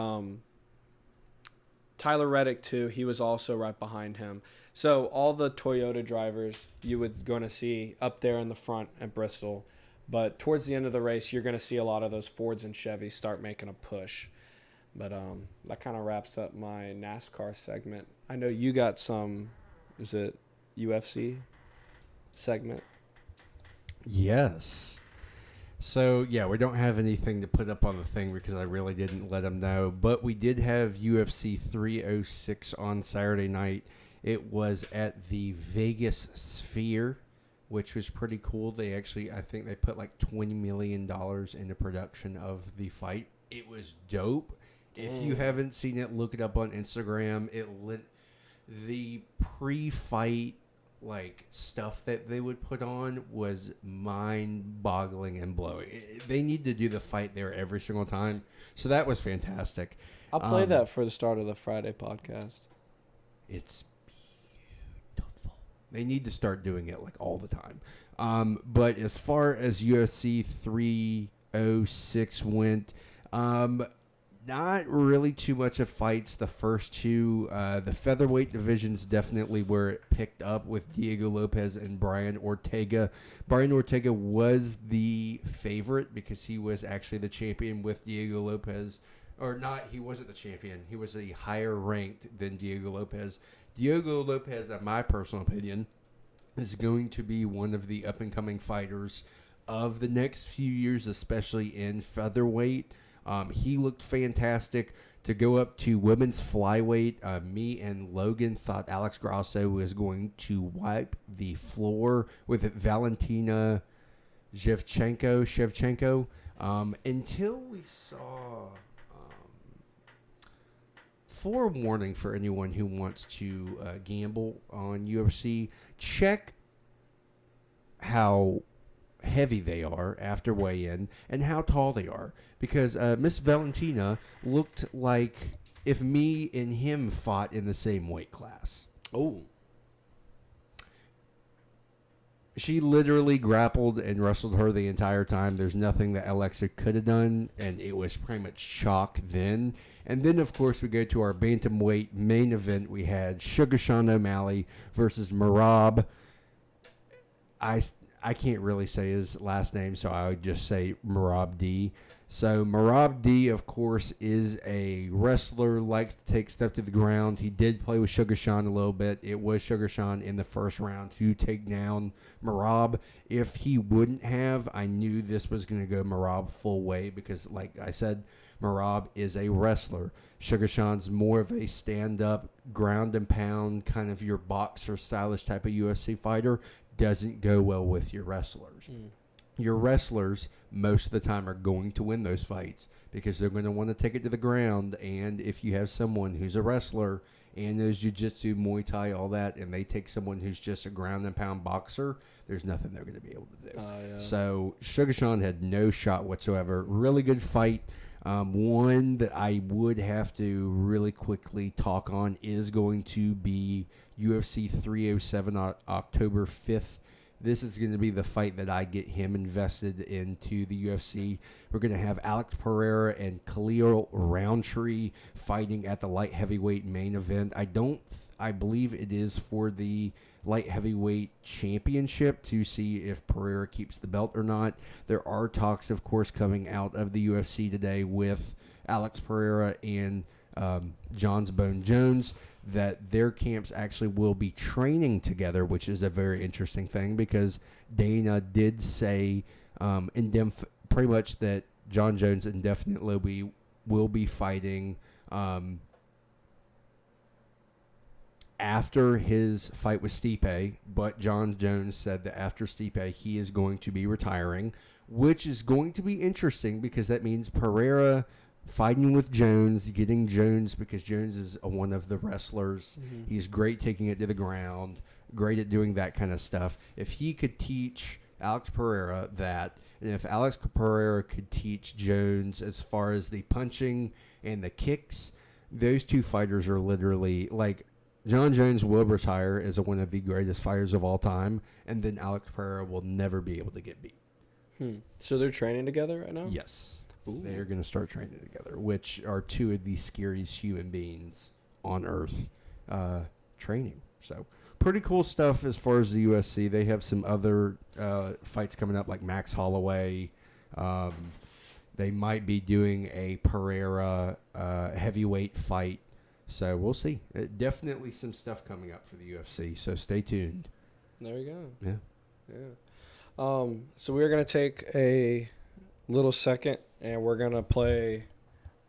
Tyler Reddick too. He was also right behind him. So all the Toyota drivers you would going to see up there in the front at Bristol, but towards the end of the race, you're going to see a lot of those Fords and Chevys start making a push. But that kind of wraps up my NASCAR segment. I know you got some. Is it UFC segment? Yes. So, yeah, we don't have anything to put up on the thing because I really didn't let them know. But we did have UFC 306 on Saturday night. It was at the Vegas Sphere, which was pretty cool. They actually, I think they put like $20 million into production of the fight. It was dope. If you haven't seen it, look it up on Instagram. The pre-fight like stuff that they would put on was mind-boggling and blowing. They need to do the fight there every single time. So that was fantastic. I'll play that for the start of the Friday podcast. It's beautiful. They need to start doing it like all the time. But as far as UFC 306 went, not really too much of fights. The first two, the featherweight division's definitely where it picked up with Diego Lopez and Brian Ortega. Brian Ortega was the favorite because he was actually the champion with Diego Lopez. Or not, he wasn't the champion. He was a higher ranked than Diego Lopez. Diego Lopez, in my personal opinion, is going to be one of the up-and-coming fighters of the next few years, especially in featherweight. He looked fantastic. To go up to women's flyweight, me and Logan thought Alex Grasso was going to wipe the floor with Valentina Shevchenko, until we saw forewarning for anyone who wants to gamble on UFC, check how heavy they are after weigh-in and how tall they are, because Miss Valentina looked like if me and him fought in the same weight class. Oh. She literally grappled and wrestled her the entire time. There's nothing that Alexa could have done, and it was pretty much chalk then. And then, of course, we go to our bantamweight main event. We had Sugar Sean O'Malley versus Merab. I can't really say his last name, so I would just say Merab D. So Merab D, of course, is a wrestler, likes to take stuff to the ground. He did play with Sugar Sean a little bit. It was Sugar Sean in the first round to take down Merab. If he wouldn't have, I knew this was going to go Merab full way because, like I said, Merab is a wrestler. Sugar Sean's more of a stand-up, ground and pound, kind of your boxer stylish type of UFC fighter. Doesn't go well with your wrestlers. Your wrestlers, most of the time, are going to win those fights because they're going to want to take it to the ground. And if you have someone who's a wrestler and knows jiu-jitsu, Muay Thai, all that, and they take someone who's just a ground and pound boxer, there's nothing they're going to be able to do. Yeah. So Sugar Sean had no shot whatsoever. Really good fight. One that I would have to really quickly talk on is going to be UFC 307 on October 5th. This is going to be the fight that I get him invested into the UFC. We're going to have Alex Pereira and Khalil Roundtree fighting at the light heavyweight main event. I believe it is for the light heavyweight championship to see if Pereira keeps the belt or not. There are talks, of course, coming out of the UFC today with Alex Pereira and Johns Bone Jones that their camps actually will be training together, which is a very interesting thing because Dana did say pretty much that John Jones indefinitely will be fighting after his fight with Stipe, but John Jones said that after Stipe, he is going to be retiring, which is going to be interesting because that means Pereira fighting with Jones, getting Jones because Jones is one of the wrestlers. Mm-hmm. He's great taking it to the ground, great at doing that kind of stuff. If he could teach Alex Pereira that, and if Alex Pereira could teach Jones as far as the punching and the kicks, those two fighters are literally like John Jones will retire as one of the greatest fighters of all time, and then Alex Pereira will never be able to get beat. So they're training together right now? Yes. Ooh. They're going to start training together, which are two of the scariest human beings on earth training. So pretty cool stuff as far as the UFC. They have some other fights coming up like Max Holloway. They might be doing a Pereira heavyweight fight. So we'll see. Definitely some stuff coming up for the UFC. So stay tuned. There we go. Yeah. So we're going to take a little second and we're going to play,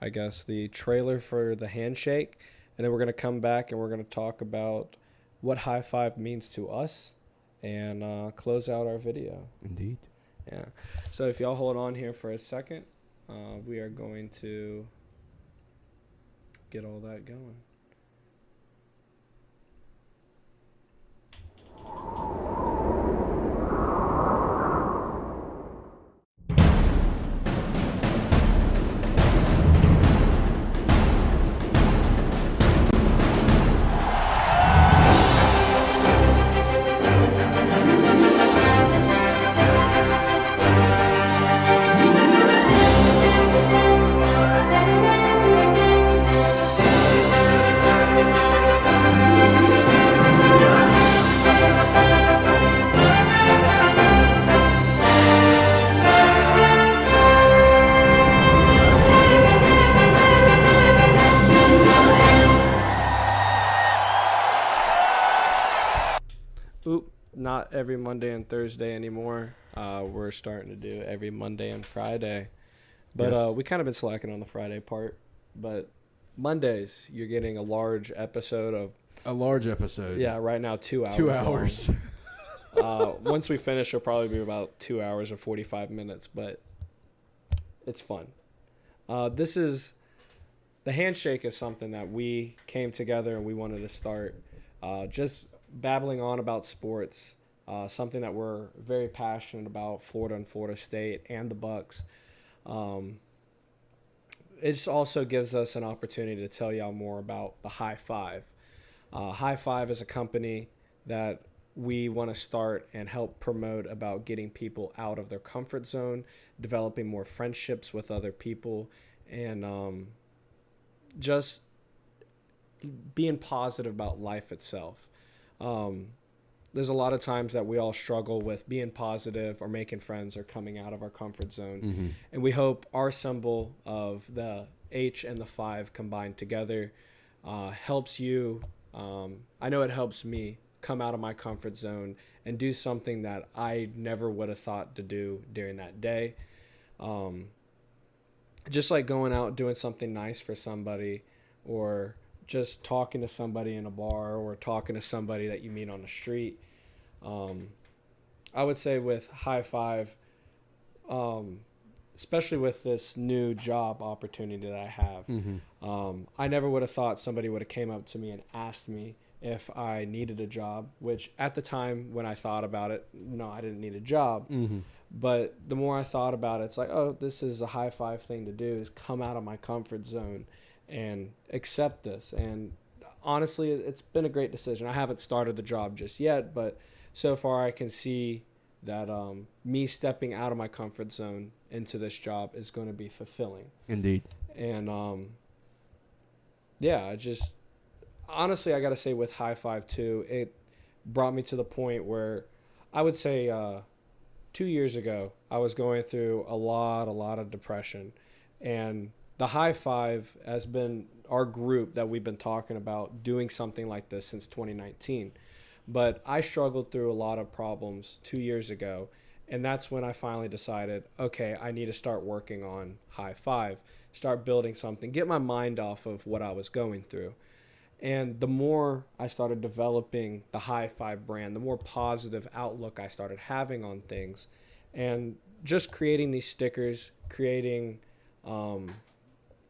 I guess, the trailer for the Handshake. And then we're going to come back and we're going to talk about what high five means to us and close out our video. Indeed. Yeah. So if y'all hold on here for a second, we are going to get all that going. Not every Monday and Thursday anymore. We're starting to do every Monday and Friday. But Yes. we kind of been slacking on the Friday part. But Mondays, you're getting a large episode of... A large episode. Yeah, right now 2 hours. 2 hours. Once we finish, it'll probably be about 2 hours or 45 minutes. But it's fun. The Handshake is something that we came together and we wanted to start. Just babbling on about sports, something that we're very passionate about, Florida and Florida State and the Bucks. It just also gives us an opportunity to tell y'all more about the High Five. High Five is a company that we want to start and help promote about getting people out of their comfort zone, developing more friendships with other people, and just being positive about life itself. There's a lot of times that we all struggle with being positive or making friends or coming out of our comfort zone. Mm-hmm. And we hope our symbol of the H and the 5 combined together helps you. I know it helps me come out of my comfort zone and do something that I never would have thought to do during that day. Just like going out doing something nice for somebody, or just talking to somebody in a bar, or talking to somebody that you meet on the street. I would say with High Five, especially with this new job opportunity that I have, I never would have thought somebody would have came up to me and asked me if I needed a job, which at the time when I thought about it, no, I didn't need a job. But the more I thought about it, it's like, oh, this is a High Five thing to do, is come out of my comfort zone and accept this. And honestly, it's been a great decision. I haven't started the job just yet, but so far I can see that me stepping out of my comfort zone into this job is going to be fulfilling. Indeed. And yeah, honestly, I got to say with High Five too, it brought me to the point where I would say 2 years ago, I was going through a lot of depression, and the High Five has been our group that we've been talking about doing something like this since 2019. But I struggled through a lot of problems 2 years ago, and that's when I finally decided, okay, I need to start working on High Five, start building something, get my mind off of what I was going through. And the more I started developing the High Five brand, the more positive outlook I started having on things, and just creating these stickers, creating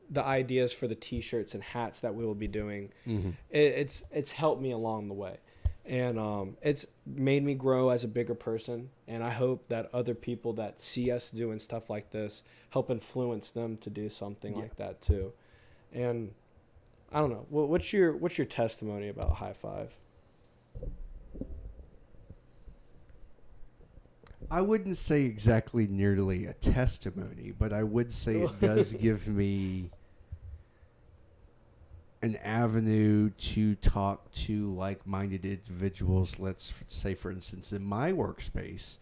the ideas for the t-shirts and hats that we will be doing. It's helped me along the way, and it's made me grow as a bigger person. And I hope that other people that see us doing stuff like this help influence them to do something like that too. And I don't know, what's your testimony about High Five? I wouldn't say exactly nearly a testimony, but I would say it does give me an avenue to talk to like-minded individuals. Let's say, for instance, in my workspace,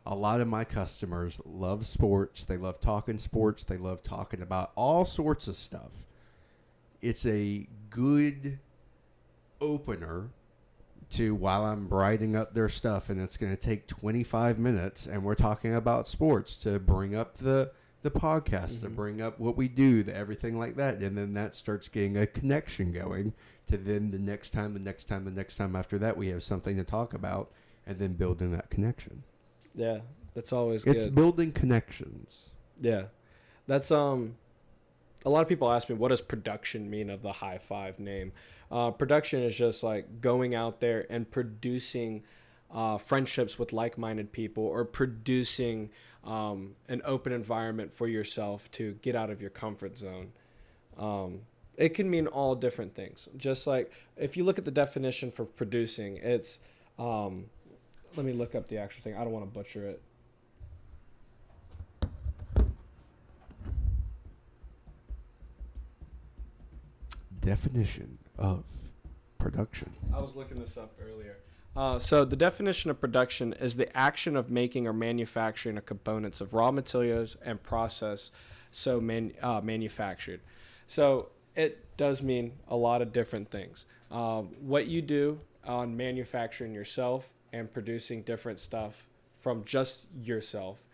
a lot of my customers love sports. They love talking sports. They love talking about all sorts of stuff. It's a good opener to while I'm writing up their stuff, and it's going to take 25 minutes, and we're talking about sports, to bring up the podcast, to bring up what we do, everything like that. And then that starts getting a connection going to then the next time after that, we have something to talk about, and then building that connection. Yeah, that's always It's good. building connections. Yeah. That's a lot of people ask me, what does production mean of the High Five name? Production is just like going out there and producing friendships with like-minded people, or producing an open environment for yourself to get out of your comfort zone. It can mean all different things. Just like if you look at the definition for producing, it's let me look up the actual thing. I don't want to butcher it. Definition of production. I was looking this up earlier. So the definition of production is the action of making or manufacturing of components of raw materials and process manufactured. So it does mean a lot of different things. What you do on manufacturing yourself and producing different stuff from just yourself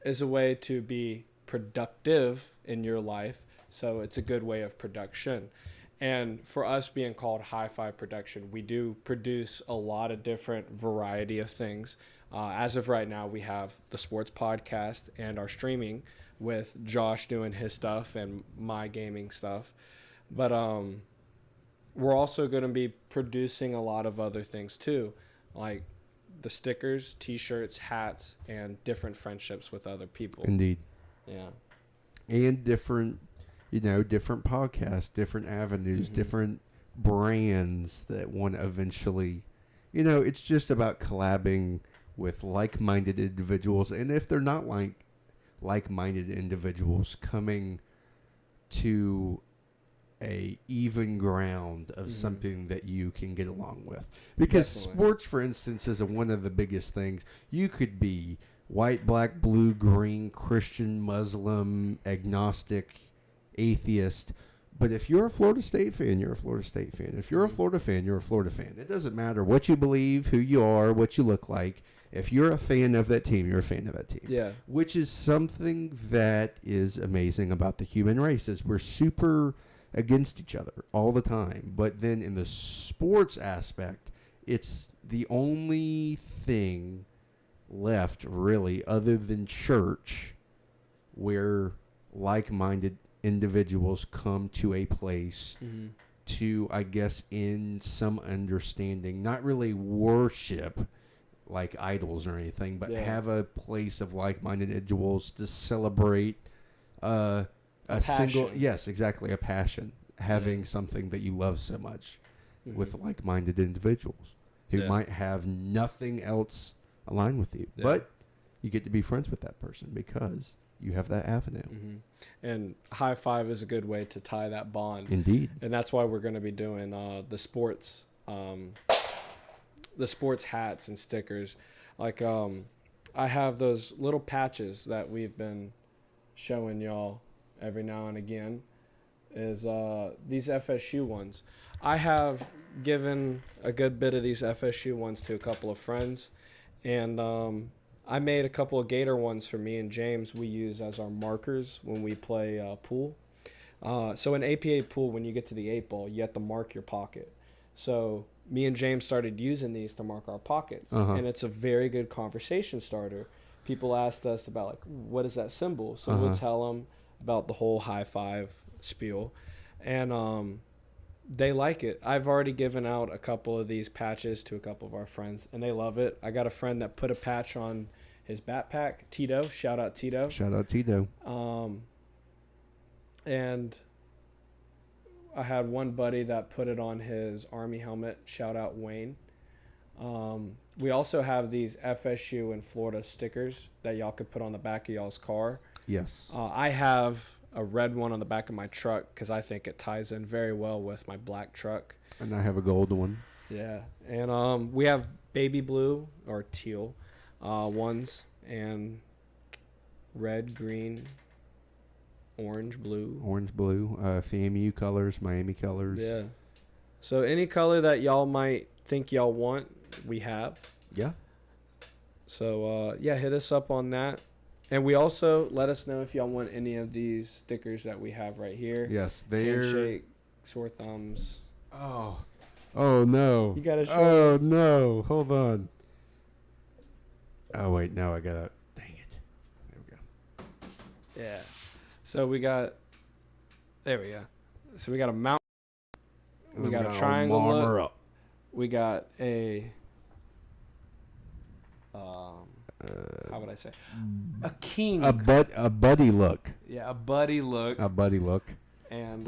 is a way to be productive in your life. So it's a good way of production. And for us being called High Five Production, we do produce a lot of different variety of things. As of right now, we have the sports podcast and our streaming with Josh doing his stuff and my gaming stuff. But we're also going to be producing a lot of other things too, like the stickers, t-shirts, hats, and different friendships with other people. Indeed. Yeah. And different podcasts, different avenues, different brands that want to eventually, it's just about collabing with like-minded individuals. And if they're not like-minded individuals, coming to a even ground of something that you can get along with. Because Definitely. Sports, for instance, is one of the biggest things. You could be white, black, blue, green, Christian, Muslim, agnostic, atheist. But if you're a Florida State fan, you're a Florida State fan. If you're a Florida fan, you're a Florida fan. It doesn't matter what you believe, who you are, what you look like. If you're a fan of that team, you're a fan of that team. Yeah. Which is something that is amazing about the human race, is we're super against each other all the time. But then in the sports aspect, it's the only thing left, really, other than church, where like-minded individuals come to a place to, I guess, in some understanding, not really worship like idols or anything, but have a place of like-minded individuals to celebrate a single, yes, exactly, a passion, having something that you love so much with like-minded individuals who might have nothing else aligned with you, but you get to be friends with that person because you have that avenue. And High Five is a good way to tie that bond. Indeed. And that's why we're going to be doing the sports hats and stickers. Like I have those little patches that we've been showing y'all every now and again, is these FSU ones. I have given a good bit of these FSU ones to a couple of friends, and I made a couple of Gator ones for me and James we use as our markers when we play pool. So in APA pool, when you get to the 8-ball, you have to mark your pocket. So me and James started using these to mark our pockets, and it's a very good conversation starter. People asked us about, like, what is that symbol? So we'll tell them about the whole High Five spiel, and they like it. I've already given out a couple of these patches to a couple of our friends, and they love it. I got a friend that put a patch on his backpack, Tito. Shout out Tito. Shout out Tito. And I had one buddy that put it on his Army helmet. Shout out Wayne. We also have these FSU and Florida stickers that y'all could put on the back of y'all's car. Yes. I have a red one on the back of my truck because I think it ties in very well with my black truck. And I have a gold one. Yeah, and we have baby blue or teal ones and red, green, orange, blue. Orange, blue. FAMU colors, Miami colors. Yeah. So any color that y'all might think y'all want, we have. Yeah. So, hit us up on that. And we also let us know if y'all want any of these stickers that we have right here. Yes, they're... Handshake, sore thumbs. Oh. Oh, no. You got to show Oh, no. Hold on. Oh, wait. No, I got to... Dang it. There we go. Yeah. So we got... There we go. So we got a mountain. We got a triangle look. Up. We got a... how would I say? A king. A buddy look. Yeah, a buddy look. A buddy look. And,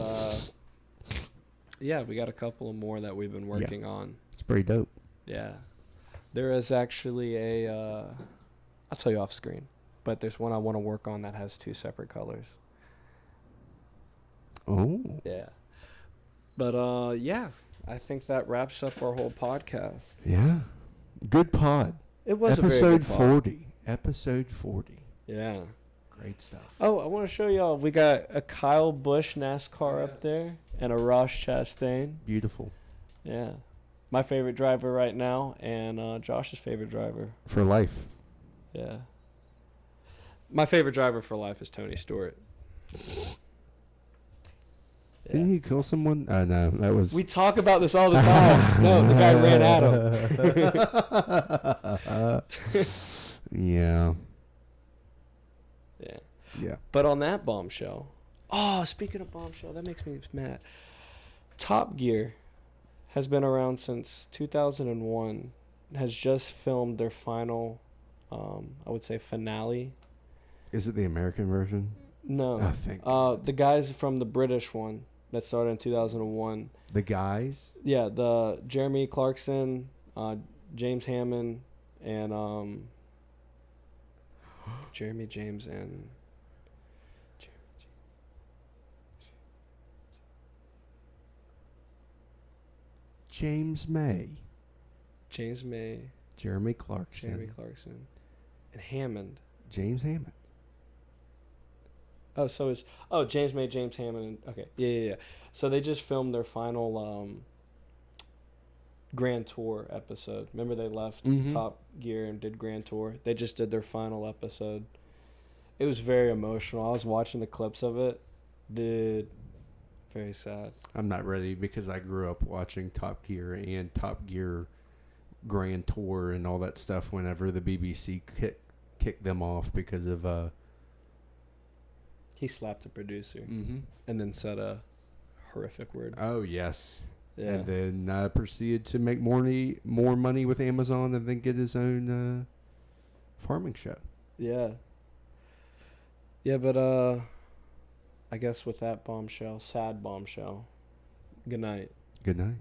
we got a couple of more that we've been working on. It's pretty dope. Yeah. There is actually I'll tell you off screen, but there's one I want to work on that has 2 separate colors. Oh. Yeah. But, I think that wraps up our whole podcast. Yeah. Good pod. It was a very good pod. 40. Episode 40. Yeah. Great stuff. Oh, I want to show y'all. We got a Kyle Busch NASCAR up there and a Ross Chastain. Beautiful. Yeah. My favorite driver right now and Josh's favorite driver. For life. Yeah. My favorite driver for life is Tony Stewart. Didn't he kill someone? No, that was... We talk about this all the time. No, the guy ran at him. Yeah. Yeah. Yeah. But on that bombshell, speaking of bombshell, that makes me mad. Top Gear has been around since 2001, has just filmed their final, I would say, finale. Is it the American version? No. I think. The guys from the British one that started in 2001. The guys? Yeah, the Jeremy Clarkson, James Hammond, and Jeremy James and James May. James May, Jeremy Clarkson. and Hammond. James Hammond. Oh, so it's James May, James Hammond. Okay, yeah. So they just filmed their final Grand Tour episode. Remember they left Top Gear and did Grand Tour. They just did their final episode. It was very emotional. I was watching the clips of it. Dude, very sad. I'm not ready because I grew up watching Top Gear and Top Gear Grand Tour and all that stuff whenever the BBC kicked them off because of... He slapped the producer and then said a horrific word. Oh, yes. Yeah. And then proceeded to make more money with Amazon and then get his own farming show. Yeah. Yeah, but I guess with that bombshell, sad bombshell, good night. Good night.